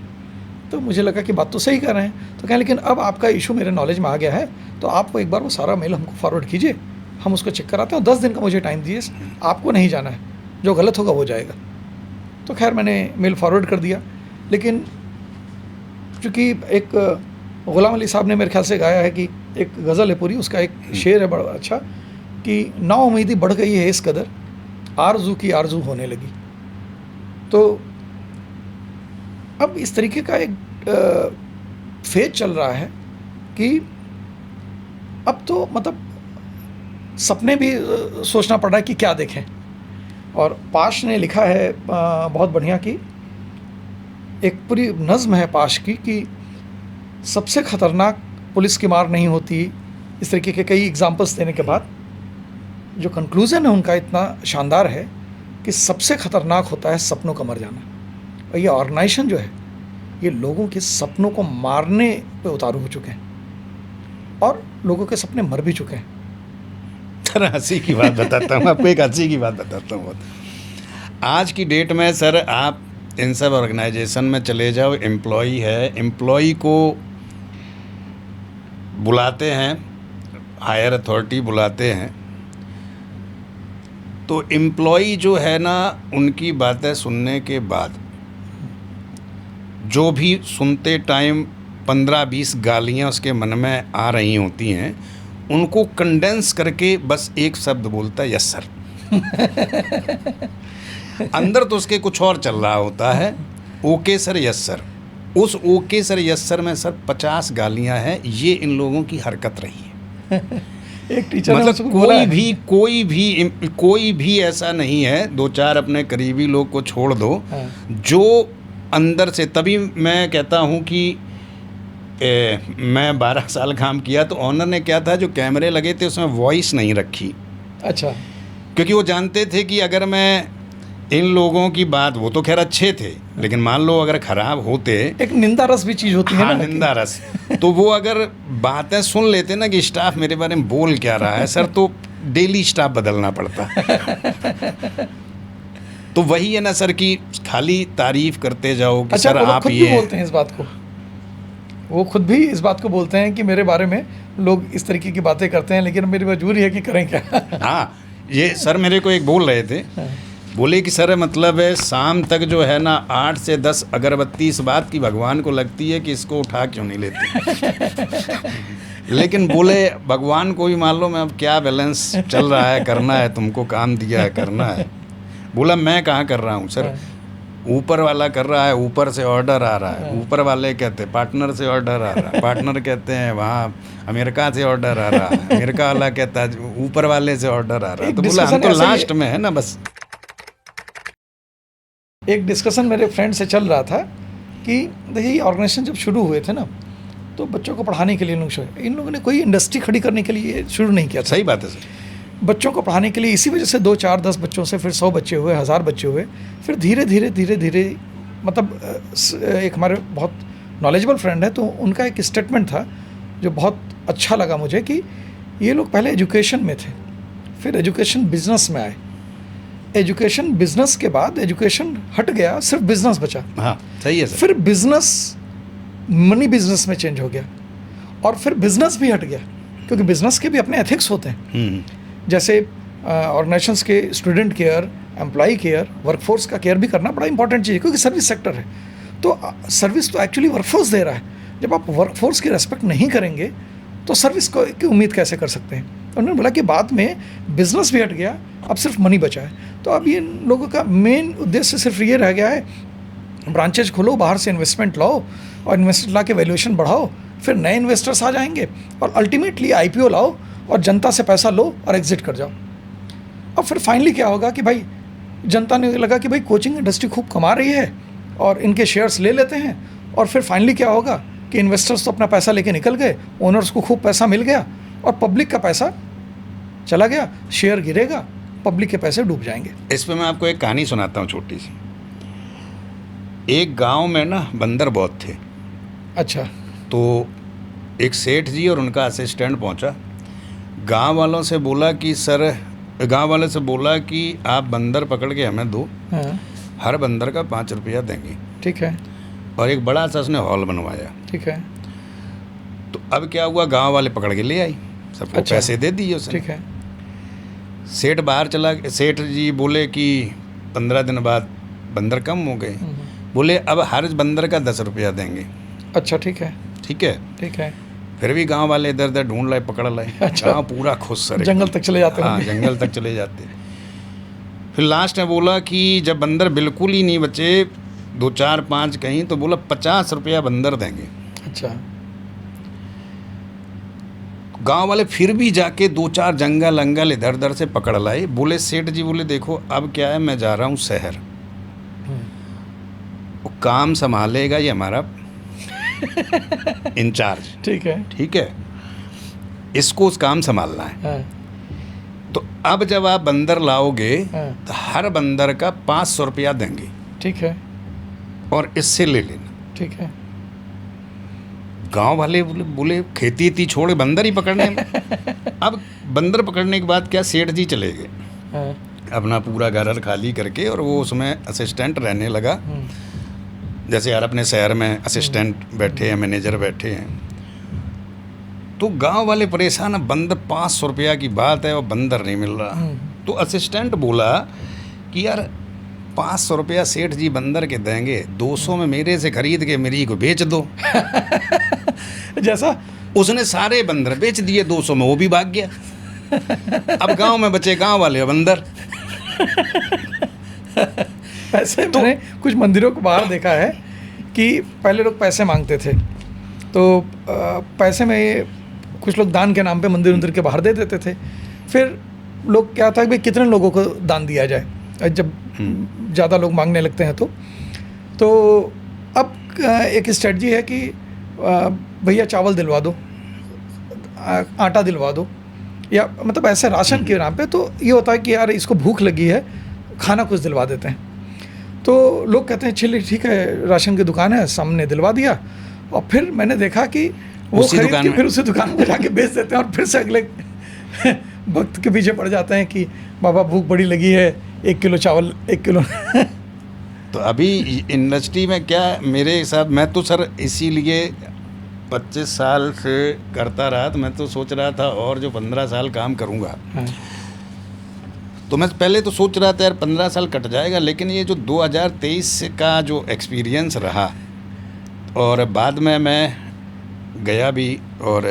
Speaker 1: तो मुझे लगा कि बात तो सही कर रहे हैं। तो कहें लेकिन अब आपका इशू मेरे नॉलेज में आ गया है, तो आप एक बार वो सारा मेल हमको फॉरवर्ड कीजिए, हम उसको चेक कराते हैं, और 10 दिन का मुझे टाइम दीजिए, आपको नहीं जाना है, जो गलत होगा वो जाएगा। तो खैर मैंने मेल फॉरवर्ड कर दिया, लेकिन चूँकि एक गुलाम अली साहब ने मेरे ख्याल से गाया है कि एक गज़ल है पूरी, उसका एक शेर है बड़ा अच्छा कि नाउम्मीदी बढ़ गई है इस कदर, आरज़ू की आरज़ू होने लगी। तो अब इस तरीके का एक फेज चल रहा है कि अब तो मतलब सपने भी सोचना पड़ रहा है कि क्या देखें। और पाश ने लिखा है बहुत बढ़िया कि एक पूरी नज़्म है पाश की कि सबसे ख़तरनाक पुलिस की मार नहीं होती। इस तरीके के कई एग्जाम्पल्स देने के बाद जो कंक्लूज़न है उनका इतना शानदार है कि सबसे ख़तरनाक होता है सपनों का मर जाना। और ये ऑर्गेनाइजेशन जो है ये लोगों के सपनों को मारने पे उतारू हो चुके हैं और लोगों के सपने मर भी चुके हैं।
Speaker 2: सर हंसी की बात बताता हूँ आपको, एक हंसी की बात बताता हूँ। आज की डेट में सर आप इन सब ऑर्गेनाइजेशन में चले जाओ, एम्प्लॉई है, एम्प्लॉई को बुलाते हैं, हायर अथॉरिटी बुलाते हैं, तो एम्प्लॉई जो है ना उनकी बातें सुनने के बाद जो भी सुनते टाइम 15-20 गालियाँ उसके मन में आ रही होती हैं, उनको कंडेंस करके बस एक शब्द बोलता है, यस सर। अंदर तो उसके कुछ और चल रहा होता है, ओके सर, यस सर। उस ओके सर, यस सर में सर 50 गालियाँ हैं। ये इन लोगों की हरकत रही है।
Speaker 1: एक टीचर ने मुझसे
Speaker 2: मतलब
Speaker 1: बोला है,
Speaker 2: कोई भी ऐसा नहीं है, 2-4 अपने करीबी लोग को छोड़ दो,
Speaker 1: हाँ,
Speaker 2: जो अंदर से, तभी मैं कहता हूँ कि मैं 12 साल काम किया तो ऑनर ने क्या था, जो कैमरे लगे थे उसमें वॉइस नहीं रखी,
Speaker 1: अच्छा,
Speaker 2: क्योंकि वो जानते थे कि अगर मैं इन लोगों की बात, वो तो खैर अच्छे थे, लेकिन मान लो अगर ख़राब होते,
Speaker 1: एक निंदा रस भी चीज़ होती है
Speaker 2: हाँ
Speaker 1: ना,
Speaker 2: निंदा रस, तो वो अगर बातें सुन लेते ना कि स्टाफ मेरे बारे में बोल क्या रहा है सर, तो डेली स्टाफ बदलना पड़ता। तो वही है ना सर कि खाली तारीफ करते जाओ कि
Speaker 1: अच्छा,
Speaker 2: सर
Speaker 1: वो लोग
Speaker 2: आप
Speaker 1: खुद भी
Speaker 2: ये
Speaker 1: बोलते हैं इस बात को, वो खुद भी इस बात को बोलते हैं कि मेरे बारे में लोग इस तरीके की बातें करते हैं, लेकिन मेरी मजबूरी है कि करें क्या।
Speaker 2: हाँ, ये सर मेरे को एक बोल रहे थे, बोले कि सर मतलब है शाम तक जो है ना 8 से 10 अगरबत्ती इस बात की भगवान को लगती है कि इसको उठा क्यों नहीं लेते। लेकिन बोले भगवान को भी मान लो मैं अब क्या बैलेंस चल रहा है, करना है, तुमको काम दिया है, करना है। बोला मैं कहाँ कर रहा हूँ सर, ऊपर वाला कर रहा है, ऊपर से ऑर्डर आ रहा है, ऊपर वाले कहते हैं पार्टनर से ऑर्डर आ रहा है, पार्टनर कहते हैं वहाँ अमेरिका से ऑर्डर आ रहा है, अमेरिका वाला कहता है ऊपर वाले से ऑर्डर आ रहा है। तो बोला हम तो लास्ट में है ना बस।
Speaker 1: एक डिस्कशन मेरे फ्रेंड से चल रहा था कि देखिए ऑर्गेनाइजेशन जब शुरू हुए थे ना, तो बच्चों को पढ़ाने के लिए इन लोगों ने कोई इंडस्ट्री खड़ी करने के लिए शुरू नहीं किया था।
Speaker 2: सही बात है सर।
Speaker 1: बच्चों को पढ़ाने के लिए इसी वजह से 2, 4, 10 बच्चों से फिर 100 बच्चे हुए, 1000 बच्चे हुए, फिर धीरे धीरे मतलब एक हमारे बहुत नॉलेजेबल फ्रेंड है, तो उनका एक स्टेटमेंट था जो बहुत अच्छा लगा मुझे कि ये लोग पहले एजुकेशन में थे, फिर एजुकेशन बिजनेस में आए, एजुकेशन बिजनेस के बाद एजुकेशन हट गया, सिर्फ बिजनेस बचा।
Speaker 2: हाँ सही है सर।
Speaker 1: फिर बिजनेस मनी बिजनेस में चेंज हो गया, और फिर बिजनेस भी हट गया, क्योंकि बिजनेस के भी अपने एथिक्स होते हैं। जैसे ऑर्गेनाइजेशंस के student care, employee care, workforce का केयर भी करना बड़ा इंपॉर्टेंट चीज़ है, क्योंकि सर्विस सेक्टर है। तो सर्विस तो एक्चुअली वर्कफोर्स दे रहा है। जब आप वर्कफोर्स की रेस्पेक्ट नहीं करेंगे तो सर्विस को की उम्मीद कैसे कर सकते हैं। तो उन्होंने बोला कि बाद में बिजनेस भी हट गया, अब सिर्फ मनी बचा है। तो अब ये लोगों का मेन उद्देश्य सिर्फ ये रह गया है, ब्रांचेज खोलो, बाहर से इन्वेस्टमेंट लाओ, और इन्वेस्टमेंट ला के वैल्यूएशन बढ़ाओ, फिर नए इन्वेस्टर्स आ जाएंगे, और अल्टीमेटली IPO लाओ और जनता से पैसा लो और एग्जिट कर जाओ। और फिर फाइनली क्या होगा कि भाई जनता ने लगा कि भाई कोचिंग इंडस्ट्री खूब कमा रही है और इनके शेयर्स ले लेते हैं, और फिर फाइनली क्या होगा कि इन्वेस्टर्स तो अपना पैसा लेके निकल गए, ओनर्स को खूब पैसा मिल गया, और पब्लिक का पैसा चला गया, शेयर गिरेगा, पब्लिक के पैसे डूब जाएंगे।
Speaker 2: इस पर मैं आपको एक कहानी सुनाता हूँ छोटी सी। एक गांव में ना बंदर बहुत थे।
Speaker 1: अच्छा।
Speaker 2: तो एक सेठ जी और उनका असिस्टेंट पहुंचा, गांव वालों से बोला कि सर, गांव वाले से बोला कि आप बंदर पकड़ के हमें दो,
Speaker 1: हाँ,
Speaker 2: हर बंदर का 5 रुपया देंगे।
Speaker 1: ठीक है।
Speaker 2: और एक बड़ा सा उसने हॉल बनवाया।
Speaker 1: ठीक है।
Speaker 2: तो अब क्या हुआ, गांव वाले पकड़ के ले आई, सबको
Speaker 1: अच्छा,
Speaker 2: पैसे दे दिए उसने।
Speaker 1: ठीक है।
Speaker 2: सेठ बाहर चला, सेठ जी बोले कि 15 दिन बाद बंदर कम हो गए। बोले अब हर बंदर का 10 रुपया देंगे।
Speaker 1: अच्छा, ठीक है।
Speaker 2: ठीक है।
Speaker 1: ठीक है।
Speaker 2: फिर भी गांव वाले इधर उधर ढूंढ लाए, पकड़ लाए।
Speaker 1: अच्छा।
Speaker 2: गाँव पूरा खुश सर,
Speaker 1: जंगल तक चले जाते
Speaker 2: हाँ
Speaker 1: होंगे।
Speaker 2: जंगल तक चले जाते। फिर लास्ट में बोला कि जब बंदर बिल्कुल ही नहीं बचे, 2, 4, 5 कहीं, तो बोला 50 रुपया बंदर देंगे।
Speaker 1: अच्छा।
Speaker 2: गांव वाले फिर भी जाके 2-4 जंगल अंगल इधर उधर से पकड़ लाए। बोले सेठ जी, बोले देखो अब क्या है, मैं जा रहा हूँ शहर, वो काम संभालेगा ये हमारा इंचार्ज।
Speaker 1: ठीक है।
Speaker 2: ठीक है, इसको उस काम संभालना है।
Speaker 1: हाँ,
Speaker 2: तो अब जब आप बंदर लाओगे
Speaker 1: हाँ,
Speaker 2: तो हर बंदर का 500 रुपया देंगे,
Speaker 1: ठीक है।
Speaker 2: और इससे ले लेना।
Speaker 1: ठीक है।
Speaker 2: गांव वाले बोले खेती थी छोड़ बंदर ही पकड़ने में। अब बंदर पकड़ने के बाद क्या, सेठ जी चले गए
Speaker 1: हाँ,
Speaker 2: अपना पूरा घर खाली करके, और वो उसमें असिस्टेंट रहने लगा। जैसे यार अपने शहर में असिस्टेंट बैठे हैं, मैनेजर बैठे हैं। तो गांव वाले परेशान, अब बंदर 500 रुपया की बात है और बंदर नहीं मिल रहा। तो असिस्टेंट बोला कि यार 500 रुपया सेठ जी बंदर के देंगे, 200 में मेरे से खरीद के मेरी को बेच दो।
Speaker 1: जैसा
Speaker 2: उसने सारे बंदर बेच दिए 200 में, वो भी भाग गया। अब गांव में बचे गांव वाले बंदर।
Speaker 1: ऐसे मैंने कुछ मंदिरों को बाहर देखा है कि पहले लोग पैसे मांगते थे, तो पैसे में कुछ लोग दान के नाम पे मंदिर के बाहर दे देते थे। फिर लोग क्या था कि भाई कितने लोगों को दान दिया जाए, जब ज़्यादा लोग मांगने लगते हैं तो अब एक स्ट्रेटजी है कि भैया चावल दिलवा दो, आटा दिलवा दो, या मतलब ऐसे राशन के नाम पे। तो ये होता है कि यार इसको भूख लगी है, खाना कुछ दिलवा देते हैं। तो लोग कहते हैं चलिए ठीक है, राशन की दुकान है, सामने दिलवा दिया। और फिर मैंने देखा कि वो
Speaker 2: उसी
Speaker 1: खरीद
Speaker 2: दुकान
Speaker 1: के
Speaker 2: में
Speaker 1: फिर उसी दुकान में जाके बेच देते हैं, और फिर से अगले भक्त के पीछे पड़ जाते हैं कि बाबा भूख बड़ी लगी है, 1 किलो चावल 1 किलो।
Speaker 2: तो अभी इंडस्ट्री में क्या मेरे हिसाब, मैं तो सर इसीलिए 25 साल से करता रहा, तो मैं तो सोच रहा था और जो 15 साल काम करूँगा।
Speaker 1: हाँ।
Speaker 2: तो मैं पहले तो सोच रहा था यार 15 साल कट जाएगा, लेकिन ये जो 2023 का जो एक्सपीरियंस रहा, और बाद में मैं गया भी और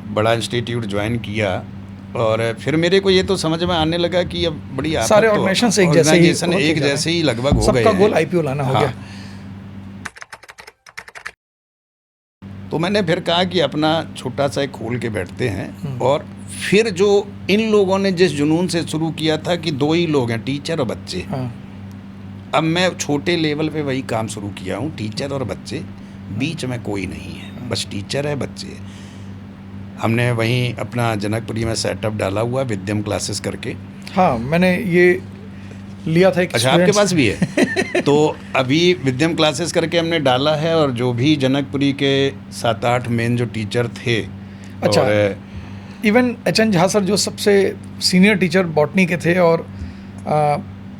Speaker 2: बड़ा इंस्टीट्यूट ज्वाइन किया, और फिर मेरे को ये तो समझ में आने लगा कि अब बड़ी आफत
Speaker 1: सारे
Speaker 2: तो
Speaker 1: ऑर्गेनाइजेशन एक
Speaker 2: ऑर्गेनाइजेशन एक जैसे ही लगभग हो गए
Speaker 1: सबका
Speaker 2: हैं।
Speaker 1: गोल आईपीओ लाना हो
Speaker 2: हाँ।
Speaker 1: गया।
Speaker 2: तो मैंने फिर कहा कि अपना छोटा सा एक खोल के बैठते हैं। और फिर जो इन लोगों ने जिस जुनून से शुरू किया था कि 2 ही लोग हैं, टीचर और बच्चे,
Speaker 1: हाँ।
Speaker 2: अब मैं छोटे लेवल पे वही काम शुरू किया हूँ, टीचर और बच्चे, बीच में कोई नहीं है, बस टीचर है, बच्चे है। हमने वहीं अपना जनकपुरी में सेटअप डाला हुआ विद्यम क्लासेस करके।
Speaker 1: हाँ, मैंने ये लिया था एक।
Speaker 2: अच्छा, आपके पास भी है? तो अभी विद्यम क्लासेस करके हमने डाला है, और जो भी जनकपुरी के 7-8 मेन जो टीचर थे,
Speaker 1: अच्छा,
Speaker 2: और
Speaker 1: इवन एच.एन. झा सर जो सबसे सीनियर टीचर बॉटनी के थे, और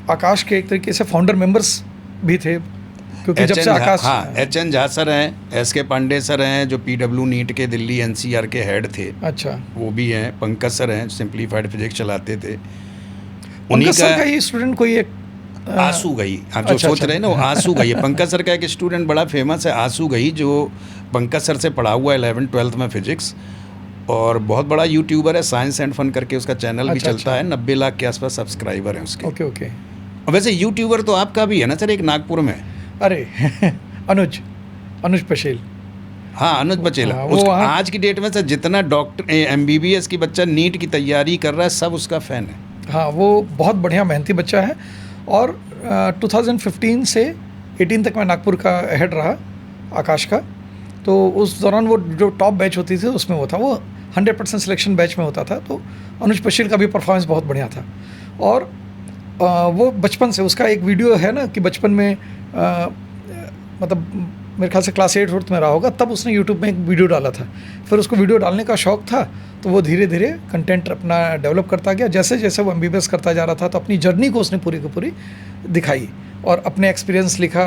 Speaker 1: आकाश के एक तरीके से फाउंडर मेंबर्स भी थे, क्योंकि जब से आकाश,
Speaker 2: हाँ, एच.एन. झा सर हैं, एस.के. पांडे सर हैं जो पीडब्ल्यू नीट के दिल्ली एनसीआर के हेड थे,
Speaker 1: अच्छा,
Speaker 2: वो भी हैं। पंकज सर हैं, सिंप्लीफाइड फिजिक्स चलाते थे।
Speaker 1: पंकज सर का ही स्टूडेंट कोई एक
Speaker 2: आंसू गई, आप जो
Speaker 1: अच्छा,
Speaker 2: सोच
Speaker 1: अच्छा।
Speaker 2: रहे हैं ना, वो आंसू गई है। पंकज सर का एक स्टूडेंट बड़ा फेमस है, आंसू गई, जो पंकज सर से पढ़ा हुआ है 11th-12th में फिजिक्स, और बहुत बड़ा यूट्यूबर है, साइंस एंड फन करके उसका चैनल भी
Speaker 1: अच्छा,
Speaker 2: चलता है, 90 लाख के आसपास सब्सक्राइबर हैं उसके।
Speaker 1: Okay okay.
Speaker 2: और वैसे यूट्यूबर तो आपका भी है ना सर, एक नागपुर में?
Speaker 1: अरे अनुज पटेल।
Speaker 2: हाँ, अनुज बचेला।
Speaker 1: हाँ, वो वहाँ-
Speaker 2: आज की डेट में सर जितना डॉक्टर MBBS की बच्चा नीट की तैयारी कर रहा है, सब उसका फ़ैन है।
Speaker 1: हाँ, वो बहुत बढ़िया मेहनती बच्चा है, और 2015 से 18 तक मैं नागपुर का हेड रहा आकाश का। तो उस दौरान वो जो टॉप बैच होती थी उसमें वो था, वो 100% सिलेक्शन बैच में होता था। तो अनुज पटेल का भी परफॉर्मेंस बहुत बढ़िया था। और वो बचपन से, उसका एक वीडियो है ना कि बचपन में मतलब मेरे ख्याल से क्लास 8th में रहा होगा, तब उसने यूट्यूब में एक वीडियो डाला था। फिर उसको वीडियो डालने का शौक़ था, तो वो धीरे धीरे कंटेंट अपना डेवलप करता गया। जैसे जैसे वो MBBS करता जा रहा था, तो अपनी जर्नी को उसने पूरी की पूरी दिखाई, और अपने एक्सपीरियंस लिखा,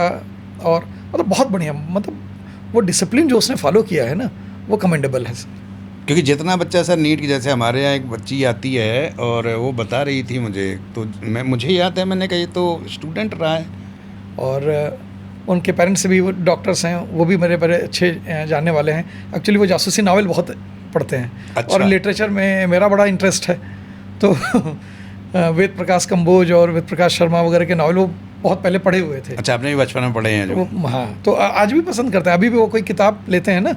Speaker 1: और मतलब बहुत बढ़िया, मतलब वो डिसिप्लिन जो उसने फॉलो किया है ना, वो कमेंडेबल है।
Speaker 2: क्योंकि जितना बच्चा सर नीट की, जैसे हमारे यहाँ एक बच्ची आती है और वो बता रही थी मुझे, तो मुझे याद है, मैंने कहा ये तो स्टूडेंट रहा है।
Speaker 1: और उनके पेरेंट्स भी वो डॉक्टर्स हैं, वो भी मेरे बड़े अच्छे जानने वाले हैं। एक्चुअली वो जासूसी नावल बहुत पढ़ते हैं।
Speaker 2: अच्छा।
Speaker 1: और लिटरेचर में मेरा बड़ा इंटरेस्ट है, तो वेद प्रकाश कंबोज और वेद प्रकाश शर्मा वगैरह के नावल वो बहुत पहले पढ़े हुए थे।
Speaker 2: अच्छा, आपने भी बचपन में पढ़े हैं जो?
Speaker 1: हाँ, तो आज भी पसंद करते हैं। अभी भी वो कोई किताब लेते हैं ना,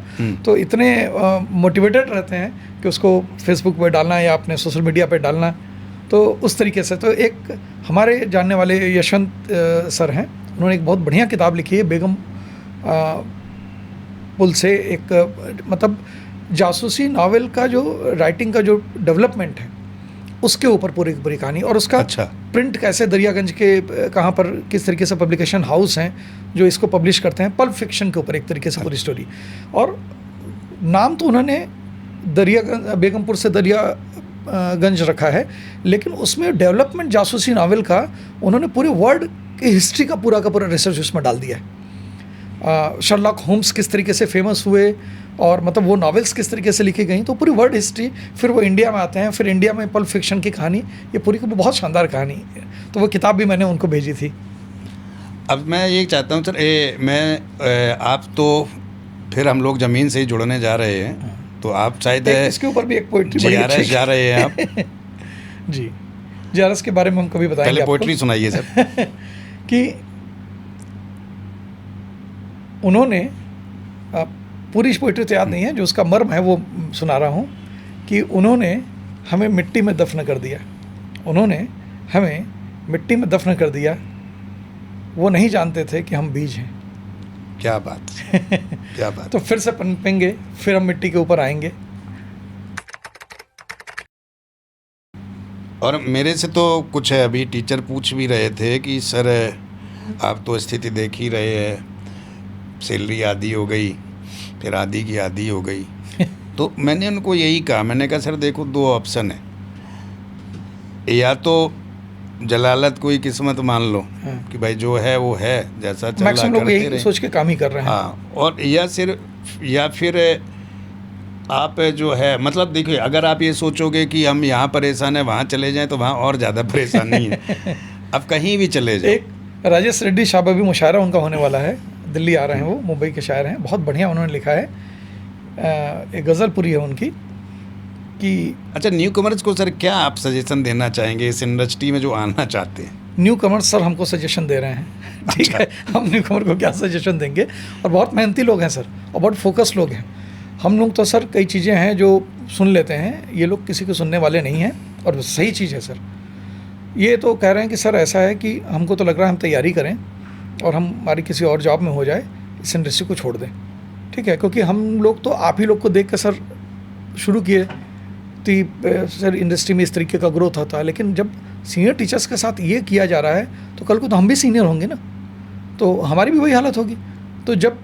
Speaker 1: तो इतने मोटिवेटेड रहते हैं कि उसको फेसबुक पे डालना या अपने सोशल मीडिया पे डालना, तो उस तरीके से। तो एक हमारे जानने वाले यशवंत सर हैं, उन्होंने एक बहुत बढ़िया किताब लिखी है, बेगम पुल से, एक मतलब जासूसी नावल का जो राइटिंग का जो डेवलपमेंट है, उसके ऊपर पूरी की पूरी कहानी। और उसका
Speaker 2: अच्छा।
Speaker 1: प्रिंट कैसे, दरियागंज के कहाँ पर किस तरीके से पब्लिकेशन हाउस हैं जो इसको पब्लिश करते हैं, पल्प फिक्शन के ऊपर एक तरीके से पूरी स्टोरी। और नाम तो उन्होंने दरियागंज, बेगमपुर से दरियागंज रखा है, लेकिन उसमें डेवलपमेंट जासूसी नावल का उन्होंने पूरे वर्ल्ड की हिस्ट्री का पूरा रिसर्च उसमें डाल दिया है। शर्लॉक होम्स किस तरीके से फेमस हुए और मतलब वो नॉवेल्स किस तरीके से लिखी गई, तो पूरी वर्ल्ड हिस्ट्री, फिर वो इंडिया में आते हैं, फिर इंडिया में पल्प फिक्शन की कहानी, ये पूरी की बहुत शानदार कहानी है। तो वो किताब भी मैंने उनको भेजी थी।
Speaker 2: अब मैं ये चाहता हूँ सर, आप तो फिर हम लोग ज़मीन से ही जुड़ने जा रहे हैं, तो आप शायद
Speaker 1: इसके ऊपर भी एक पोइट्री
Speaker 2: JRS जा रहे हैं आप।
Speaker 1: जी, JRS के बारे में हम कभी बताएंगे।
Speaker 2: पहले पोइट्री सुनाइए सर।
Speaker 1: कि उन्होंने पूरी पोइट्री तो याद नहीं है, जो उसका मर्म है वो सुना रहा हूँ, कि उन्होंने हमें मिट्टी में दफन कर दिया, उन्होंने हमें मिट्टी में दफन कर दिया, वो नहीं जानते थे कि हम बीज हैं।
Speaker 2: क्या बात क्या बात।
Speaker 1: तो फिर से पनपेंगे, फिर हम मिट्टी के ऊपर आएंगे।
Speaker 2: और मेरे से तो कुछ अभी टीचर पूछ भी रहे थे कि सर आप तो स्थिति देख ही रहे हैं, सैलरी आधी हो गई, फिर आधी की आधी हो गई। तो मैंने उनको यही कहा, मैंने कहा सर देखो 2 ऑप्शन है, या तो जलालत कोई किस्मत मान लो,
Speaker 1: हाँ।
Speaker 2: कि भाई जो है वो है, जैसा चल रहा
Speaker 1: मैक्सिमम लोग
Speaker 2: करते
Speaker 1: यही
Speaker 2: रहे।
Speaker 1: सोच के काम ही कर रहे हैं।
Speaker 2: हाँ, और या फिर आप जो है, मतलब देखिए, अगर आप ये सोचोगे कि हम यहाँ परेशान हैं, वहाँ चले जाएं, तो वहाँ और ज़्यादा परेशानी है। अब कहीं भी चले जाओ।
Speaker 1: एक राजेश रेड्डी साहब भी मुशायरा उनका होने वाला है, दिल्ली आ रहे हैं, वो मुंबई के शायर हैं, बहुत बढ़िया उन्होंने लिखा है, एक गज़ल पूरी है उनकी कि
Speaker 2: अच्छा, न्यू कमर्स को सर क्या आप सजेशन देना चाहेंगे इस इंडस्ट्री में जो आना चाहते हैं?
Speaker 1: न्यू कमर्स सर हमको सजेशन दे रहे हैं। ठीक है, हम न्यू कमर को क्या सजेशन देंगे, और बहुत मेहनती लोग हैं सर, और बहुत फोकस लोग हैं। हम लोग तो सर कई चीज़ें हैं जो सुन लेते हैं, ये लोग किसी को सुनने वाले नहीं हैं, और सही चीज़ है सर। ये तो कह रहे हैं कि सर ऐसा है कि हमको तो लग रहा है हम तैयारी करें और हम हमारी किसी और जॉब में हो जाए, इस इंडस्ट्री को छोड़ दें। ठीक है, क्योंकि हम लोग तो आप ही लोग को देख कर सर शुरू किए, तो सर इंडस्ट्री में इस तरीके का ग्रोथ होता है, लेकिन जब सीनियर टीचर्स के साथ ये किया जा रहा है तो कल को तो हम भी सीनियर होंगे ना, तो हमारी भी वही हालत होगी। तो जब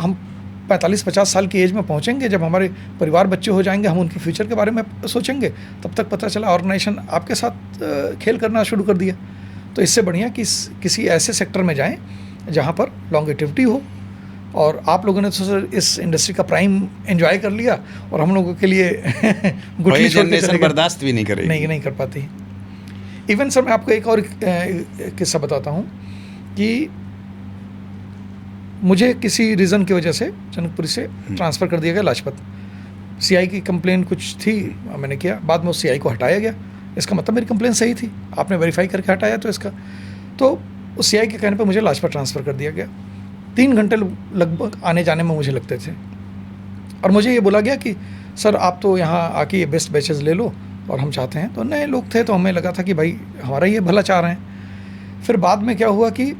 Speaker 1: हम 45-50 साल की एज में पहुंचेंगे, जब हमारे परिवार बच्चे हो जाएंगे, हम उनके फ्यूचर के बारे में सोचेंगे, तब तक पता चला ऑर्गेनाइजेशन आपके साथ खेल करना शुरू कर दिया। तो इससे बढ़िया कि किसी ऐसे सेक्टर में जाएं जहां पर लॉन्गेटिविटी हो, और आप लोगों ने तो सर इस इंडस्ट्री का प्राइम एंजॉय कर लिया, और हम लोगों के लिए गुठली छोड़ के चले गए।
Speaker 2: बर्दाश्त भी नहीं करेगी।
Speaker 1: नहीं कर पाती। इवन सर मैं आपको एक और किस्सा बताता हूँ कि मुझे किसी रीज़न की वजह से जनकपुरी से ट्रांसफ़र कर दिया गया लाजपत। CI की कंप्लेन कुछ थी, मैंने किया, बाद में उस CI को हटाया गया। इसका मतलब मेरी कंप्लेन सही थी, आपने वेरीफाई करके हटाया तो इसका, तो उस CI के कहने पर मुझे लाजपत ट्रांसफ़र कर दिया गया। 3 घंटे लगभग आने जाने में मुझे लगते थे, और मुझे ये बोला गया कि सर आप तो यहाँ आके ये बेस्ट बैचेज़ ले लो, और हम चाहते हैं। तो नए लोग थे तो हमें लगा था कि भाई हमारा ये भला चाह रहे हैं। फिर बाद में क्या हुआ कि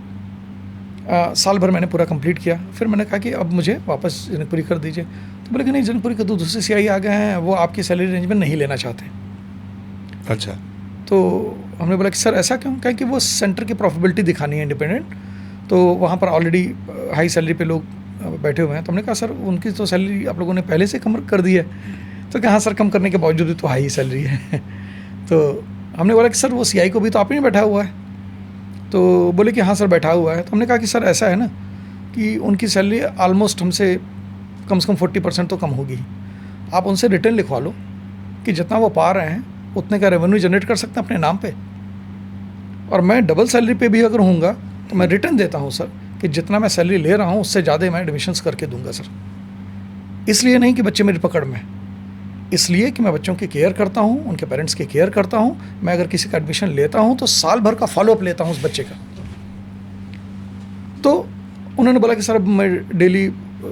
Speaker 1: साल भर मैंने पूरा कंप्लीट किया, फिर मैंने कहा कि अब मुझे वापस जनकपुरी कर दीजिए। तो बोले कि नहीं, जनकपुरी के तो दूसरे CI आ गए हैं, वो आपकी सैलरी रेंज में नहीं लेना चाहते।
Speaker 2: अच्छा।
Speaker 1: तो हमने बोला कि सर ऐसा क्यों? कहें कि वो सेंटर की प्रॉफिटेबिलिटी दिखानी है इंडिपेंडेंट, तो वहाँ पर ऑलरेडी हाई सैलरी पे लोग बैठे हुए हैं। तो हमने कहा सर उनकी तो सैलरी आप लोगों ने पहले से कम कर दी है। तो कहा सर कम करने के बावजूद भी तो हाई सैलरी है। तो हमने बोला कि सर वो CI को भी तो आप ही ने बैठा हुआ है। तो बोले कि हाँ सर बैठा हुआ है। तो हमने कहा कि सर ऐसा है ना कि उनकी सैलरी ऑलमोस्ट हमसे कम से कम 40% तो कम होगी। आप उनसे रिटर्न लिखवा लो कि जितना वो पा रहे हैं उतने का रेवेन्यू जनरेट कर सकते हैं अपने नाम पे, और मैं डबल सैलरी पे भी अगर होऊंगा तो मैं रिटर्न देता हूँ सर कि जितना मैं सैलरी ले रहा हूँ उससे ज़्यादा मैं एडमिशन्स करके दूंगा सर। इसलिए नहीं कि बच्चे मेरी पकड़ में, इसलिए कि मैं बच्चों की केयर करता हूँ, उनके पेरेंट्स की केयर करता हूँ। मैं अगर किसी का एडमिशन लेता हूँ तो साल भर का फॉलोअप लेता हूँ उस बच्चे का। तो उन्होंने बोला कि सर अब मैं डेली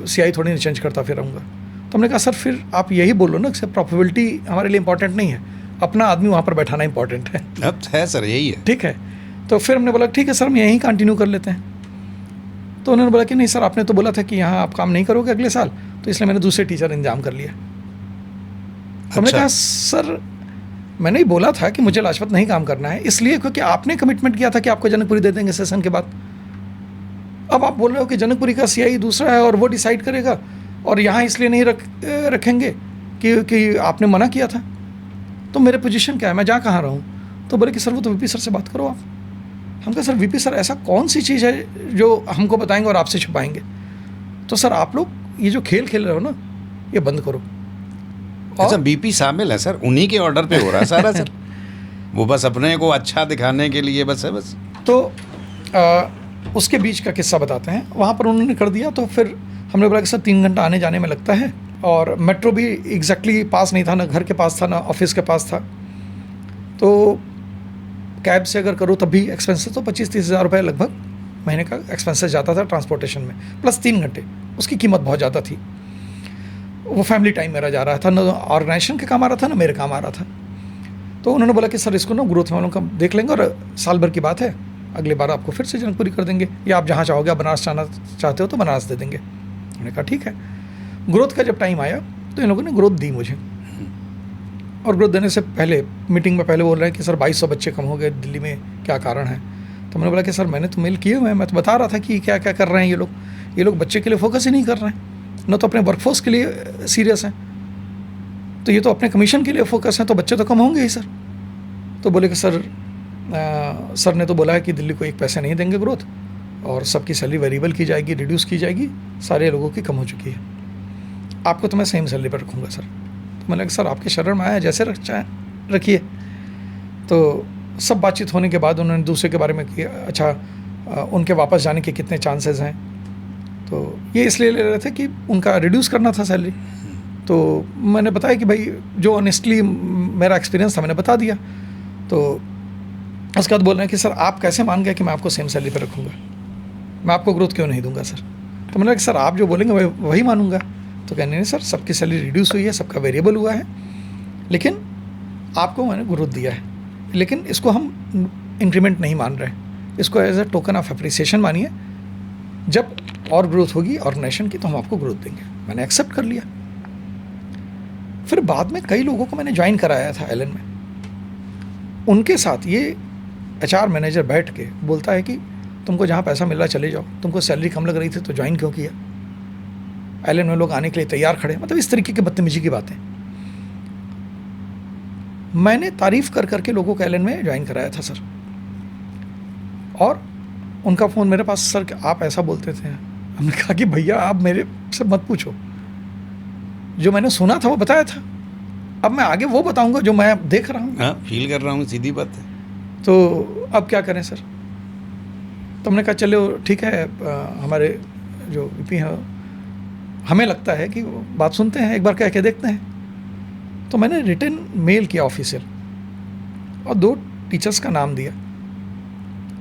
Speaker 1: CI थोड़ी नहीं चेंज करता फिर रहूँगा। तो हमने कहा सर फिर आप यही बोलो ना कि प्रॉफिटेबिलिटी हमारे लिए इंपॉर्टेंट नहीं है, अपना आदमी वहाँ पर बैठाना इंपॉर्टेंट है।
Speaker 2: अब है सर, यही है।
Speaker 1: ठीक है। तो फिर हमने बोला ठीक है सर हम यहीं कंटिन्यू कर लेते हैं। तो उन्होंने बोला कि नहीं सर आपने तो बोला था कि यहाँ आप काम नहीं करोगे अगले साल, तो इसलिए मैंने दूसरे टीचर इंतजाम कर लिया। तो हमने कहा सर मैंने ही बोला था कि मुझे लाजपत नहीं काम करना है, इसलिए क्योंकि आपने कमिटमेंट किया था कि आपको जनकपुरी दे देंगे सेशन के बाद। अब आप बोल रहे हो कि जनकपुरी का CI दूसरा है और वो डिसाइड करेगा, और यहाँ इसलिए नहीं रखेंगे कि आपने मना किया था। तो मेरे पोजीशन क्या है, मैं जा कहाँ रहा हूँ? तो बोले कि सर वो तो VP सर से बात करो आप, हम कहा सर वीपी सर ऐसा कौन सी चीज़ है जो हमको बताएंगे और आपसे छुपाएंगे? तो सर आप लोग ये जो खेल खेल रहे हो ना, ये बंद करो।
Speaker 2: अच्छा, बीपी शामिल है सर, उन्हीं के ऑर्डर पे हो रहा है सारा सर। वो बस अपने को अच्छा दिखाने के लिए बस है बस।
Speaker 1: तो उसके बीच का किस्सा बताते हैं। वहाँ पर उन्होंने कर दिया, तो फिर हमने बोला कि सर 3 घंटा आने जाने में लगता है, और मेट्रो भी एग्जैक्टली पास नहीं था, ना घर के पास था ना ऑफिस के पास था। तो कैब से अगर करो तब भी एक्सपेंसेस तो 25-30 हज़ार रुपये लगभग महीने का एक्सपेंसेस जाता था ट्रांसपोर्टेशन में, प्लस 3 घंटे, उसकी कीमत बहुत ज़्यादा थी। वो फैमिली टाइम मेरा जा रहा था, ना ऑर्गेनाइजेशन के काम आ रहा था ना मेरे काम आ रहा था। तो उन्होंने बोला कि सर इसको ना ग्रोथ वालों का देख लेंगे, और साल भर की बात है, अगली बार आपको फिर से जनकपुरी कर देंगे, या आप जहाँ चाहोगे, आप बनारस जाना चाहते हो तो बनारस दे देंगे। मैंने कहा ठीक है। ग्रोथ का जब टाइम आया तो इन लोगों ने ग्रोथ दी मुझे, और ग्रोथ देने से पहले मीटिंग में पहले बोल रहे हैं कि सर 2200 बच्चे कम हो गए दिल्ली में, क्या कारण है? तो मैंने बोला कि सर मैंने तो मेल किए हुए हैं, मैं तो बता रहा था कि क्या क्या कर रहे हैं ये लोग बच्चे के लिए फोकस ही नहीं कर रहे हैं, न तो अपने वर्कफोर्स के लिए सीरियस हैं, तो ये तो अपने कमीशन के लिए फोकस हैं, तो बच्चे तो कम होंगे ही सर। तो बोले कि सर सर ने तो बोला है कि दिल्ली को 1 पैसा नहीं देंगे ग्रोथ, और सबकी सैलरी वेरिएबल की जाएगी, रिड्यूस की जाएगी, सारे लोगों की कम हो चुकी है, आपको तो मैं सेम सैलरी पर रखूँगा सर। तो मैंने कहा सर आपके शरण में आया, जैसे रखिए। तो सब बातचीत होने के बाद उन्होंने दूसरे के बारे में किया, अच्छा उनके वापस जाने के कितने चांसेस हैं, तो ये इसलिए ले रहे थे कि उनका रिड्यूस करना था सैलरी। तो मैंने बताया कि भाई जो ऑनेस्टली मेरा एक्सपीरियंस था मैंने बता दिया। तो उसके बाद बोल रहे हैं कि सर आप कैसे मान गए कि मैं आपको सेम सैलरी पर रखूँगा, मैं आपको ग्रोथ क्यों नहीं दूंगा सर? तो मैंने कहा कि सर आप जो बोलेंगे वही मानूंगा। तो कहने नहीं सर, सबकी सैलरी रिड्यूस हुई है, सबका वेरिएबल हुआ है, लेकिन आपको मैंने ग्रोथ दिया है, लेकिन इसको हम इंक्रीमेंट नहीं मान रहे, इसको as a token of appreciation मानिए, जब और ग्रोथ होगी ऑर्गेनाइजेशन की तो हम आपको ग्रोथ देंगे। मैंने एक्सेप्ट कर लिया। फिर बाद में कई लोगों को मैंने ज्वाइन कराया था एलन में, उनके साथ ये HR मैनेजर बैठ के बोलता है कि तुमको जहाँ पैसा मिल रहा चले जाओ, तुमको सैलरी कम लग रही थी तो ज्वाइन क्यों किया? एलन में लोग आने के लिए तैयार खड़े, मतलब इस तरीके की बदतमीजी की बातें। मैंने तारीफ कर करके लोगों को एलन में ज्वाइन कराया था सर, और उनका फ़ोन मेरे पास, सर आप ऐसा बोलते थे। हमने कहा कि भैया आप मेरे से मत पूछो, जो मैंने सुना था वो बताया था, अब मैं आगे वो बताऊंगा जो मैं देख रहा हूँ।
Speaker 2: हाँ, फील कर रहा हूँ, सीधी बात है।
Speaker 1: तो अब क्या करें सर? तो हमने कहा चलो ठीक है, हमारे जो VP हैं हमें लगता है कि बात सुनते हैं, एक बार कह के देखते हैं। तो मैंने रिटन मेल किया ऑफिशियल, और 2 टीचर्स का नाम दिया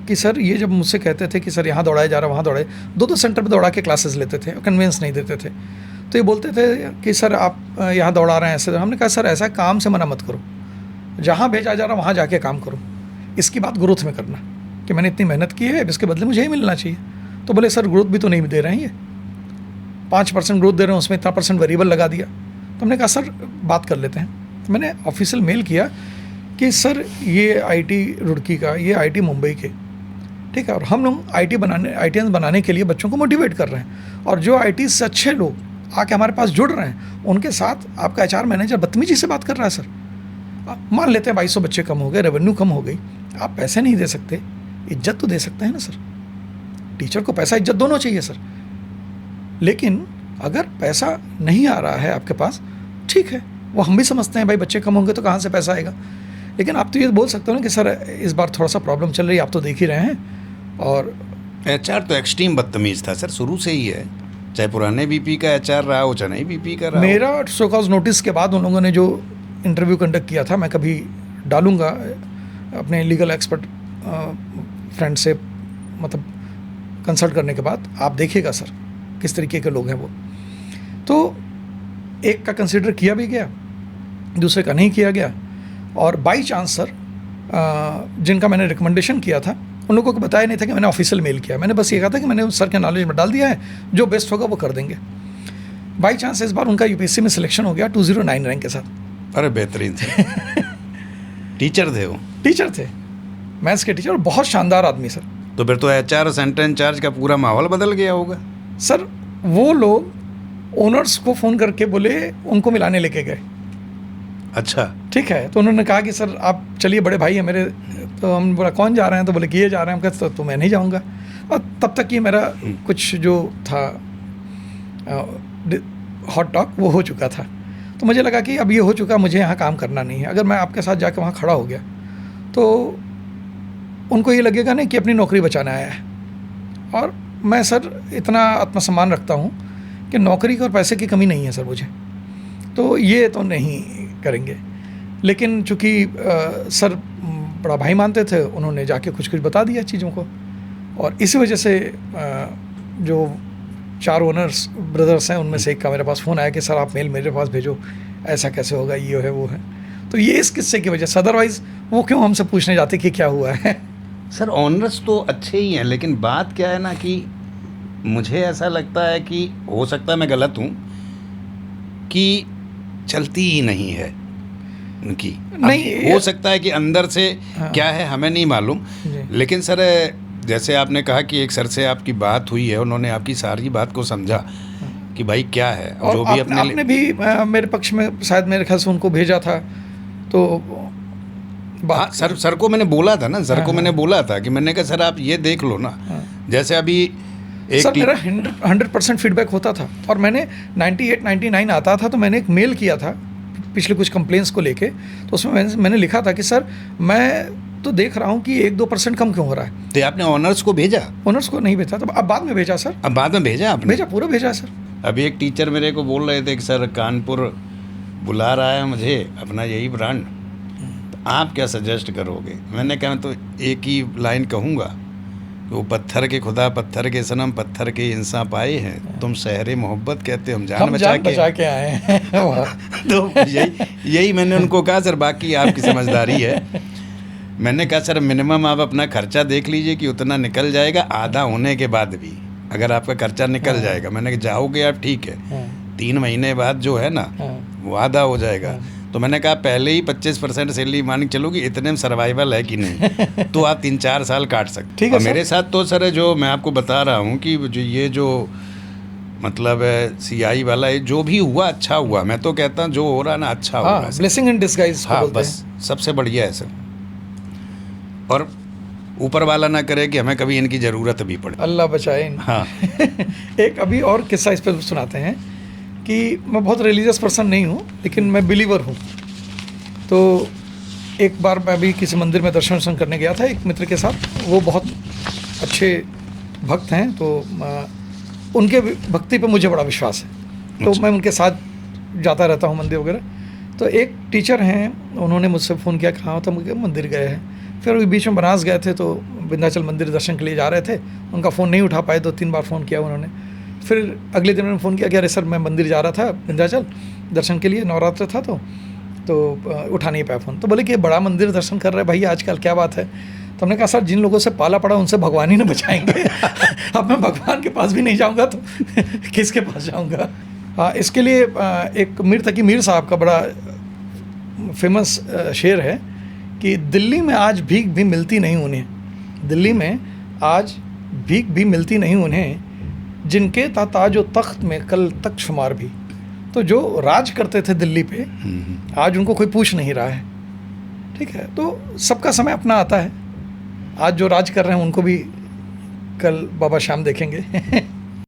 Speaker 1: कि सर ये जब मुझसे कहते थे कि सर यहाँ दौड़ाया जा रहा वहाँ दौड़ाए, 2 सेंटर पे दौड़ा के क्लासेस लेते थे और कन्वेंस नहीं देते थे, तो ये बोलते थे कि सर आप यहाँ दौड़ा रहे हैं ऐसे। हमने कहा सर ऐसा काम से मना मत करो, जहाँ भेजा जा रहा वहाँ जाके काम करो, इसकी बात ग्रोथ में करना कि मैंने इतनी मेहनत की है, इसके बदले मुझे ही मिलना चाहिए। तो बोले सर ग्रोथ भी तो नहीं दे रहे हैं, ये 5% ग्रोथ दे रहे हैं, उसमें इतना % वेरिएबल लगा दिया। तो हमने कहा सर बात कर लेते हैं। तो मैंने ऑफिशियल मेल किया कि सर ये IT रुड़की का, ये IT मुंबई के, ठीक है, और हम लोग ITians बनाने के लिए बच्चों को मोटिवेट कर रहे हैं, और जो IT से अच्छे लोग आके हमारे पास जुड़ रहे हैं, उनके साथ आपका HR मैनेजर बदतमीजी से बात कर रहा है सर। मान लेते हैं 2200 बच्चे कम हो गए, रेवेन्यू कम हो गई, आप पैसे नहीं दे सकते, इज्जत तो दे सकते हैं ना सर। टीचर को पैसा इज्जत दोनों चाहिए सर, लेकिन अगर पैसा नहीं आ रहा है आपके पास, ठीक है, वो हम भी समझते हैं भाई बच्चे कम होंगे तो कहाँ से पैसा आएगा, लेकिन आप तो ये बोल सकते हो ना कि सर इस बार थोड़ा सा प्रॉब्लम चल रही है, आप तो देख ही रहे हैं। और
Speaker 2: HR तो एक्सट्रीम बदतमीज था सर, शुरू से ही है, चाहे पुराने VP का HR रहा हो, चाहे नई VP का रहा हो।
Speaker 1: मेरा शो कॉज नोटिस के बाद उन लोगों ने जो इंटरव्यू कंडक्ट किया था, मैं कभी डालूंगा अपने लीगल एक्सपर्ट फ्रेंड से, मतलब कंसल्ट करने के बाद आप देखिएगा सर किस तरीके के लोग हैं वो। तो एक का कंसिडर किया भी गया, दूसरे का नहीं किया गया, और बाई चांस सर जिनका मैंने रिकमेंडेशन किया था उन लोगों को बताया नहीं था कि मैंने ऑफिशियल मेल किया, मैंने बस ये कहा था कि मैंने सर के नॉलेज में डाल दिया है, जो बेस्ट होगा वो कर देंगे। बाई चांस इस बार उनका UPSC में सिलेक्शन हो गया 209 रैंक के साथ।
Speaker 2: अरे बेहतरीन थे। टीचर थे वो?
Speaker 1: टीचर थे, मैथ्स के टीचर, बहुत शानदार आदमी सर।
Speaker 2: तो फिर तो HR सेंटर इंचार्ज का पूरा माहौल बदल गया होगा
Speaker 1: सर। वो लोग ओनर्स को फ़ोन करके बोले उनको मिलाने लेके गए।
Speaker 2: अच्छा,
Speaker 1: ठीक है, तो उन्होंने कहा कि सर आप चलिए, बड़े भाई हैं मेरे, तो हम बोला कौन जा रहे हैं, तो बोले कि ये जा रहे हैं। हम कहते तो मैं नहीं जाऊँगा। और तब तक ये मेरा कुछ जो था हॉट टॉक वो हो चुका था। तो मुझे लगा कि अब ये हो चुका, मुझे यहाँ काम करना नहीं है। अगर मैं आपके साथ जाकर वहाँ खड़ा हो गया तो उनको ये लगेगा नहीं कि अपनी नौकरी बचाने आया है। और मैं सर इतना आत्मसम्मान रखता हूँ कि नौकरी और पैसे की कमी नहीं है सर मुझे, तो ये तो नहीं करेंगे। लेकिन चूँकि सर बड़ा भाई मानते थे, उन्होंने जाके कुछ कुछ बता दिया चीज़ों को, और इसी वजह से जो 4 ओनर्स ब्रदर्स हैं उनमें से एक का मेरे पास फ़ोन आया कि सर आप मेल मेरे पास भेजो, ऐसा कैसे होगा, ये है वो है। तो ये इस किस्से की वजह से, अदरवाइज़ वो क्यों हमसे पूछने जाते कि क्या हुआ है।
Speaker 2: सर ऑनर्स तो अच्छे ही हैं, लेकिन बात क्या है ना कि मुझे ऐसा लगता है कि हो सकता है मैं गलत हूँ कि चलती ही नहीं है उनकी।
Speaker 1: नहीं,
Speaker 2: हो सकता है कि अंदर से
Speaker 1: हाँ,
Speaker 2: क्या है हमें नहीं मालूम। लेकिन सर जैसे आपने कहा कि एक सर से आपकी बात हुई है, उन्होंने आपकी सारी बात को समझा कि भाई क्या है,
Speaker 1: और
Speaker 2: जो भी
Speaker 1: आपने भी मेरे पक्ष में शायद मेरे ख्याल से उनको भेजा था। तो
Speaker 2: हाँ, सर को मैंने बोला था ना, सर को मैंने बोला था कि मैंने कहा सर आप ये देख लो ना। जैसे अभी
Speaker 1: सर मेरा 100% फीडबैक होता था, और मैंने 98-99 आता था तो मैंने एक मेल किया था पिछले कुछ कंप्लेंट्स को लेके। तो उसमें मैंने लिखा था कि सर मैं तो देख रहा हूँ कि 1-2% कम क्यों हो रहा है।
Speaker 2: तो आपने ऑनर्स को भेजा?
Speaker 1: ऑनर्स को नहीं भेजा, तो अब बाद में भेजा सर।
Speaker 2: अब बाद में भेजा आपने?
Speaker 1: भेजा, पूरा भेजा सर।
Speaker 2: अभी एक टीचर मेरे को बोल रहे थे कि सर कानपुर बुला रहा है मुझे अपना यही ब्रांड, तो आप क्या सजेस्ट करोगे? मैंने कहा तो एक ही लाइन कहूँगा कि वो पत्थर के खुदा पत्थर के सनम पत्थर के इंसान पाए हैं, तुम शहरे मोहब्बत कहते हो, हम जान बचा के
Speaker 1: आए हैं।
Speaker 2: तो यही मैंने उनको कहा सर, बाकी आपकी समझदारी है। मैंने कहा सर मिनिमम आप अपना खर्चा देख लीजिए कि उतना निकल जाएगा, आधा होने के बाद भी अगर आपका खर्चा निकल जाएगा। मैंने कहा जाओगे आप ठीक है, 3 महीने बाद जो है ना वो आधा हो जाएगा। तो मैंने कहा पहले ही 25% सैलरी मान के चलोगी, इतने में सर्वाइवल है कि नहीं, तो आप 3-4 साल काट सकते। और मेरे साथ तो सर जो मैं आपको बता रहा हूँ कि जो मतलब CI वाला है, जो भी हुआ अच्छा हुआ। मैं तो कहता हूँ जो हो रहा ना अच्छा हो रहा है,
Speaker 1: ब्लेसिंग इन डिस्गाइज।
Speaker 2: हाँ बस सबसे बढ़िया है सर। और ऊपर वाला ना करे कि हमें कभी इनकी ज़रूरत भी पड़े,
Speaker 1: अल्लाह बचाए।
Speaker 2: हाँ।
Speaker 1: एक अभी और किस्सा इस पर सुनाते हैं कि मैं बहुत रिलीजियस पर्सन नहीं हूँ, लेकिन मैं बिलीवर हूँ। तो एक बार मैं भी किसी मंदिर में दर्शन करने गया था एक मित्र के साथ। वो बहुत अच्छे भक्त हैं, तो उनके भक्ति पे मुझे बड़ा विश्वास है, तो मैं उनके साथ जाता रहता हूँ मंदिर वगैरह। तो एक टीचर हैं, उन्होंने मुझसे फ़ोन किया कहाँ हो, तो मुझे मंदिर गए हैं। फिर बीच में बनारस गए थे, तो विंध्याचल मंदिर दर्शन के लिए जा रहे थे, उनका फ़ोन नहीं उठा पाए, 2-3 बार फ़ोन किया उन्होंने। फिर अगले दिन उन्होंने फ़ोन किया कि अरे सर मैं मंदिर जा रहा था विंध्याचल दर्शन के लिए, नवरात्र था तो उठा नहीं पाया फ़ोन। तो बोले कि बड़ा मंदिर दर्शन कर रहे भाई आजकल, क्या बात है? तो हमने कहा सर जिन लोगों से पाला पड़ा उनसे भगवान ही ना बचाएंगे। अब मैं भगवान के पास भी नहीं जाऊँगा तो किसके पास जाऊँगा? हाँ, इसके लिए एक मीर तकी मीर साहब का बड़ा फेमस शेर है कि दिल्ली में आज भीख भी मिलती नहीं उन्हें, दिल्ली में आज भीख भी मिलती नहीं उन्हें, जिनके ताज व तख्त में कल तक शुमार भी। तो जो राज करते थे दिल्ली पे, आज उनको कोई पूछ नहीं रहा है। ठीक है, तो सबका समय अपना आता है। आज जो राज कर रहे हैं उनको भी कल बाबा श्याम देखेंगे।